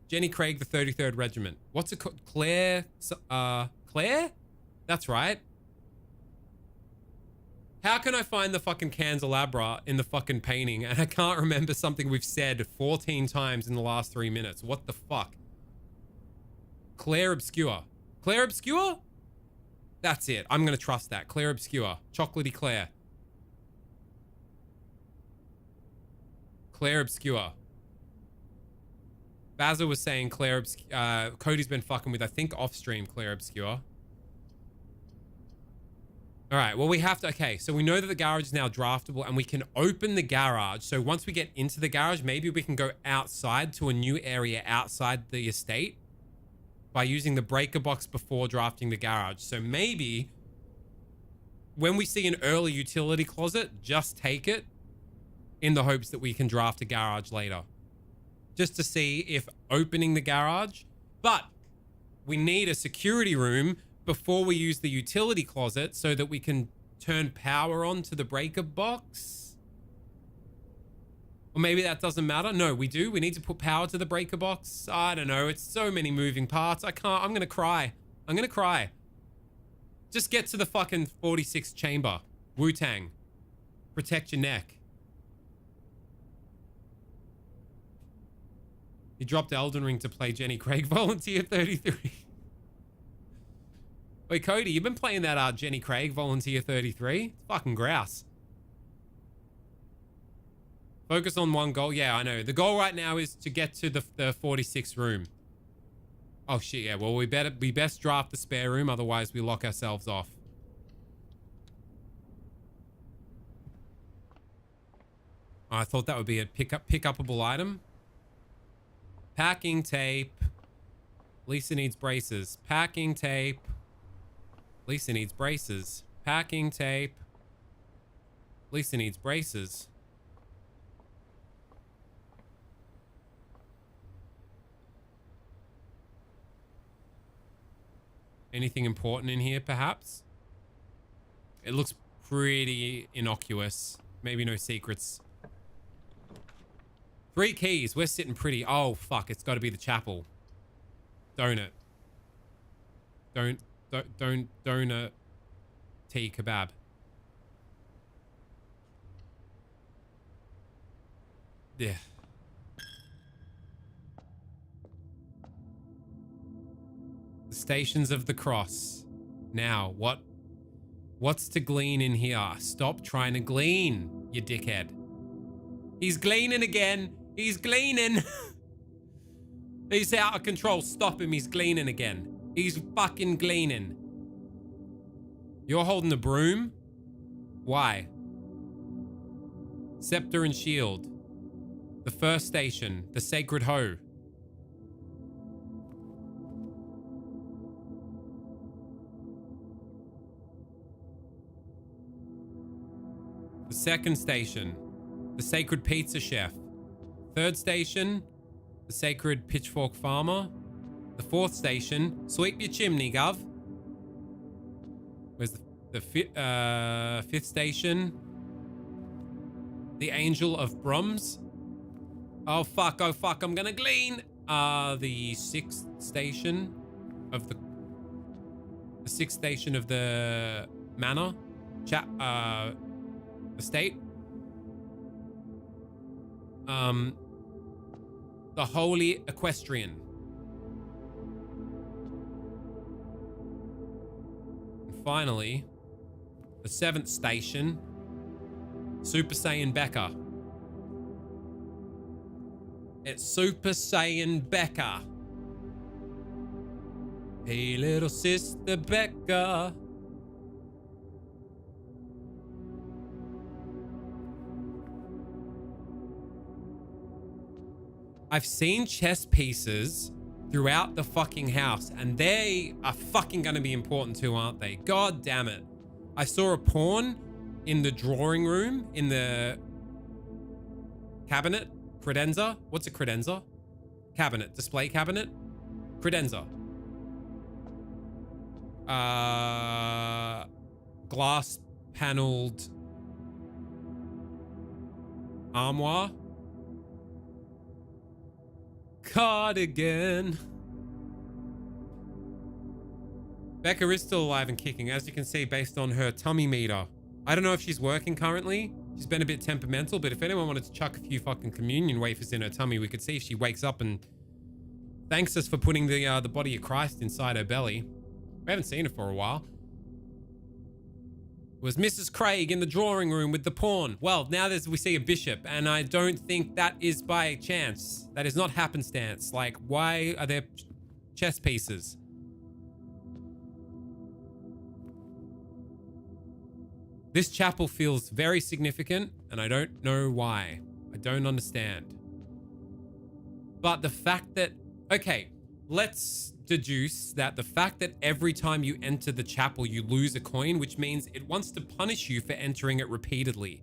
Jenny Craig, the 33rd Regiment. What's it called? Claire? That's right. How can I find the fucking candelabra in the fucking painting and I can't remember something we've said 14 times in the last 3 minutes? What the fuck? Claire Obscura. Claire Obscura? That's it. I'm going to trust that. Claire Obscura. Chocolatey Claire. Claire Obscura. Bazza was saying Claire Obscura. Cody's been fucking with, I think, off-stream Claire Obscura. All right, well, we have to... Okay, so we know that the garage is now draftable and we can open the garage. So once we get into the garage, maybe we can go outside to a new area outside the estate by using the breaker box before drafting the garage. So maybe when we see an early utility closet, just take it in the hopes that we can draft a garage later. Just to see if opening the garage... But we need a security room before we use the utility closet so that we can turn power on to the breaker box. Or maybe that doesn't matter. No, we do. We need to put power to the breaker box. I don't know. It's so many moving parts. I can't. I'm going to cry. I'm going to cry. Just get to the fucking 46th chamber. Wu-Tang. Protect your neck. He dropped Elden Ring to play Jenny Craig. Volunteer 33. Wait, Cody, you've been playing that Jenny Craig, Volunteer 33? It's fucking grouse. Focus on one goal. Yeah, I know. The goal right now is to get to the 46th room. Oh, shit, yeah. Well, we best draft the spare room, otherwise we lock ourselves off. Oh, I thought that would be a pick-upable item. Packing tape. Lisa needs braces. Packing tape. Lisa needs braces. Packing tape. Lisa needs braces. Anything important in here, perhaps? It looks pretty innocuous. Maybe no secrets. 3 keys. We're sitting pretty. Oh, fuck. It's got to be the chapel. Donut. Donut tea kebab. Yeah. The Stations of the Cross. Now, what's to glean in here? Stop trying to glean, you dickhead. He's gleaning again. He's gleaning. He's out of control. Stop him. He's gleaning again. He's fucking gleaning. You're holding the broom? Why? Scepter and shield. The first station. The sacred hoe. The second station. The sacred pizza chef. Third station. The sacred pitchfork farmer. The fourth station, sweep your chimney, gov. Where's the fifth station? The angel of Brums. Oh fuck, I'm gonna glean. The sixth station of the manor estate. The holy equestrian. Finally, the 7th station, Super Saiyan Becca. It's Super Saiyan Becca. Hey, little sister Becca. I've seen chess pieces throughout the fucking house, and they are fucking gonna be important too, aren't they? God damn it. I saw a pawn in the drawing room, in the cabinet. Credenza. What's a credenza? Cabinet. Display cabinet. Credenza. Glass paneled armoire. Cardigan. Becca is still alive and kicking, as you can see based on her tummy meter. I don't know if she's working currently. She's been a bit temperamental, but if anyone wanted to chuck a few fucking communion wafers in her tummy, we could see if she wakes up and thanks us for putting the body of Christ inside her belly. We haven't seen her for a while. It was Mrs. Craig in the drawing room with the pawn. Well, now we see a bishop, and I don't think that is by chance. That is not happenstance. Like, why are there chess pieces? This chapel feels very significant, and I don't know why. I don't understand. But the fact that... Okay, let's deduce that the fact that every time you enter the chapel, you lose a coin, which means it wants to punish you for entering it repeatedly.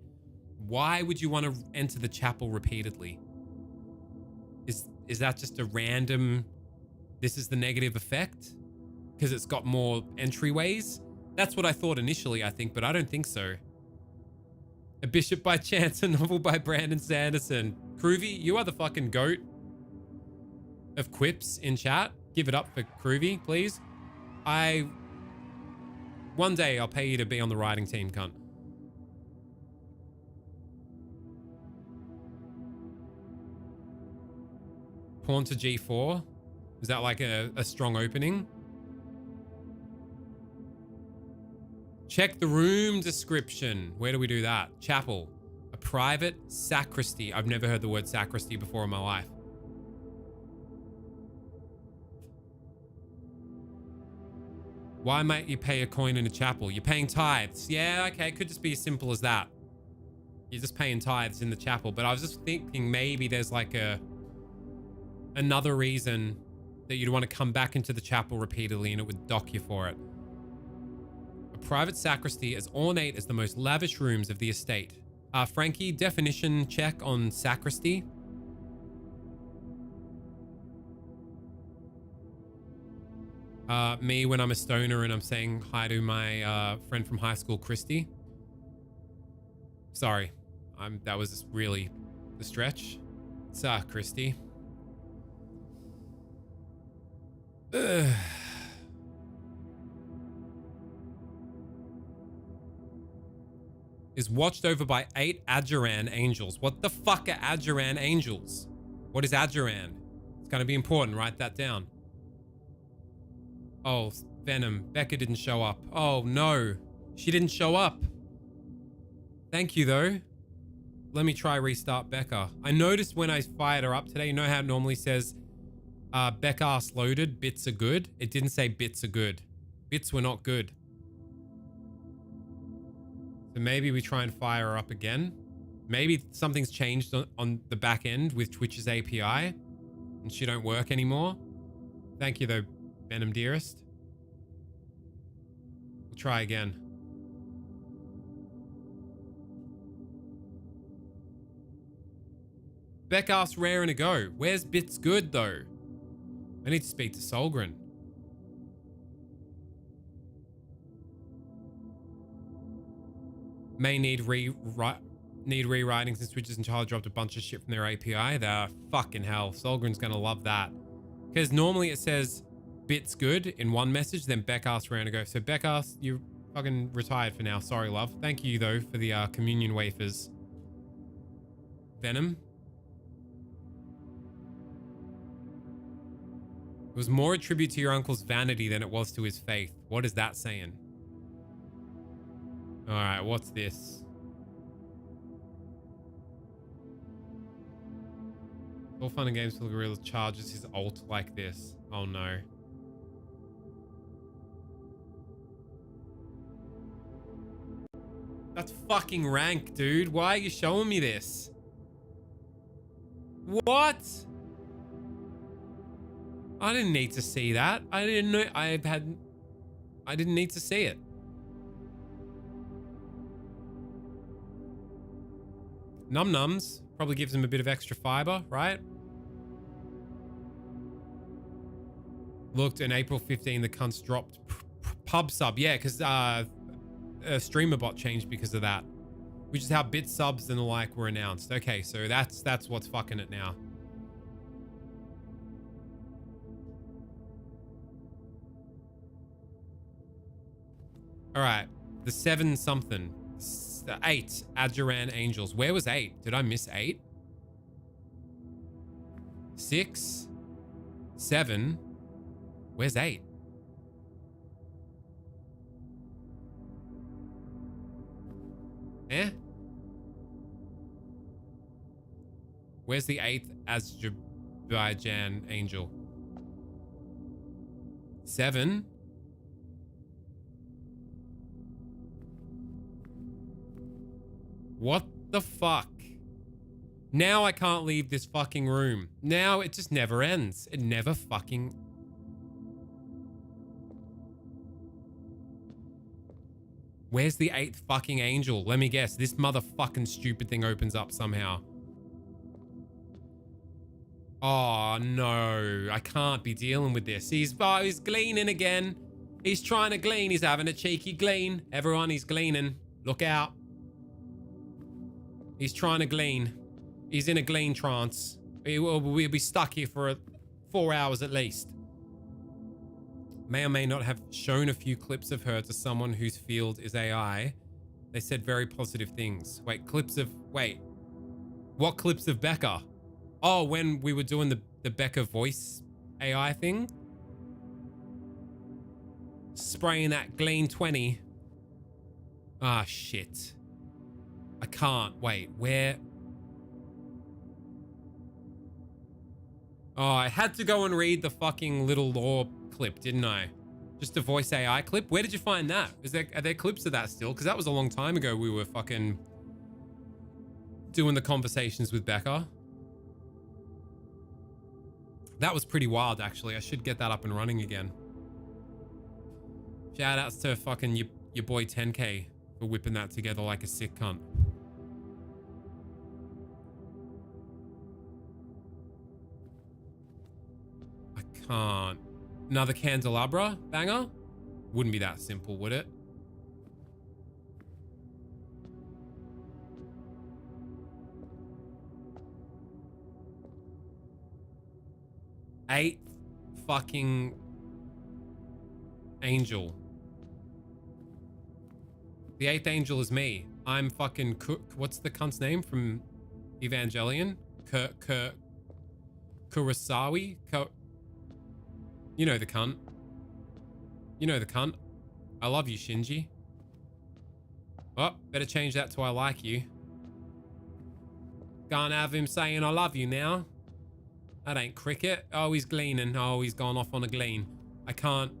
Why would you want to enter the chapel repeatedly? Is that just a random... This is the negative effect? Because it's got more entryways? That's what I thought initially, I think, but I don't think so. A Bishop by Chance, a novel by Brandon Sanderson. Groovy, you are the fucking goat of quips in chat. Give it up for Groovy, please. One day I'll pay you to be on the writing team, cunt. Pawn to G4. Is that like a strong opening? Check the room description. Where do we do that? Chapel. A private sacristy. I've never heard the word sacristy before in my life. Why might you pay a coin in a chapel? You're paying tithes. Yeah, okay. It could just be as simple as that. You're just paying tithes in the chapel. But I was just thinking maybe there's like another reason that you'd want to come back into the chapel repeatedly and it would dock you for it. A private sacristy as ornate as the most lavish rooms of the estate. Frankie, definition check on sacristy. Me when I'm a stoner and I'm saying hi to my friend from high school, Christy. Sorry, that was really the stretch. It's Christy. Ugh. Is watched over by 8 Adjuran angels. What the fuck are Adjuran angels? What is Adjuran? It's gonna be important. Write that down. Oh, Venom. Becca didn't show up. Oh, no. She didn't show up. Thank you, though. Let me try restart Becca. I noticed when I fired her up today, you know how it normally says, Becca's loaded, bits are good? It didn't say bits are good. Bits were not good. So maybe we try and fire her up again. Maybe something's changed on the back end with Twitch's API and she don't work anymore. Thank you, though, Venom dearest. We'll try again. Becca's raring to go. Where's bits good, though? I need to speak to Solgren. May need rewriting since Twitch and Charlie dropped a bunch of shit from their API. They're fucking hell. Solgren's gonna love that. Because normally it says bits good in one message, then Becca's raring to go. So Becca's, you're fucking retired for now. Sorry, love. Thank you, though, for the communion wafers. Venom. It was more a tribute to your uncle's vanity than it was to his faith. What is that saying? All right, what's this? All fun and games till the gorilla charges his ult like this. Oh no. That's fucking rank, dude. Why are you showing me this? What? I didn't need to see that. I didn't know. I didn't need to see it. Num Nums probably gives him a bit of extra fiber, right? Looked in April 15, the cunts dropped pub sub. Yeah, because a streamer bot changed because of that, which is how bit subs and the like were announced. Okay, so that's what's fucking it now. All right, the 7 something, the 8 Adjuran Angels. Where was 8? Did I miss 8? 6, 7. Where's 8? Eh? Where's the 8th Azerbaijan Angel? 7. What the fuck? Now I can't leave this fucking room. Now it just never ends. It never fucking... Where's the 8th fucking angel? Let me guess. This motherfucking stupid thing opens up somehow. Oh, no. I can't be dealing with this. He's gleaning again. He's trying to glean. He's having a cheeky glean. Everyone, he's gleaning. Look out. He's trying to glean. He's in a glean trance. We'll be stuck here for 4 hours at least. May or may not have shown a few clips of her to someone whose field is AI. They said very positive things. Wait, what clips of Becca? Oh, when we were doing the Becca voice AI thing? Spraying that Glean 20. Ah, shit. I can't. Wait, where? Oh, I had to go and read the fucking little law clip, didn't I? Just a voice AI clip? Where did you find that? Are there clips of that still? Because that was a long time ago we were fucking doing the conversations with Becca. That was pretty wild, actually. I should get that up and running again. Shout outs to fucking your boy 10K for whipping that together like a sick cunt. I can't. Another candelabra banger? Wouldn't be that simple, would it? Eighth fucking angel. The 8th angel is me. I'm fucking what's the cunt's name from Evangelion? Kurosawa? You know the cunt. You know the cunt. I love you, Shinji. Oh, better change that to I like you. Can't have him saying I love you now. That ain't cricket. Oh, he's gleaning. Oh, he's gone off on a glean. I can't.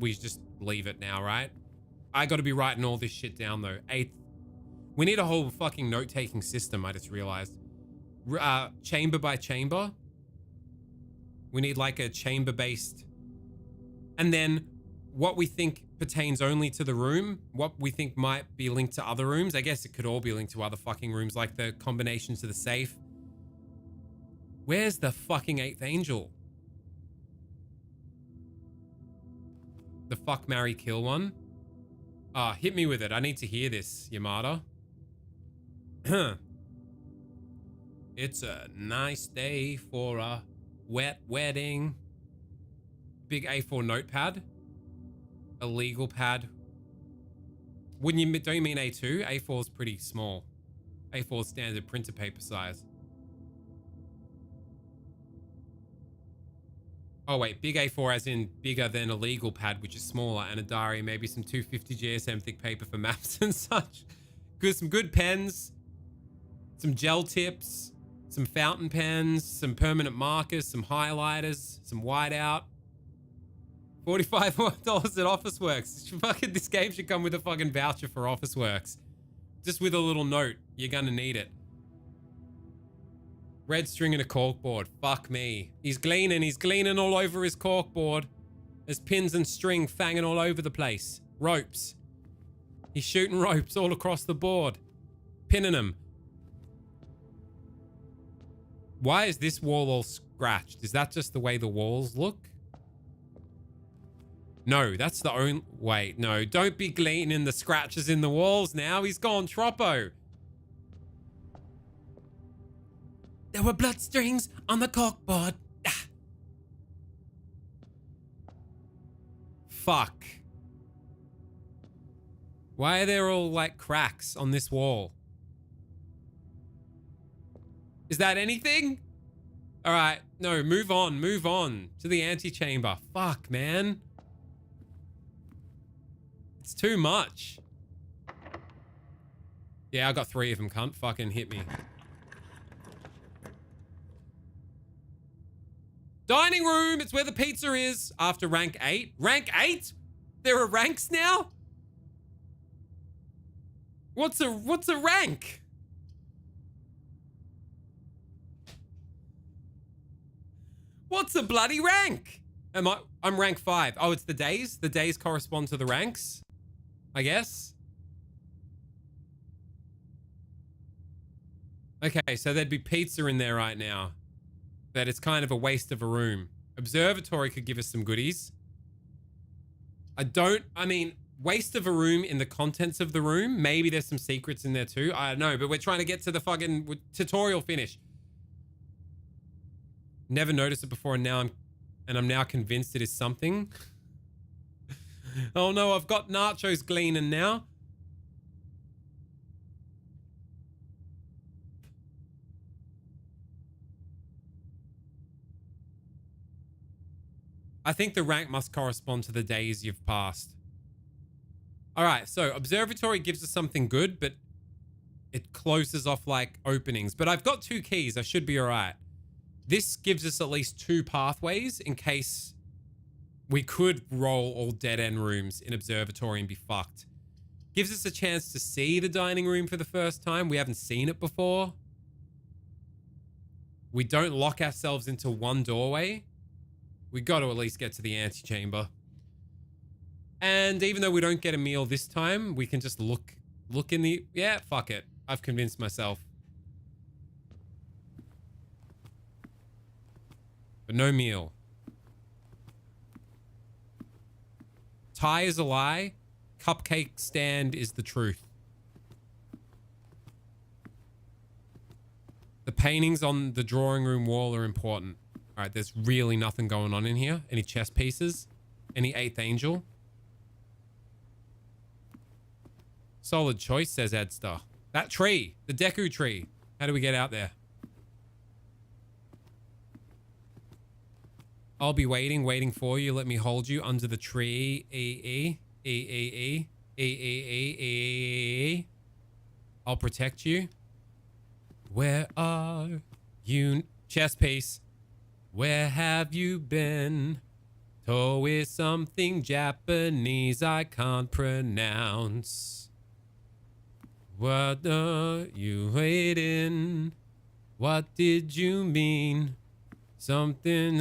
We just leave it now, right? I got to be writing all this shit down though. 8th. We need a whole fucking note-taking system, I just realized. Chamber by chamber. We need like a chamber-based. And then what we think pertains only to the room, what we think might be linked to other rooms. I guess it could all be linked to other fucking rooms, like the combination to the safe. Where's the fucking 8th angel? The fuck, marry, kill one? Ah, hit me with it. I need to hear this, Yamada. It's a nice day for a wet wedding. Big A4 notepad. A legal pad. Don't you mean A2? A4 is pretty small. A4 is standard printer paper size. Oh wait, big A4 as in bigger than a legal pad, which is smaller, and a diary, maybe some 250 GSM thick paper for maps and such. Some good pens, some gel tips, some fountain pens, some permanent markers, some highlighters, some whiteout. $45 at Officeworks. Fucking, this game should come with a fucking voucher for Officeworks. Just with a little note. You're gonna need it. Red string and a corkboard. Fuck me. He's gleaning all over his corkboard. There's pins and string fanging all over the place. Ropes. He's shooting ropes all across the board. Pinning them. Why is this wall all scratched? Is that just the way the walls look? No, that's the only... Wait, no. Don't be gleaning the scratches in the walls now. He's gone troppo. There were blood strings on the corkboard. Ah. Fuck. Why are there all like cracks on this wall? Is that anything? All right. No, move on. Move on to the antechamber. Fuck, man. It's too much. Yeah, I got 3 of them, cunt. Fucking hit me. Dining room. It's where the pizza is. After rank 8. Rank 8? There are ranks now? What's a rank? What's a bloody rank? I'm rank 5. Oh, it's the days? The days correspond to the ranks, I guess. Okay, so there'd be pizza in there right now. But it's kind of a waste of a room. Observatory could give us some goodies. I mean, waste of a room in the contents of the room. Maybe there's some secrets in there too. I don't know, but we're trying to get to the fucking tutorial finish. Never noticed it before, and I'm now convinced it is something. Oh no, I've got nachos gleaning now. I think the rank must correspond to the days you've passed. All right, so observatory gives us something good, but it closes off like openings. But I've got 2 keys. I should be all right. This gives us at least 2 pathways in case we could roll all dead-end rooms in observatory and be fucked. Gives us a chance to see the dining room for the first time. We haven't seen it before. We don't lock ourselves into one doorway. We got to at least get to the antechamber. And even though we don't get a meal this time, we can just look in the... Yeah, fuck it. I've convinced myself. But no meal. Tie is a lie. Cupcake stand is the truth. The paintings on the drawing room wall are important. All right, there's really nothing going on in here. Any chess pieces? Any 8th angel? Solid choice, says Edster. That tree, the Deku tree. How do we get out there? I'll be waiting for you. Let me hold you under the tree. I'll protect you. Where are you? Chess piece. Where have you been? To is something Japanese I can't pronounce. What are you waiting? What did you mean? Something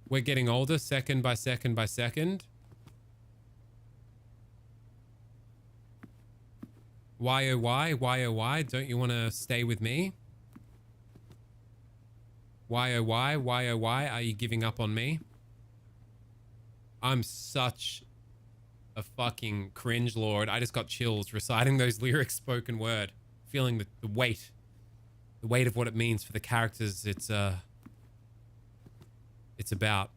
We're getting older second by second by second. Why oh why? Why oh why? Don't you want to stay with me? Why oh why? Why oh why? Are you giving up on me? I'm such a fucking cringe lord. I just got chills reciting those lyrics spoken word. Feeling the weight. The weight of what it means for the characters it's about.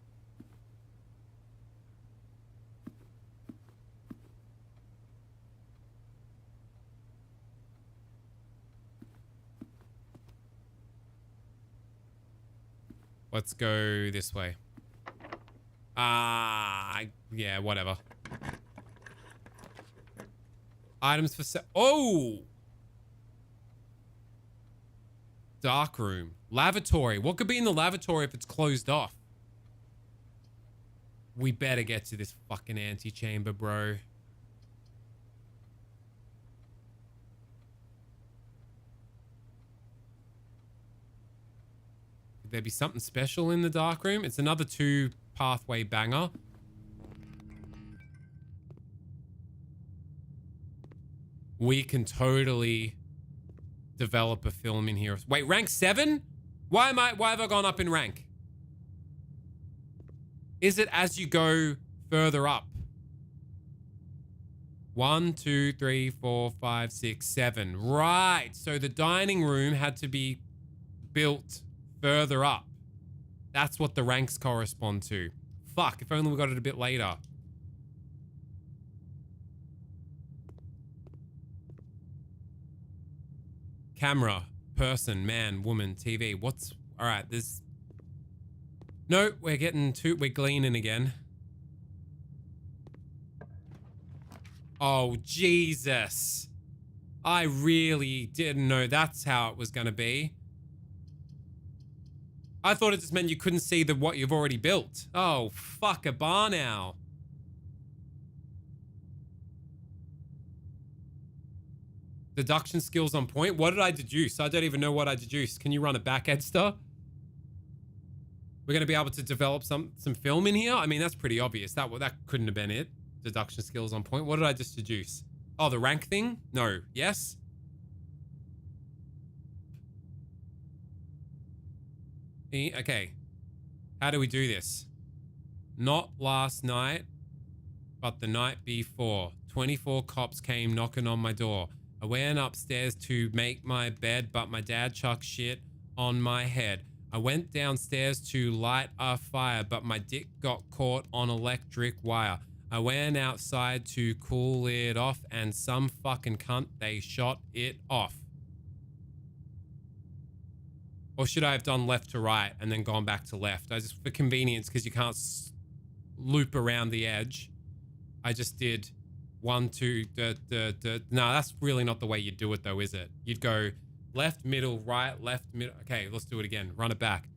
Let's go this way. Yeah, whatever. Items for sale. Oh! Dark room. Lavatory. What could be in the lavatory if it's closed off? We better get to this fucking antechamber, bro. Could there be something special in the dark room? It's another 2 pathway banger. We can totally develop a film in here. Wait, rank 7? Why have I gone up in rank? Is it as you go further up? 1, 2, 3, 4, 5, 6, 7. Right. So the dining room had to be built further up. That's what the ranks correspond to. Fuck, if only we got it a bit later. Camera, person, man, woman, TV. What's... All right, there's... No, we're gleaning again. Oh, Jesus. I really didn't know that's how it was going to be. I thought it just meant you couldn't see what you've already built. Oh, fuck a bar now. Deduction skills on point. What did I deduce? I don't even know what I deduced. Can you run it back, Edster? We're going to be able to develop some film in here? I mean, that's pretty obvious. That couldn't have been it. Deduction skills on point. What did I just deduce? Oh, the rank thing? No. Yes? Okay. How do we do this? Not last night, but the night before. 24 cops came knocking on my door. I went upstairs to make my bed, but my dad chucked shit on my head. I went downstairs to light a fire, but my dick got caught on electric wire. I went outside to cool it off, and some fucking cunt, they shot it off. Or should I have done left to right and then gone back to left? I just, for convenience, because you can't loop around the edge, I just did 1, 2, No, that's really not the way you do it though, is it? You'd go left, middle, right, left, middle. Okay, let's do it again. Run it back.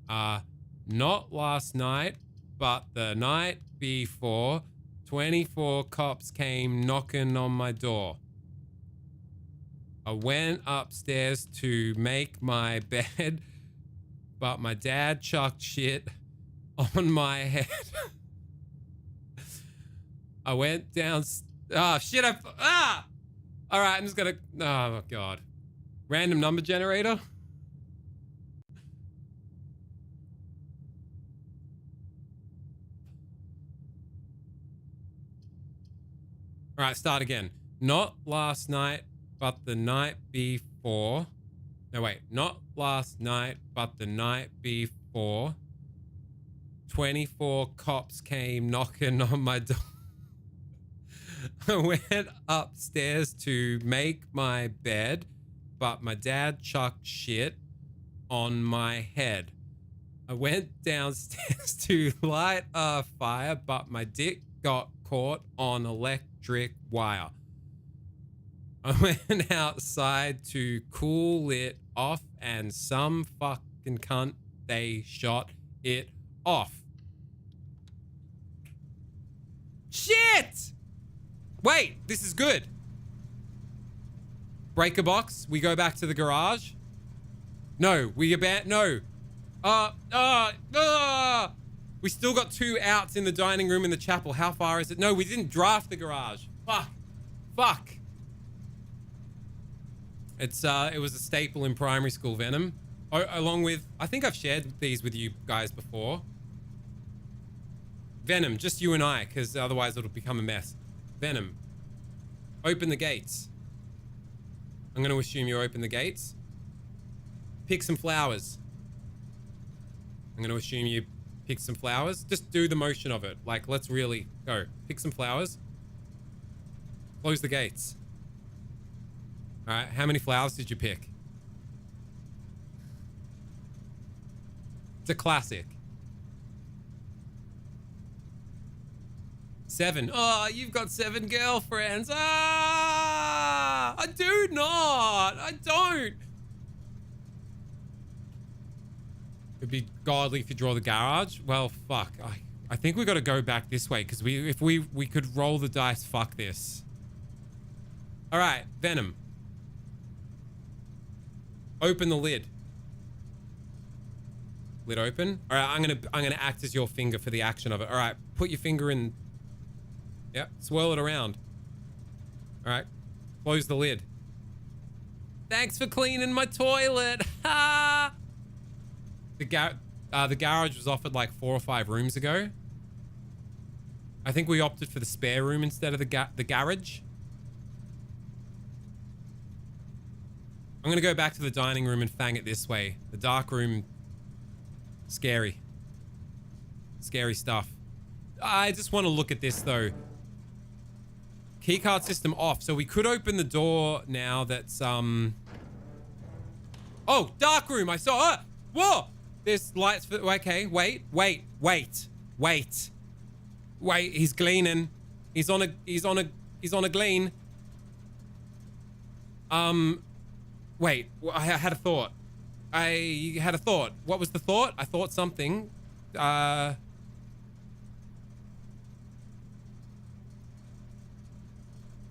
Not last night, but the night before, 24 cops came knocking on my door. I went upstairs to make my bed, but my dad chucked shit on my head. I went down... Oh, shit, all right, I'm just gonna... Oh, God. Random number generator? All right, start again. Not last night, but the night before. No, wait. Not last night, but the night before. 24 cops came knocking on my door. I went upstairs to make my bed, but my dad chucked shit on my head. I went downstairs to light a fire, but my dick got caught on electric wire. I went outside to cool it off, and some fucking cunt, they shot it off. Shit! Wait, this is good. Break a box. We go back to the garage. No, we abandon. No. We still got 2 outs in the dining room in the chapel. How far is it? No, we didn't draft the garage. Fuck. It was a staple in primary school, Venom. Along with, I think I've shared these with you guys before. Venom, just you and I, because otherwise it'll become a mess. Venom, open the gates. I'm going to assume you open the gates. Pick some flowers. I'm going to assume you pick some flowers. Just do the motion of it. Like, let's really go. Pick some flowers. Close the gates. All right, how many flowers did you pick? It's a classic. 7. Oh, you've got 7 girlfriends. I do not. I don't. It'd be godly if you draw the garage. Well, fuck. I think we got to go back this way because if we could roll the dice. Fuck this. All right, Venom. Open the lid. Lid open. All right, I'm gonna act as your finger for the action of it. All right, put your finger in. Yep, swirl it around. All right, close the lid. Thanks for cleaning my toilet. Ha! The garage was offered like 4 or 5 rooms ago. I think we opted for the spare room instead of the garage. I'm gonna go back to the dining room and fang it this way. The dark room, scary. Scary stuff. I just want to look at this though. Keycard system off. So we could open the door now that's, Oh, dark room. I saw, whoa! There's lights for, okay, wait. He's gleaning. He's on a glean. Wait, I had a thought. What was the thought? I thought something.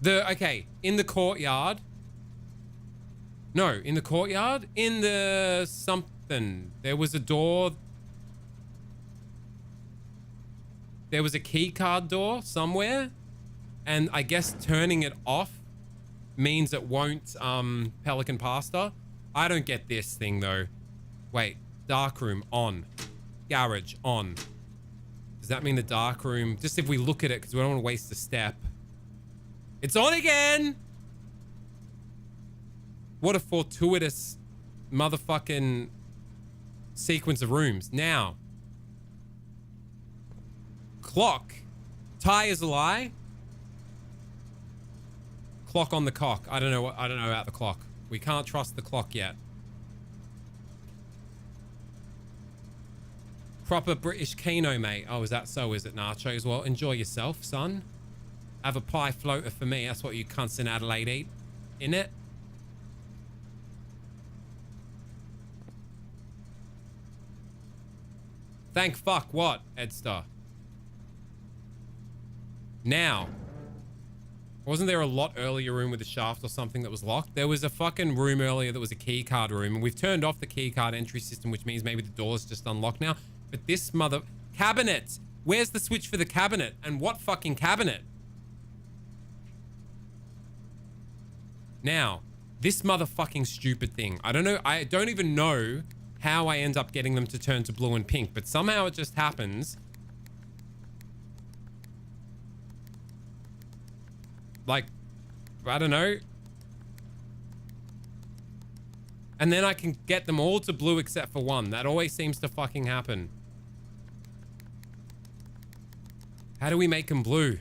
Okay, in the courtyard. No, in the courtyard? In the something. There was a door. There was a key card door somewhere. And I guess turning it off means it won't pelican pasta. I don't get this thing though. Wait, dark room on. Garage on. Does that mean the dark room? Just if we look at it, because we don't want to waste a step. It's on again! What a fortuitous motherfucking sequence of rooms. Now. Clock. Tie is a lie. Clock on the cock. I don't know about the clock. We can't trust the clock yet. Proper British Keno, mate. Oh, is that so? Is it, nachos? Well, enjoy yourself, son. Have a pie floater for me. That's what you cunts in Adelaide eat. Innit? Thank fuck what, Edstar? Now. Wasn't there a lot earlier room with a shaft or something that was locked? There was a fucking room earlier that was a key card room, and we've turned off the key card entry system, which means maybe the door's just unlocked now. But this mother... Cabinet! Where's the switch for the cabinet? And what fucking cabinet? Now, this motherfucking stupid thing. I don't even know how I end up getting them to turn to blue and pink, but somehow it just happens. Like, I don't know. And then I can get them all to blue except for one. That always seems to fucking happen. How do we make them blue?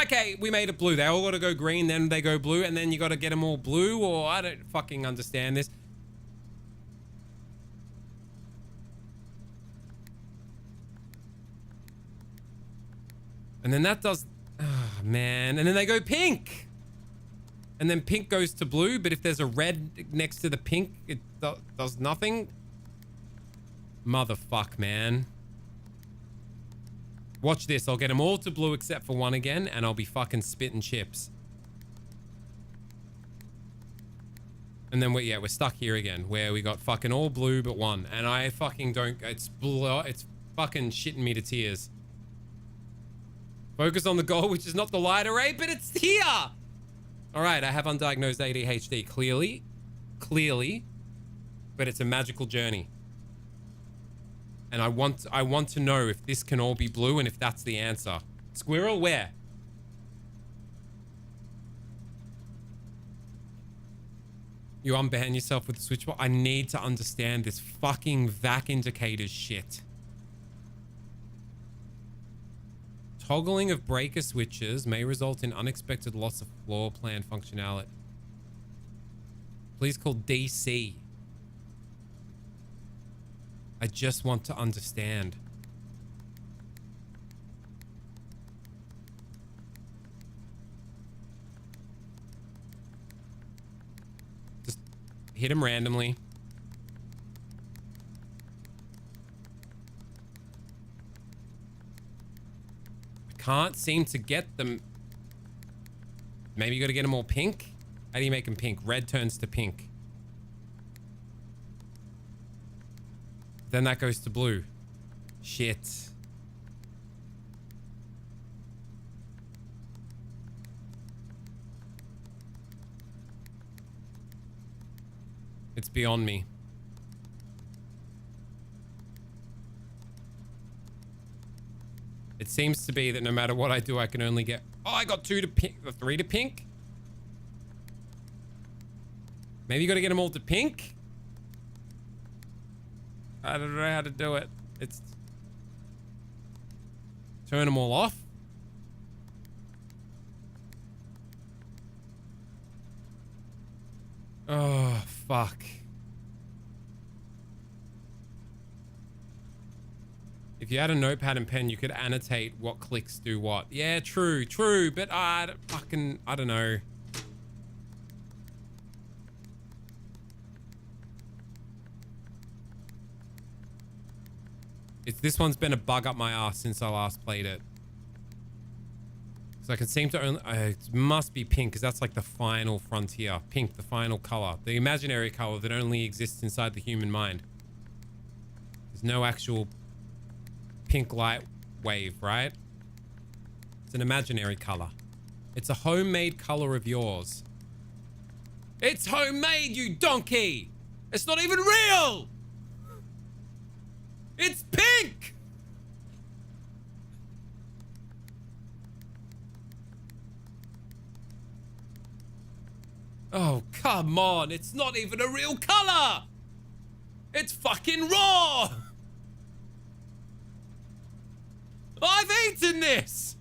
Okay, we made it blue. They all got to go green, then they go blue, and then you got to get them all blue, or I don't fucking understand this. And then that does... Oh, man. And then they go pink. And then pink goes to blue, but if there's a red next to the pink, it does nothing. Motherfuck, man. Watch this. I'll get them all to blue except for one again, and I'll be fucking spitting chips. And then we're stuck here again, where we got fucking all blue but one. And I fucking don't... It's fucking shitting me to tears. Focus on the goal, which is not the light array, but it's here! Alright, I have undiagnosed ADHD. Clearly. But it's a magical journey. And I want to know if this can all be blue and if that's the answer. Squirrel, where? You unban yourself with the switch box? I need to understand this fucking vac indicators shit. Toggling of breaker switches may result in unexpected loss of floor plan functionality. Please call DC. I just want to understand. Just hit him randomly. I can't seem to get them. Maybe you got to get them all pink. How do you make them pink? Red turns to pink. Then that goes to blue. Shit. It's beyond me. It seems to be that no matter what I do, I can only get... Oh, I got 2 to pink, 3 to pink. Maybe you got to get them all to pink. I don't know how to do it. It's... Turn them all off. Oh, fuck. If you had a notepad and pen, you could annotate what clicks do what. Yeah, true, true. But I don't know. This one's been a bug up my ass since I last played it. So I can seem to only... it must be pink, because that's like the final frontier. Pink, the final color. The imaginary color that only exists inside the human mind. There's no actual pink light wave, right? It's an imaginary color. It's a homemade color of yours. It's homemade, you donkey! It's not even real! It's pink! Oh, come on. It's not even a real color! It's fucking raw! I've eaten this!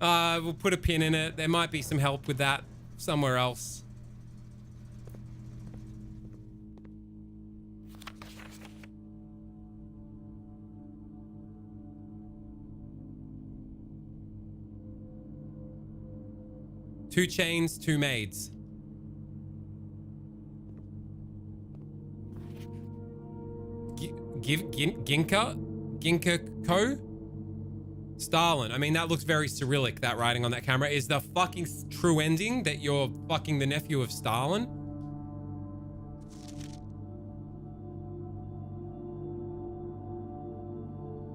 We'll put a pin in it. There might be some help with that somewhere else. Two chains, two maids. Ginka Co? Stalin. I mean, that looks very Cyrillic, that writing on that camera. Is the fucking true ending that you're fucking the nephew of Stalin?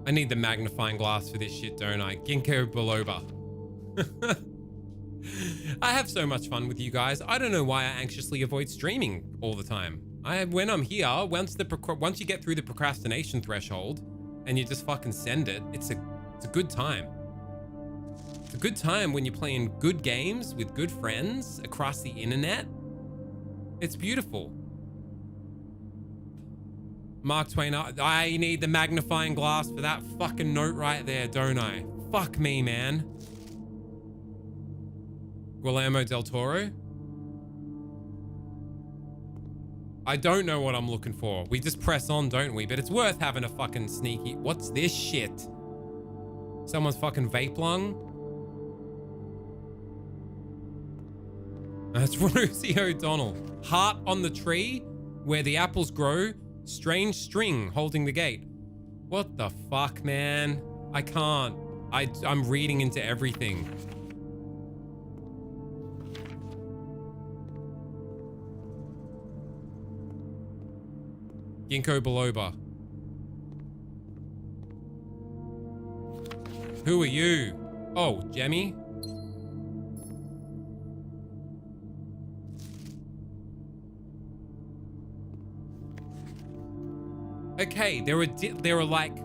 I need the magnifying glass for this shit, don't I? Ginkgo biloba. I have so much fun with you guys. I don't know why I anxiously avoid streaming all the time. When I'm here, once you get through the procrastination threshold and you just fucking send it, it's a good time. It's a good time when you're playing good games with good friends across the internet. It's beautiful. Mark Twain, I need the magnifying glass for that fucking note right there, don't I? Fuck me, man. Guillermo del Toro. I don't know what I'm looking for. We just press on, don't we? But it's worth having a fucking sneaky... What's this shit? Someone's fucking vape lung? That's Rosie O'Donnell. Heart on the tree where the apples grow. Strange string holding the gate. What the fuck, man? I can't. I'm reading into everything. Ginkgo biloba. Who are you? Oh, Jemmy. Okay, there are like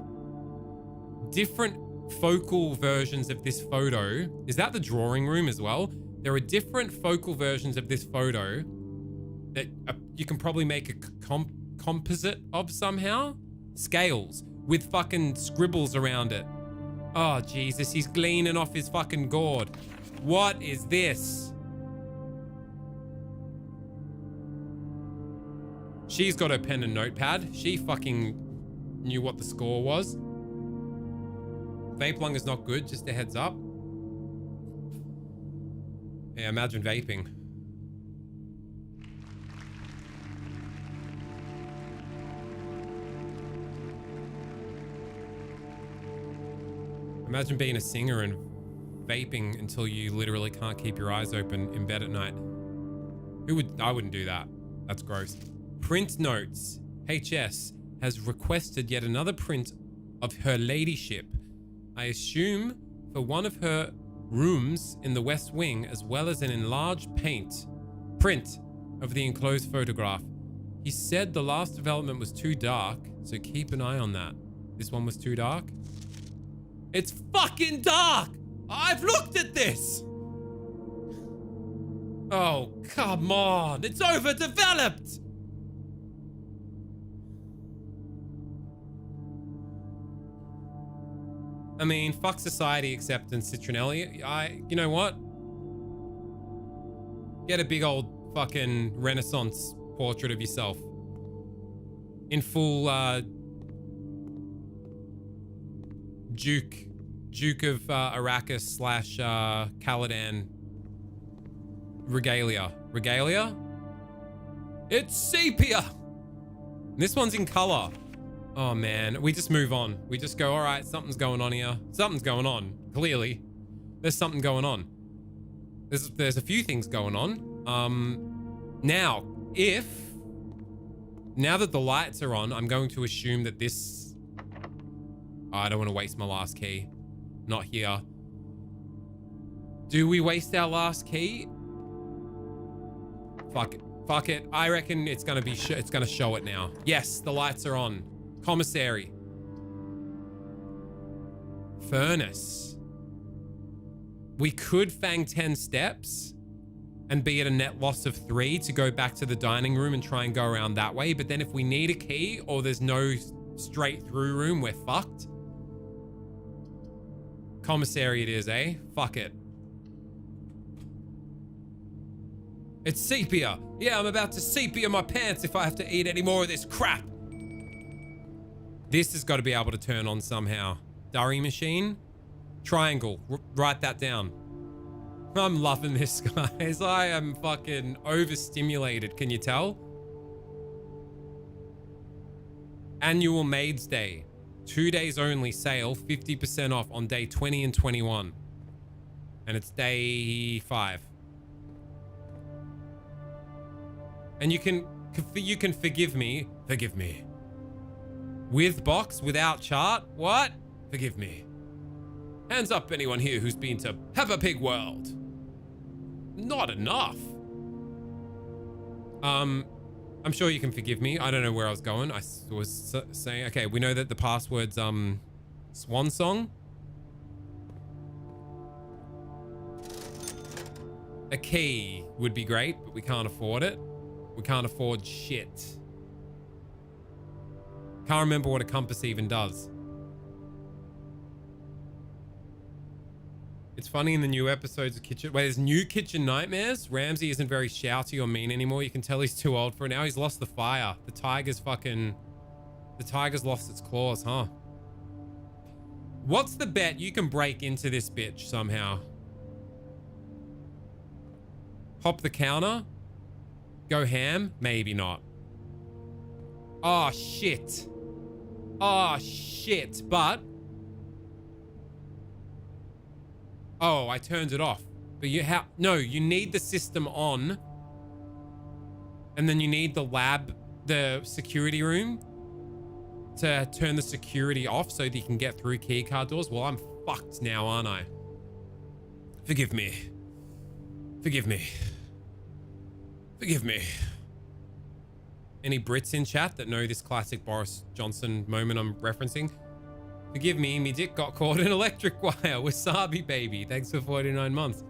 different focal versions of this photo. Is that the drawing room as well? There are different focal versions of this photo that you can probably make a composite of somehow. Scales with fucking scribbles around it. Oh, Jesus, he's gleaning off his fucking gourd. What is this? She's got her pen and notepad. She fucking knew what the score was. Vape lung is not good, just a heads up. Yeah, imagine vaping. Imagine being a singer and vaping until you literally can't keep your eyes open in bed at night. I wouldn't do that. That's gross. Print notes. HS has requested yet another print of her ladyship. I assume for one of her rooms in the West Wing, as well as an enlarged print of the enclosed photograph. He said the last development was too dark, so keep an eye on that. This one was too dark? It's fucking dark! I've looked at this! Oh, come on! It's overdeveloped! I mean, fuck society acceptance, Citronelli. You know what? Get a big old fucking Renaissance portrait of yourself. In full, Duke of Arrakis slash Caladan regalia. Regalia? It's sepia! This one's in color. Oh man, we just move on. We just go, all right, something's going on here. Something's going on, clearly. There's something going on. There's a few things going on. Now that the lights are on, I'm going to assume that this... Oh, I don't want to waste my last key. Not here. Do we waste our last key? Fuck it. Fuck it. I reckon it's gonna be it's gonna show it now. Yes, the lights are on. Commissary. Furnace. We could fang 10 steps and be at a net loss of 3 to go back to the dining room and try and go around that way. But then if we need a key or there's no straight through room, we're fucked. Commissary it is, eh? Fuck it. It's sepia. Yeah, I'm about to sepia my pants if I have to eat any more of this crap. This has got to be able to turn on somehow. Durry machine. Triangle. Write that down. I'm loving this, guys. I am fucking overstimulated. Can you tell? Annual Maids Day. 2 days only sale. 50% off on day 20 and 21. And it's day 5. And you can forgive me. Forgive me. With box, without chart? What? Forgive me. Hands up anyone here who's been to Peppa Pig World. Not enough. I'm sure you can forgive me. I don't know where I was going. I was saying, okay, we know that the password's Swan Song. A key would be great, but we can't afford it. We can't afford shit. Can't remember what a compass even does. It's funny in the new episodes of Kitchen... Wait, there's new Kitchen Nightmares? Ramsay isn't very shouty or mean anymore. You can tell he's too old for it now. He's lost the fire. The tiger's lost its claws, huh? What's the bet you can break into this bitch somehow? Hop the counter? Go ham? Maybe not. Oh, shit. Oh, shit. But... Oh, I turned it off. But no, you need the system on. And then you need the lab, the security room to turn the security off so that you can get through keycard doors. Well, I'm fucked now, aren't I? Forgive me. Forgive me. Forgive me. Any Brits in chat that know this classic Boris Johnson moment I'm referencing? Forgive me, me dick got caught in electric wire. Wasabi baby. Thanks for 49 months.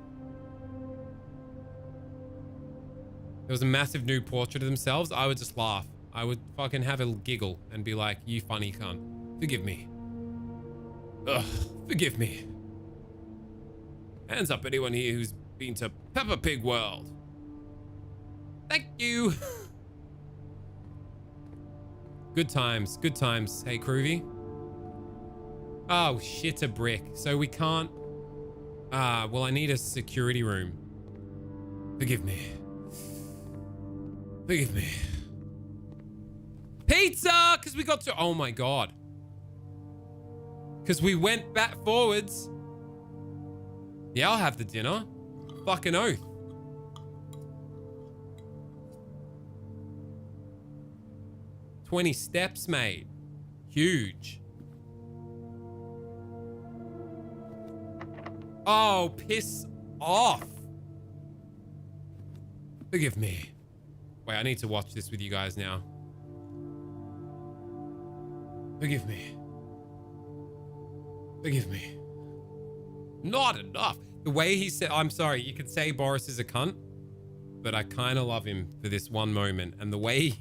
There was a massive nude portrait of themselves. I would just laugh. I would fucking have a giggle and be like, you funny cunt. Forgive me. Ugh, forgive me. Hands up anyone here who's been to Peppa Pig World. Thank you. Good times, good times. Hey, Groovy. Oh, shit, a brick. So we can't... well, I need a security room. Forgive me. Forgive me. Pizza! Because we got to... Oh, my God. Because we went back forwards. Yeah, I'll have the dinner. Fucking oath. "20 steps, mate. Huge." Oh, piss off. Forgive me. Wait, I need to watch this with you guys now. Forgive me. Forgive me. Not enough. The way he said, I'm sorry, you could say Boris is a cunt, but I kind of love him for this one moment. And the way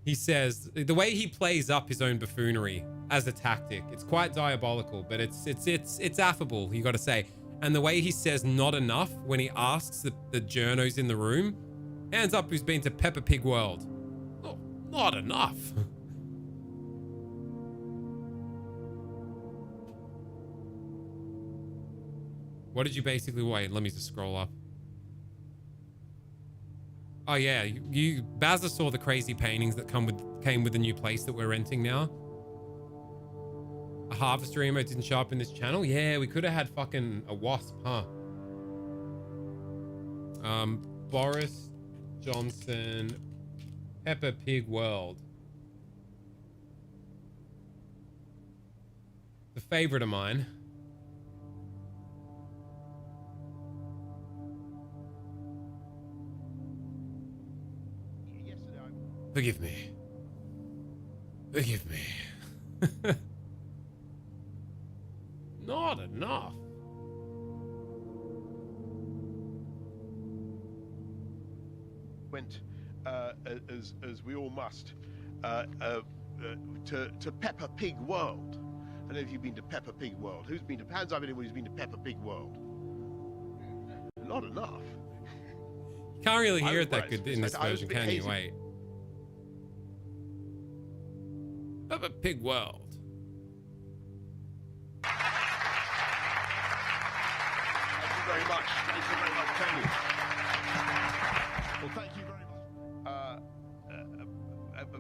he says, the way he plays up his own buffoonery as a tactic, it's quite diabolical, but it's affable, you got to say. And the way he says "not enough" when he asks the journos in the room, "Hands up who's been to Peppa Pig World." Oh, not enough. What did you basically wait? Let me just scroll up. Oh yeah, you Bazza saw the crazy paintings that came with the new place that we're renting now. A harvester emote didn't show up in this channel. Yeah, we could have had fucking a wasp, huh? Boris Johnson, Peppa Pig World. The favorite of mine. Forgive me. Forgive me. Not enough. Went as we all must to Peppa Pig World. I don't know if you've been to Peppa Pig World. Who's been to? Hands up anyone who's been to Peppa Pig World. Not enough. You can't really hear it that good in this version, can you? Wait. Peppa Pig World. Thank you very much. Thank you very much, Tony. Well, thank you very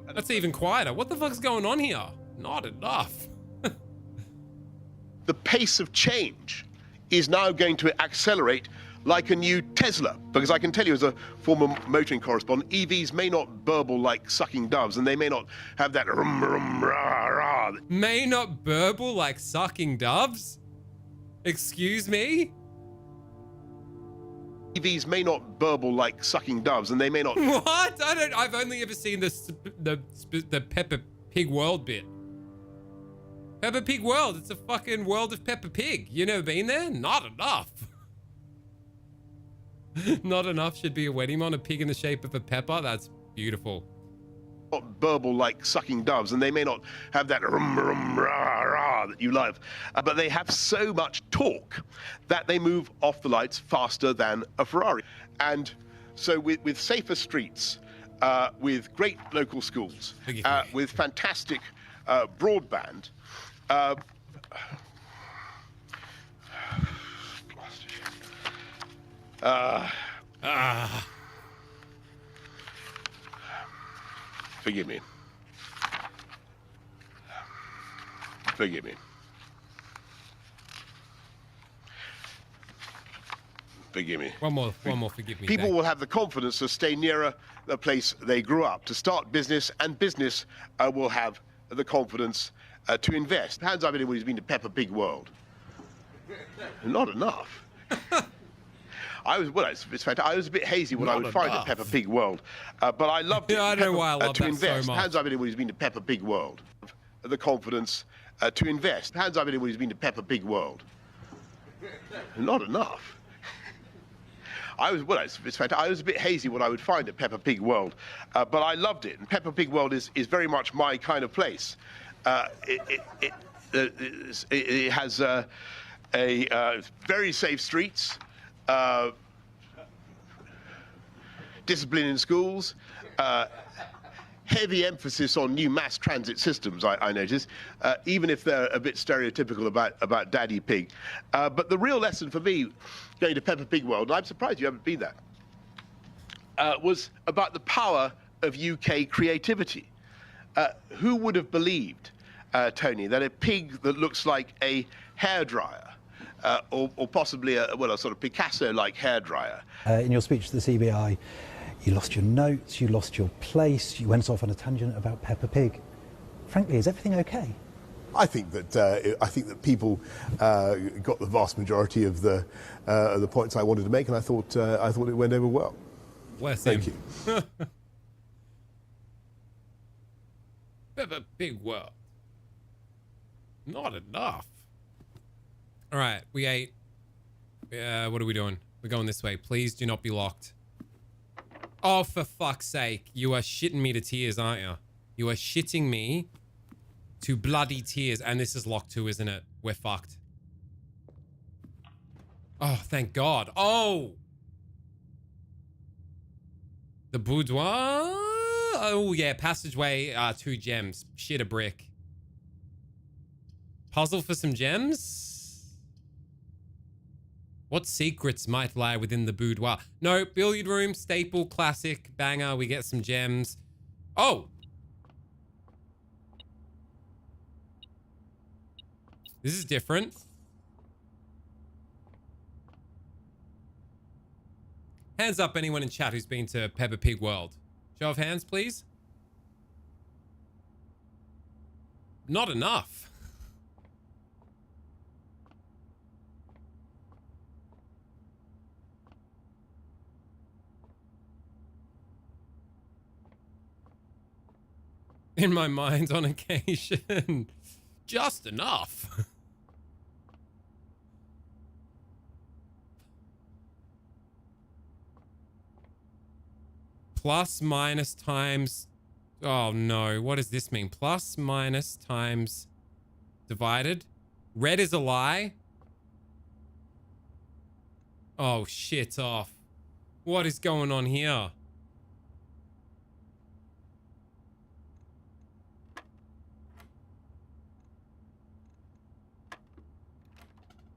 much. That's even quieter. What the fuck's going on here? Not enough. The pace of change is now going to accelerate like a new Tesla, because I can tell you as a former motoring correspondent, EVs may not burble like sucking doves, and they may not have that rum, rum, rah, rah. May not burble like sucking doves? Excuse me? EVs may not burble like sucking doves, and they may not. What? I've only ever seen the Peppa Pig World bit. Peppa Pig World. It's a fucking world of Peppa Pig. You never been there? Not enough. Not enough should be a wedding on a pig in the shape of a pepper. That's beautiful. Not burble like sucking doves, and they may not have that rum, rum, rah, rah that you love, but they have so much torque that they move off the lights faster than a Ferrari. And so with safer streets, with great local schools, with fantastic broadband, forgive me. Forgive me. Forgive me. One more forgive me. People will have the confidence to stay nearer the place they grew up, to start business, and business will have the confidence to invest. Hands up anyone who's been to Peppa Pig World. Not enough. It's fantastic. I was a bit hazy when I would find at Peppa Pig World, but I loved it. Yeah, I don't know why I love to that invest. so much. Hands up anyone who's been to Peppa Pig World. The confidence to invest. Hands up anyone who's been to Peppa Pig World. Not enough. It's fantastic. I was a bit hazy when I would find at Peppa Pig World, but I loved it. And Peppa Pig World is very much my kind of place. It has very safe streets. Discipline in schools, heavy emphasis on new mass transit systems, I notice, even if they're a bit stereotypical about Daddy Pig. But the real lesson for me going to Peppa Pig World, and I'm surprised you haven't been there, was about the power of UK creativity. Who would have believed Tony, that a pig that looks like a hairdryer, or possibly a sort of Picasso-like hairdryer. In your speech to the CBI, you lost your notes, you lost your place, you went off on a tangent about Peppa Pig. Frankly, is everything okay? I think that people got the vast majority of the points I wanted to make, and I thought it went over well. Bless Thank him. you. Peppa Pig world. Not enough. All right, we ate. What are we doing? We're going this way. Please do not be locked. Oh, for fuck's sake. You are shitting me to tears, aren't you? You are shitting me to bloody tears. And this is locked too, isn't it? We're fucked. Oh, thank God. Oh! The boudoir? Oh, yeah. Passageway, 2 gems. Shit, a brick. Puzzle for some gems? What secrets might lie within the boudoir? No, billiard room, staple, classic, banger. We get some gems. Oh! This is different. Hands up anyone in chat who's been to Peppa Pig World. Show of hands, please. Not enough. In my mind on occasion. Just enough. Plus, minus, times. Oh no, what does this mean? Plus, minus, times, divided. Red is a lie. Oh, shit off. What is going on here?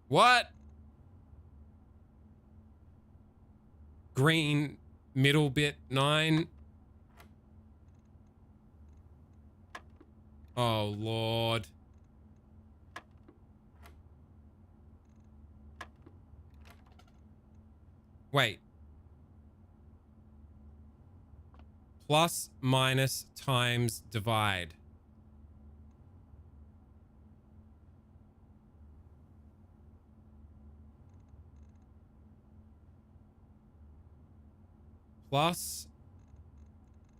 What? Green, middle bit, 9. Oh, Lord. Wait. Plus, minus, times, divide. Plus,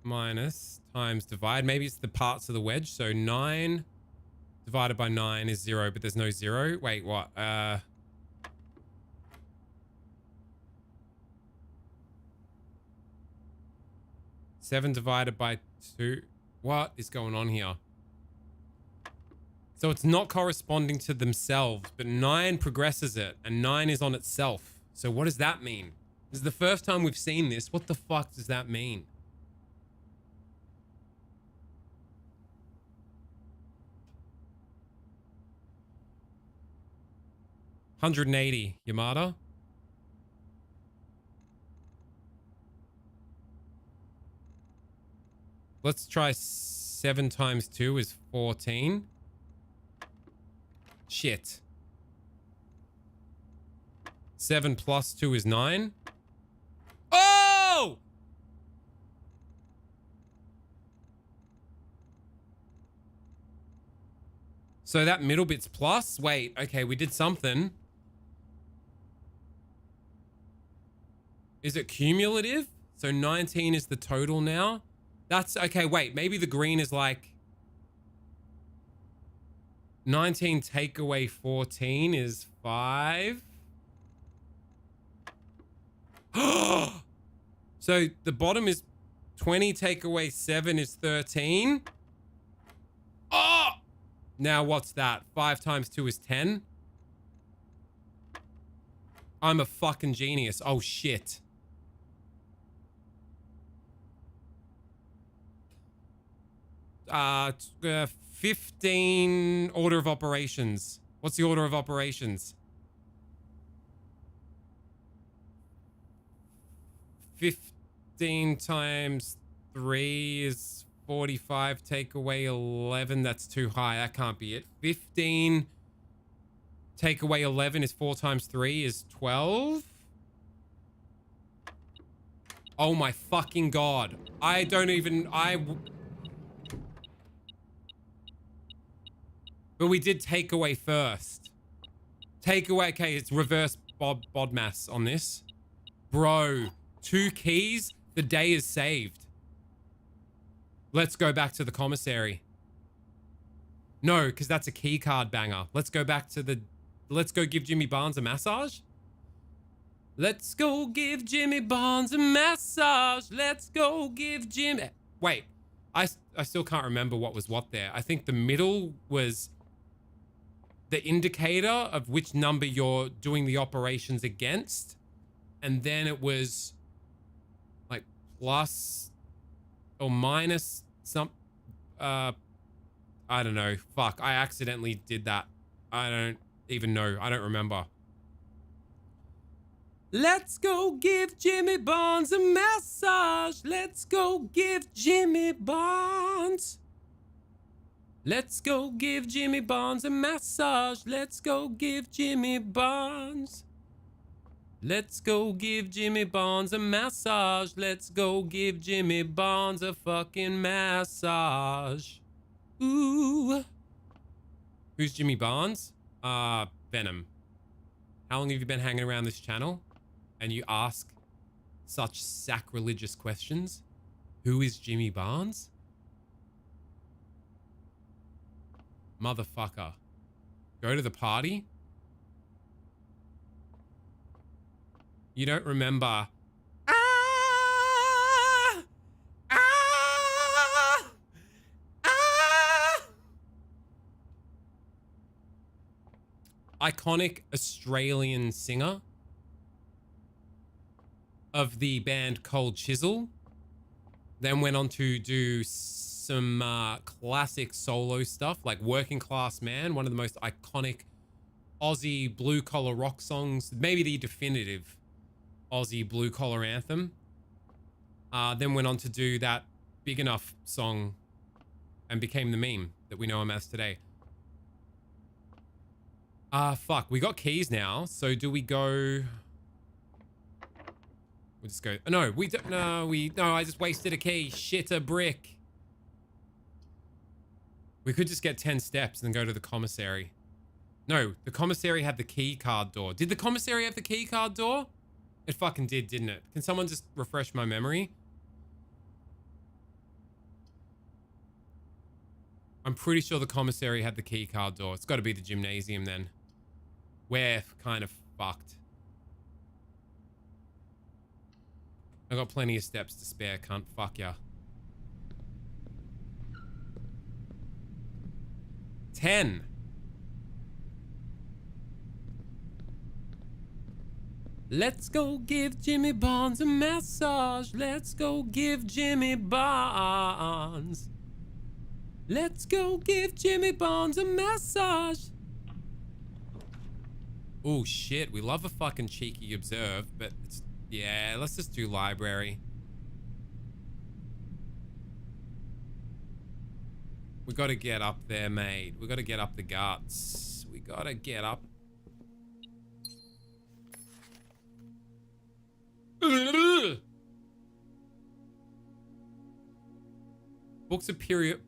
minus, times, divide. Maybe it's the parts of the wedge. So 9 divided by 9 is 0, but there's no 0. Wait, what? 7 divided by 2. What is going on here? So it's not corresponding to themselves, but 9 progresses it, and 9 is on itself. So what does that mean? This is the first time we've seen this. What the fuck does that mean? $180, Yamada. Let's try 7 times 2 is 14. Shit. 7 plus 2 is 9. Oh! So that middle bit's plus? Wait, okay, we did something. Is it cumulative? So 19 is the total now? That's, okay, wait, maybe the green is like 19 take away 14 is 5. So the bottom is 20 take away 7 is 13. Oh! Now what's that? 5 times 2 is 10. I'm a fucking genius. Oh shit. Uh, 15 order of operations. What's the order of operations? 15 times 3 is 45, take away 11. That's too high. That can't be it. 15, take away 11 is 4 times 3 is 12. Oh my fucking God. I don't even, but we did take away first. Take away, okay, it's reverse BODMAS on this. Bro, 2 keys, the day is saved. Let's go back to the commissary. No, because that's a key card banger. Let's go back to the, let's go give Jimmy Barnes a massage. Let's go give Jimmy Barnes a massage. Let's go give Jimmy... Wait, I still can't remember what was what there. I think the middle was the indicator of which number you're doing the operations against. And then it was like plus or minus some... I don't know. Fuck, I accidentally did that. I don't even know. I don't remember. Let's go give Jimmy Barnes a massage. Let's go give Jimmy Barnes. Let's go give Jimmy Barnes a massage. Let's go give Jimmy Barnes. Let's go give Jimmy Barnes a massage. Let's go give Jimmy Barnes a fucking massage. Ooh. Who's Jimmy Barnes? Venom. How long have you been hanging around this channel? And you ask such sacrilegious questions? Who is Jimmy Barnes? Motherfucker. Go to the party? You don't remember... Iconic Australian singer of the band Cold Chisel, then went on to do some classic solo stuff like Working Class Man, one of the most iconic Aussie blue collar rock songs, maybe the definitive Aussie blue collar anthem. Then went on to do that Big Enough song and became the meme that we know him as today. Fuck, we got keys now, so do we go... We'll just go... No, we don't... No, I just wasted a key. Shit, a brick. We could just get 10 steps and go to the commissary. No, the commissary had the key card door. Did the commissary have the key card door? It fucking did, didn't it? Can someone just refresh my memory? I'm pretty sure the commissary had the key card door. It's got to be the gymnasium then. We're kind of fucked. I got plenty of steps to spare, cunt. Fuck ya. 10. Let's go give Jimmy Barnes a massage. Let's go give Jimmy Barnes. Let's go give Jimmy Barnes a massage. Oh shit, we love a fucking cheeky observe, but it's... Yeah, let's just do library. We gotta get up there, mate. We gotta get up the guts. We gotta get up. Books of period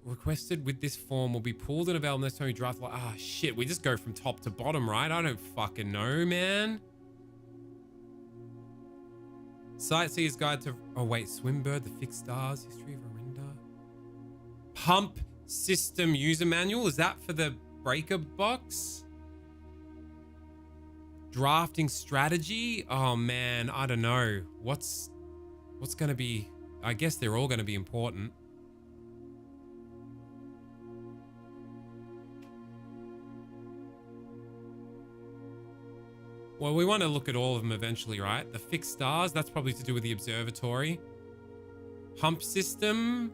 requested with this form will be pulled and available next time you draft. Ah, shit. We just go from top to bottom, right? I don't fucking know, man. Sightseer's Guide to... Oh, wait. Swimbird, the Fixed Stars, History of Orinda. Pump System User Manual. Is that for the breaker box? Drafting strategy? Oh, man. I don't know. What's going to be... I guess they're all going to be important. Well, we want to look at all of them eventually, right? The Fixed Stars, that's probably to do with the observatory. Pump system.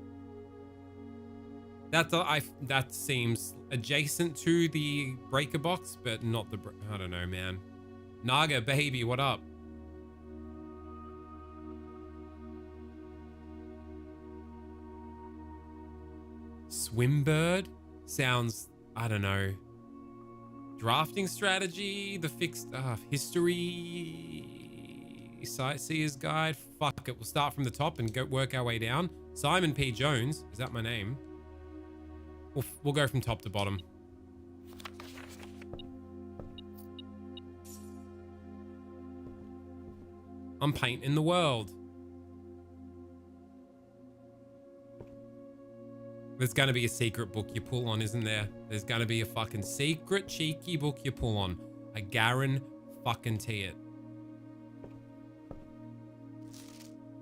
That seems adjacent to the breaker box, but not the... I don't know, man. Naga, baby, what up? Swimbird sounds, I don't know. Drafting strategy, the fixed history, sightseer's guide. Fuck it, we'll start from the top and go work our way down. Simon P. Jones, is that my name? We'll go from top to bottom. I'm painting the world. There's gonna be a secret book you pull on, isn't there? There's gonna be a fucking secret cheeky book you pull on. I guarantee it.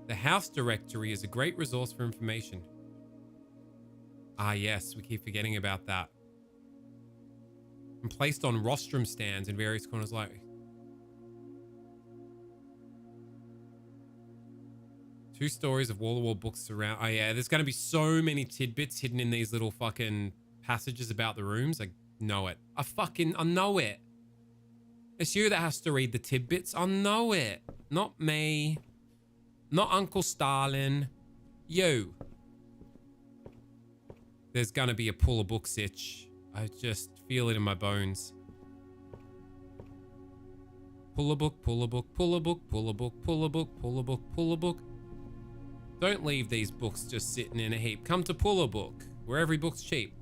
The house directory is a great resource for information. Ah yes, we keep forgetting about that. And placed on rostrum stands in various corners like... 2 stories of wall-to-wall books around. Oh yeah, there's going to be so many tidbits hidden in these little fucking passages about the rooms. I know it. I know it. It's you that has to read the tidbits. I know it. Not me. Not Uncle Stalin. You. There's going to be a pull a book sitch. I just feel it in my bones. Pull a book, pull a book, pull a book, pull a book, pull a book, pull a book, pull a book. Don't leave these books just sitting in a heap. Come to Pull a Book, where every book's cheap.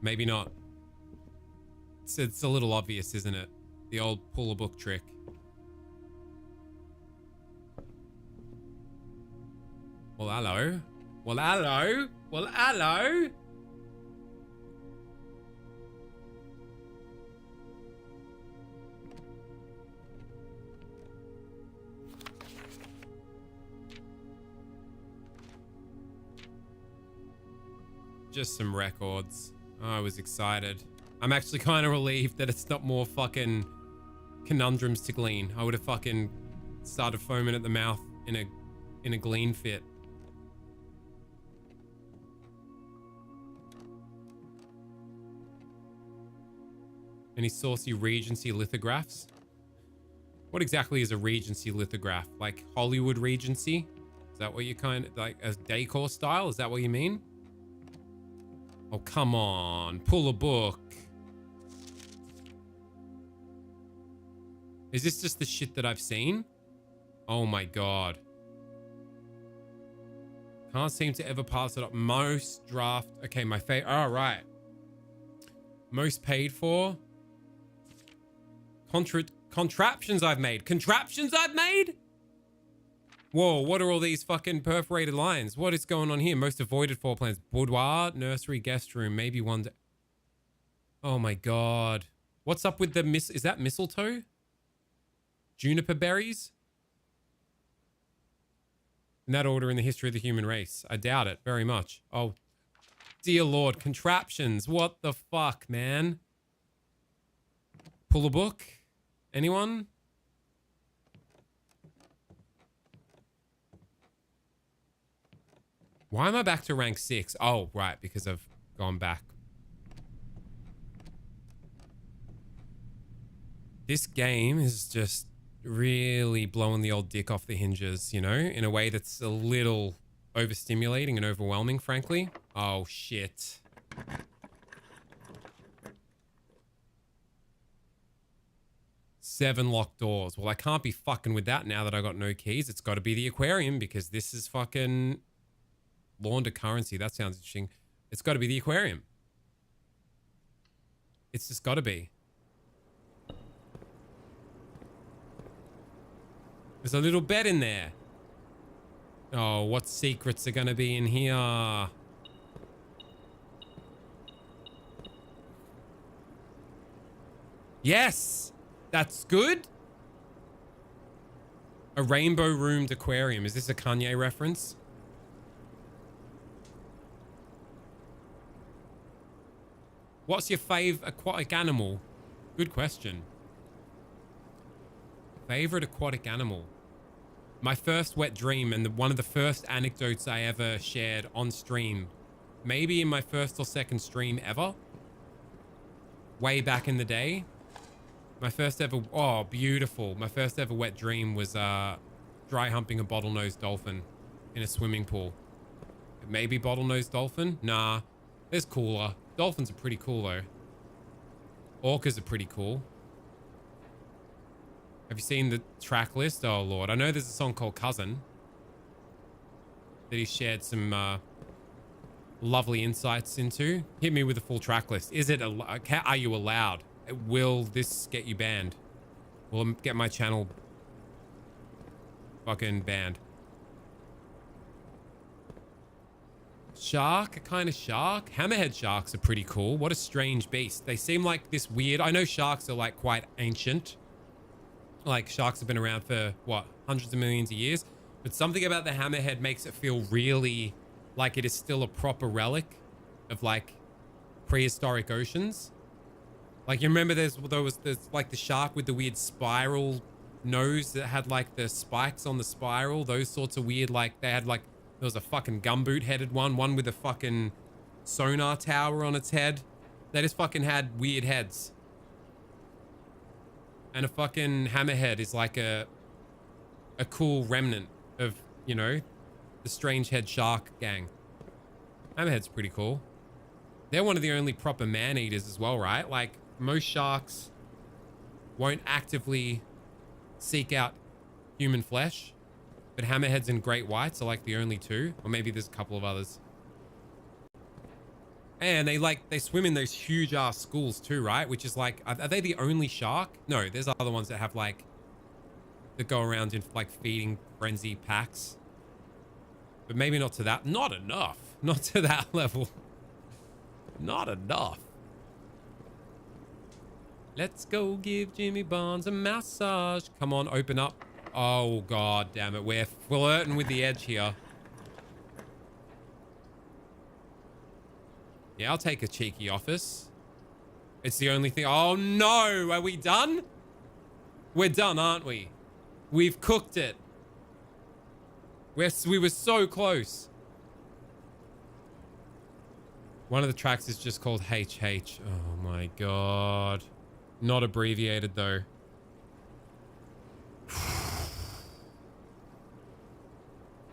Maybe not. It's a little obvious, isn't it? The old pull a book trick. Well, hello. Well, hello. Well, hello. Just some records. Oh, I was excited. I'm actually kind of relieved that it's not more fucking conundrums to glean. I would have fucking started foaming at the mouth in a glean fit. Any saucy Regency lithographs? What exactly is a Regency lithograph? Like Hollywood Regency? Is that what you kind of like, a decor style? Is that what you mean? Oh, come on. Pull a book. Is this just the shit that I've seen? Oh my God. Can't seem to ever pass it up. Most draft. Okay, my favorite. All right. Most paid for. Contraptions I've made. Contraptions I've made? Whoa, what are all these fucking perforated lines? What is going on here? Most avoided floor plans. Boudoir, nursery, guest room. Maybe one day. Oh my God. What's up with the is that mistletoe? Juniper berries? In that order in the history of the human race. I doubt it very much. Oh, dear Lord. Contraptions. What the fuck, man? Pull a book? Anyone? Why am I back to rank 6? Oh, right, because I've gone back. This game is just really blowing the old dick off the hinges, you know, in a way that's a little overstimulating and overwhelming, frankly. Oh, shit. Seven locked doors. Well, I can't be fucking with that now that I got no keys. It's got to be the aquarium because this is fucking... Launder currency. That sounds interesting. It's got to be the aquarium. It's just got to be. There's a little bed in there. Oh, what secrets are going to be in here? Yes! That's good. A rainbow-roomed aquarium. Is this a Kanye reference? What's your fave aquatic animal? Good question. Favorite aquatic animal? My first wet dream and one of the first anecdotes I ever shared on stream. Maybe in my first or second stream ever. Way back in the day. My first ever... Oh, beautiful. My first ever wet dream was dry humping a bottlenose dolphin. in a swimming pool. Maybe bottlenose dolphin? Nah, there's cooler. Dolphins are pretty cool though. Orcas are pretty cool. Have you seen the track list? Oh Lord, I know there's a song called Cousin that he shared some lovely insights into. Hit me with the full track list. Is it are you allowed? Will this get you banned? Will it get my channel fucking banned? Shark, a kind of shark. Hammerhead sharks are pretty cool. What a strange beast. They seem like this weird. I know sharks are like quite ancient. Like sharks have been around for what, hundreds of millions of years. But something about the hammerhead makes it feel really like it is still a proper relic of like prehistoric oceans. Like you remember there's like the shark with the weird spiral nose that had like the spikes on the spiral. Those sorts of weird, like they had like, there was a fucking gumboot headed one with a fucking sonar tower on its head. They just fucking had weird heads. And a fucking hammerhead is like a cool remnant of, you know, the strange head shark gang. Hammerhead's pretty cool. They're one of the only proper man-eaters as well, right? Like most sharks won't actively seek out human flesh, but hammerheads and great whites are like the only two, or maybe there's a couple of others. And they swim in those huge ass schools too, right? Which is like, are they the only shark? No, there's other ones that have like, that go around in like feeding frenzy packs. But maybe not to that, not enough. Not to that level. Not enough. Let's go give Jimmy Barnes a massage. Come on, open up. Oh, God damn it. We're flirting with the edge here. Yeah, I'll take a cheeky office. It's the only thing. Oh, no. Are we done? We're done, aren't we? We've cooked it. We were so close. One of the tracks is just called HH. Oh, my God. Not abbreviated, though.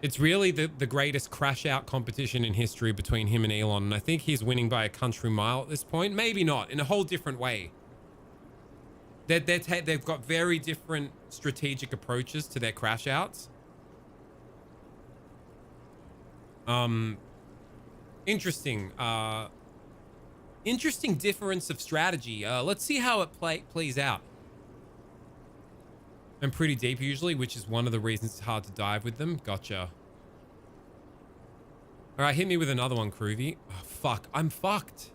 It's really the greatest crash out competition in history between him and Elon. And I think he's winning by a country mile at this point. Maybe not, in a whole different way. They've got very different strategic approaches to their crash outs. Interesting. Interesting difference of strategy. Let's see how it plays out. I'm pretty deep usually, which is one of the reasons it's hard to dive with them. Gotcha. All right, hit me with another one, Groovy. Oh, fuck. I'm fucked.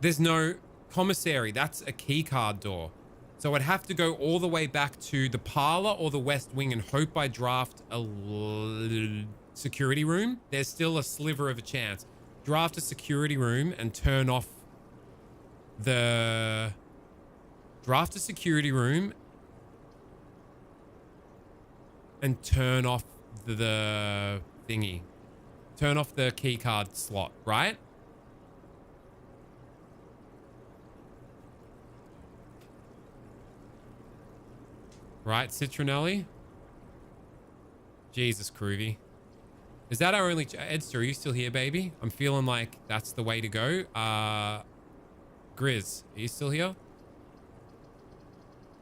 There's no commissary. That's a key card door. So I'd have to go all the way back to the parlor or the West Wing and hope I draft a security room. There's still a sliver of a chance. Draft a security room and turn off the... Draft a security room and turn off the thingy. Turn off the key card slot, right? Right, Citronelli? Jesus, Groovy. Is that our only... Edster, are you still here, baby? I'm feeling like that's the way to go. Grizz, are you still here?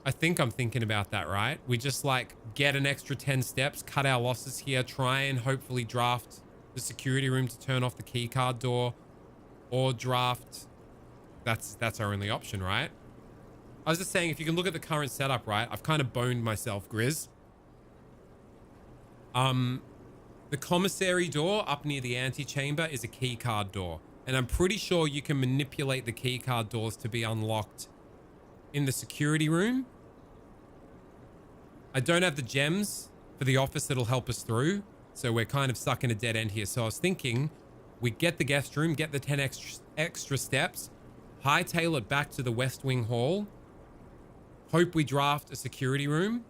I think I'm thinking about that, right? We just like get an extra 10 steps, cut our losses here, try and hopefully draft the security room to turn off the key card door, or draft... That's our only option, right? I was just saying, if you can look at the current setup, right? I've kind of boned myself, Grizz. The commissary door up near the antechamber is a key card door. And I'm pretty sure you can manipulate the key card doors to be unlocked in the security room. I don't have the gems for the office that'll help us through. So we're kind of stuck in a dead end here. So I was thinking we get the guest room, get the 10 extra steps, hightail it back to the West Wing Hall. Hope we draft a security room.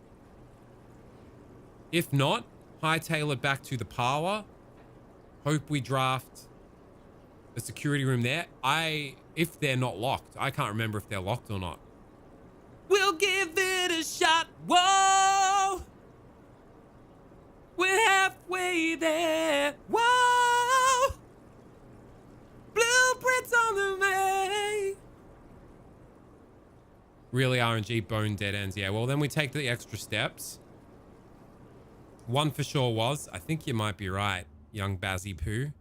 If not, hightail it back to the parlor. Hope we draft a security room there. If they're not locked. I can't remember if they're locked or not. We'll give it a shot. Whoa! way there. Whoa! Blueprints on the way. Really RNG bone dead ends. Yeah, well, then we take the extra steps. One for sure was. I think you might be right, young Bazzy Poo.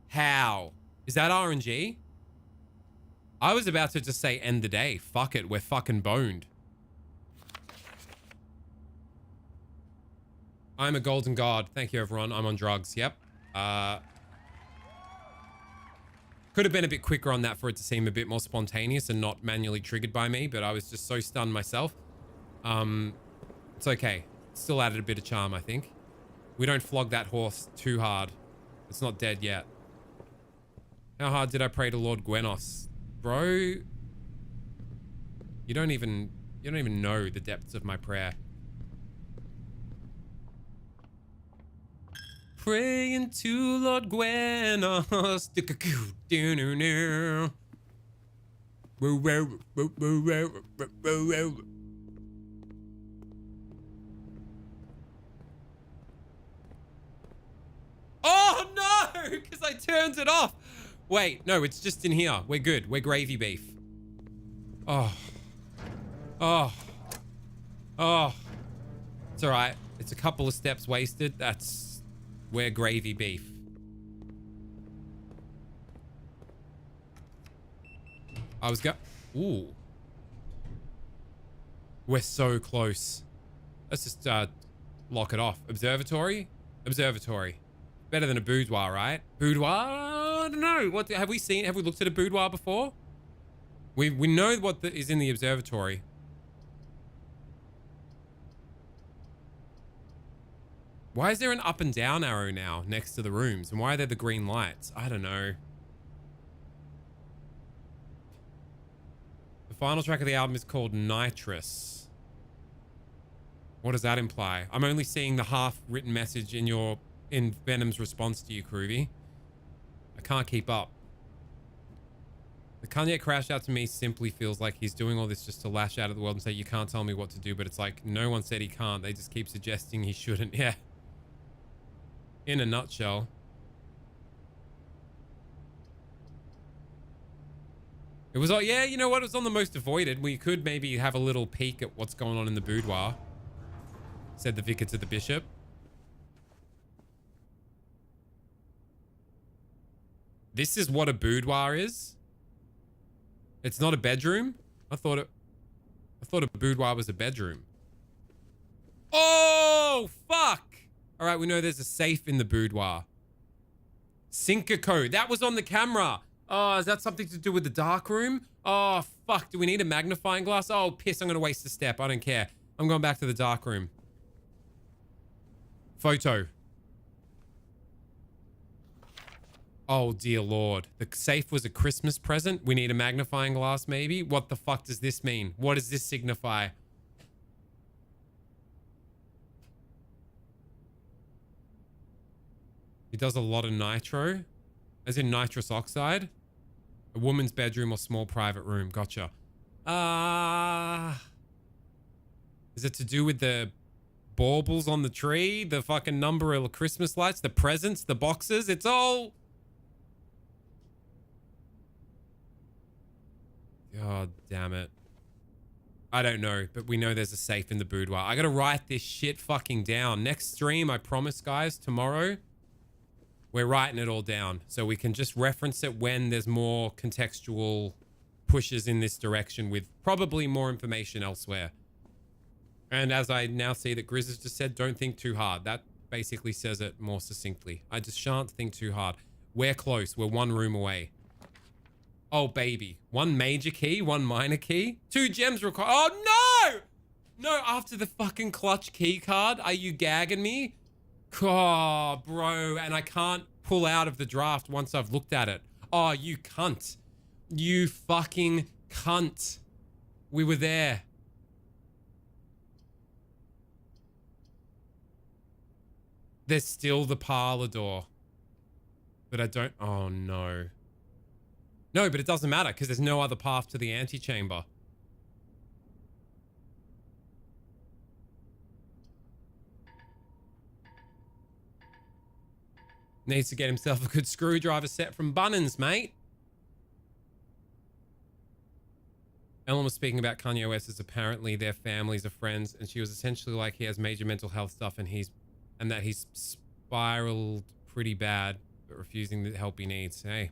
How? Is that RNG? I was about to just say end the day. Fuck it, we're fucking boned. I'm a golden god. Thank you, everyone. I'm on drugs. Yep. Could have been a bit quicker on that for it to seem a bit more spontaneous and not manually triggered by me, but I was just so stunned myself. It's okay. Still added a bit of charm, I think. We don't flog that horse too hard. It's not dead yet. How hard did I pray to Lord Gwenos? Bro, you don't even know the depths of my prayer. Praying to Lord Gwenos. Oh no! Because I turned it off. Wait, no, it's just in here. We're good. We're gravy beef. Oh. Oh. Oh. It's all right. It's a couple of steps wasted. We're gravy beef. Ooh. We're so close. Let's just lock it off. Observatory? Observatory. Better than a boudoir, right? Boudoir? I don't know. What have we seen? Have we looked at a boudoir before? We know what is in the observatory. Why is there an up and down arrow now next to the rooms? And why are there the green lights? I don't know. The final track of the album is called Nitrous. What does that imply? I'm only seeing the half-written message in Venom's response to you, Groovy. I can't keep up. The Kanye crash out to me simply feels like he's doing all this just to lash out at the world and say, you can't tell me what to do, but it's like, no one said he can't. They just keep suggesting he shouldn't. Yeah. In a nutshell. It was, yeah, you know what? It was on the most avoided. We could maybe have a little peek at what's going on in the boudoir, said the vicar to the bishop. This is what a boudoir is. It's not a bedroom. I thought a boudoir was a bedroom. Oh, fuck. All right, we know there's a safe in the boudoir. Sinker code. That was on the camera. Oh, is that something to do with the dark room? Oh, fuck. Do we need a magnifying glass? Oh, piss. I'm going to waste a step. I don't care. I'm going back to the dark room. Photo. Oh, dear Lord. The safe was a Christmas present. We need a magnifying glass, maybe? What the fuck does this mean? What does this signify? He does a lot of nitro. As in nitrous oxide. A woman's bedroom or small private room. Gotcha. Is it to do with the baubles on the tree? The fucking number of Christmas lights? The presents? The boxes? It's all... God damn it. I don't know, but we know there's a safe in the boudoir. I gotta write this shit fucking down. Next stream, I promise, guys, tomorrow, we're writing it all down. So we can just reference it when there's more contextual pushes in this direction with probably more information elsewhere. And as I now see that Grizz has just said, don't think too hard. That basically says it more succinctly. I just shan't think too hard. We're close. We're one room away. Oh, baby. One major key, one minor key. 2 gems required. Oh, no! No, after the fucking clutch key card. Are you gagging me? Oh, bro. And I can't pull out of the draft once I've looked at it. Oh, you cunt. You fucking cunt. We were there. There's still the parlor door. But I don't... Oh, no. No, but it doesn't matter because there's no other path to the antechamber. Needs to get himself a good screwdriver set from Bunnings, mate. Ellen was speaking about Kanye West as apparently their families are friends, and she was essentially like he has major mental health stuff and that he's spiraled pretty bad, but refusing the help he needs. Hey,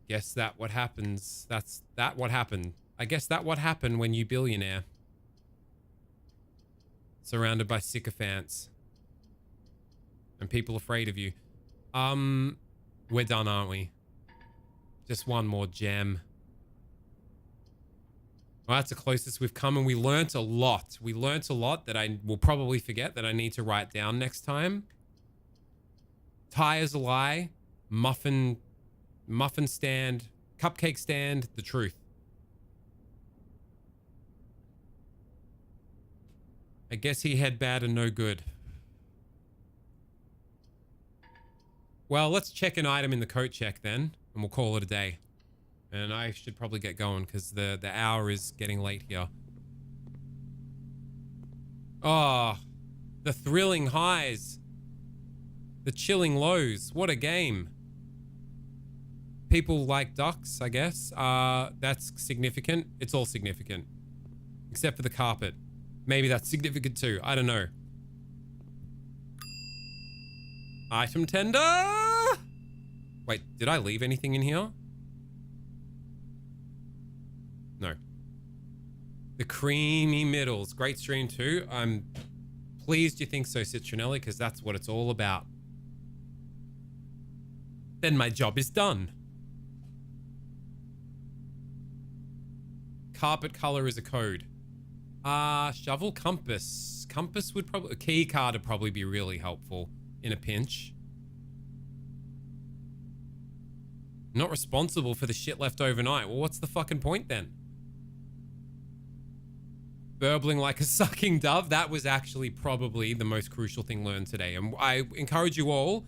guess that what happens. That what happened. I guess that what happened when you billionaire. Surrounded by sycophants. And people afraid of you. We're done, aren't we? Just one more gem. Well, that's the closest we've come, and we learnt a lot. We learnt a lot that I will probably forget that I need to write down next time. Tires a lie. Muffin stand. Cupcake stand. The truth. I guess he had bad and no good. Well, let's check an item in the coat check then, and we'll call it a day. And I should probably get going because the hour is getting late here. Oh, the thrilling highs. The chilling lows. What a game. People like ducks, I guess. That's significant. It's all significant. Except for the carpet. Maybe that's significant too. I don't know. Item tender! Wait, did I leave anything in here? No. The creamy middles. Great stream too. I'm pleased you think so, Citronelli, because that's what it's all about. Then my job is done. Carpet color is a code. Shovel, compass. Compass would probably... A key card would probably be really helpful in a pinch. Not responsible for the shit left overnight. Well, what's the fucking point then? Burbling like a sucking dove. That was actually probably the most crucial thing learned today. And I encourage you all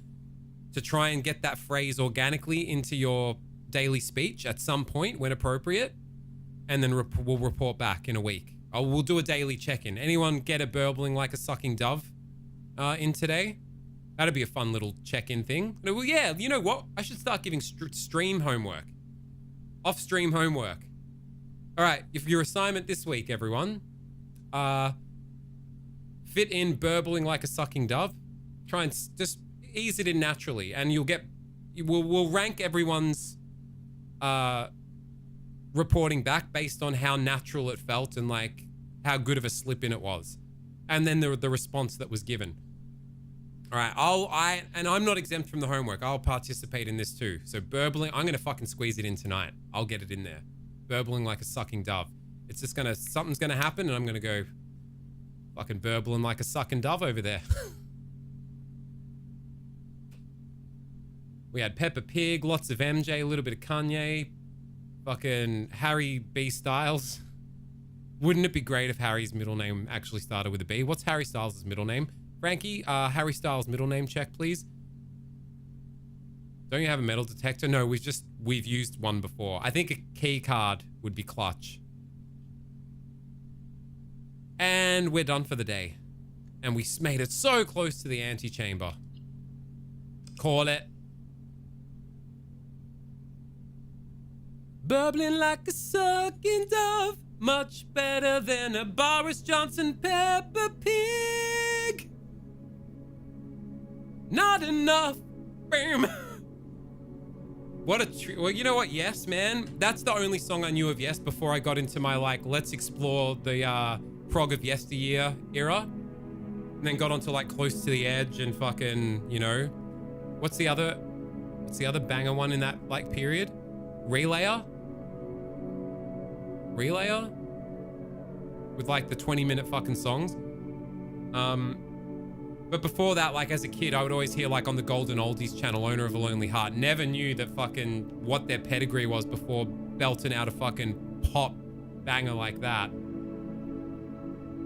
to try and get that phrase organically into your daily speech at some point when appropriate. And then we'll report back in a week. We'll do a daily check-in. Anyone get a burbling like a sucking dove in today? That'd be a fun little check-in thing. Well, yeah, you know what? I should start giving stream homework. Off-stream homework. All right, if your assignment this week, everyone, fit in burbling like a sucking dove. Try and just ease it in naturally, and we'll rank everyone's reporting back based on how natural it felt and like how good of a slip in it was, and then the response that was given. All right, and I'm not exempt from the homework. I'll participate in this too. So burbling, I'm gonna fucking squeeze it in tonight. I'll get it in there. Burbling like a sucking dove. It's just something's gonna happen, and I'm gonna go fucking burbling like a sucking dove over there. We had Peppa Pig, lots of MJ, a little bit of Kanye, fucking Harry B. Styles. Wouldn't it be great if Harry's middle name actually started with a B? What's Harry Styles' middle name? Frankie, Harry Styles' middle name check, please. Don't you have a metal detector? No, we've used one before. I think a key card would be clutch. And we're done for the day. And we made it so close to the antechamber. Call it. Bubbling like a sucking dove. Much better than a Boris Johnson Peppa Pig. Not enough. Bam. What a well, you know what? Yes, man. That's the only song I knew of Yes before I got into my like, let's explore the prog of yesteryear era. And then got onto like Close to the Edge and fucking, you know, what's the other banger one in that like period? Relayer with like the 20-minute fucking songs. But before that, like as a kid, I would always hear like on the Golden Oldies channel, Owner of a Lonely Heart. Never knew that fucking what their pedigree was before belting out a fucking pop banger like that.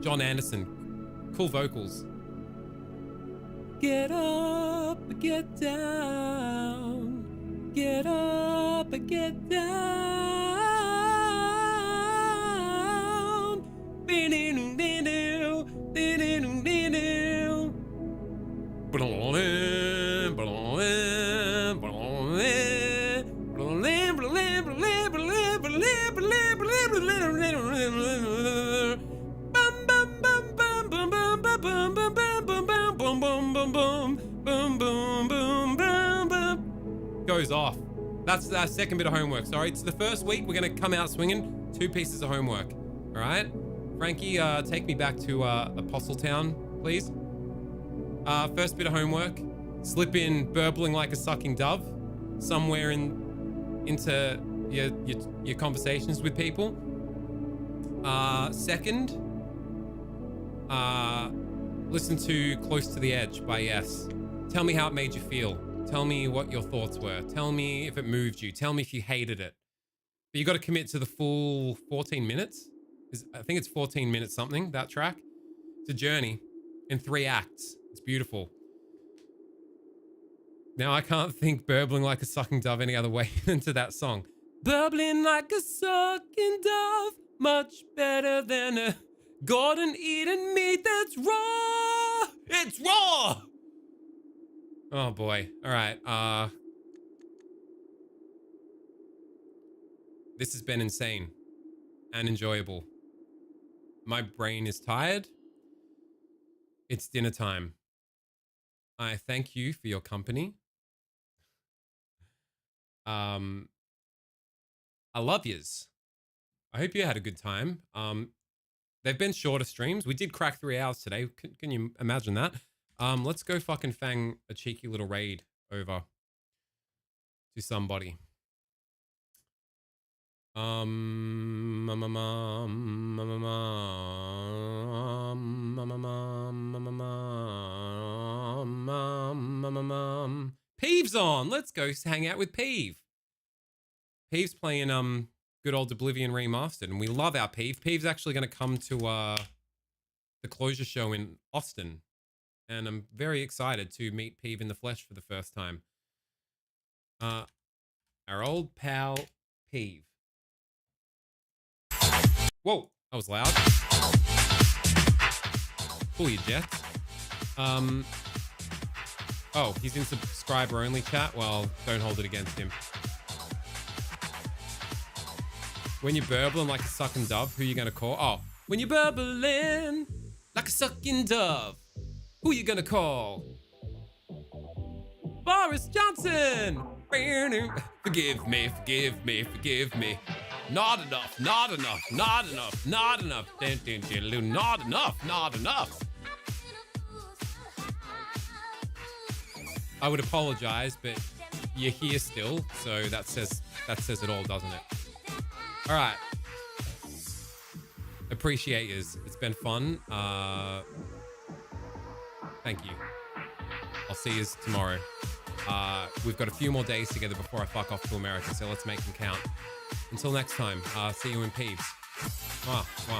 John Anderson, cool vocals. Get up, get down. Get up and get down. Goes off. That's our second bit of homework. Sorry, it's the first week. We're gonna come out swinging. 2 pieces of homework. All right, Frankie, take me back to Apostle Town, please. First bit of homework. Slip in burbling like a sucking dove somewhere into your conversations with people. Second, listen to Close to the Edge by Yes. Tell me how it made you feel. Tell me what your thoughts were. Tell me if it moved you. Tell me if you hated it. But you got to commit to the full 14 minutes. I think it's 14 minutes something, that track. It's a journey in 3 acts. It's beautiful. Now I can't think burbling like a sucking dove any other way than to that song. Burbling like a sucking dove, much better than a garden eating meat that's raw. It's raw. Oh boy. All right. This has been insane and enjoyable. My brain is tired. It's dinner time. I thank you for your company. I love yous. I hope you had a good time. They've been shorter streams. We did crack 3 hours today. Can you imagine that? Let's go fucking fang a cheeky little raid over to somebody. Peeve's on. Let's go hang out with Peeve. Peeve's playing good old Oblivion Remastered, and we love our Peeve. Peeve's actually going to come to the closure show in Austin, and I'm very excited to meet Peeve in the flesh for the first time. Our old pal Peeve. Whoa, that was loud. Pull your jets. Oh, he's in subscriber only chat. Well, don't hold it against him. When you're burbling like a sucking dove, who you gonna call? Oh, when you're burbling like a sucking dove, who you gonna call? Boris Johnson. Forgive me, forgive me, forgive me. Not enough, not enough, not enough, not enough. Not enough, not enough. I would apologize, but you're here still, so that says it all, doesn't it? All right. Appreciate yous. It's been fun. Thank you. I'll see yous tomorrow. We've got a few more days together before I fuck off to America, so let's make them count. Until next time, see you in peeves. Mwah, mwah.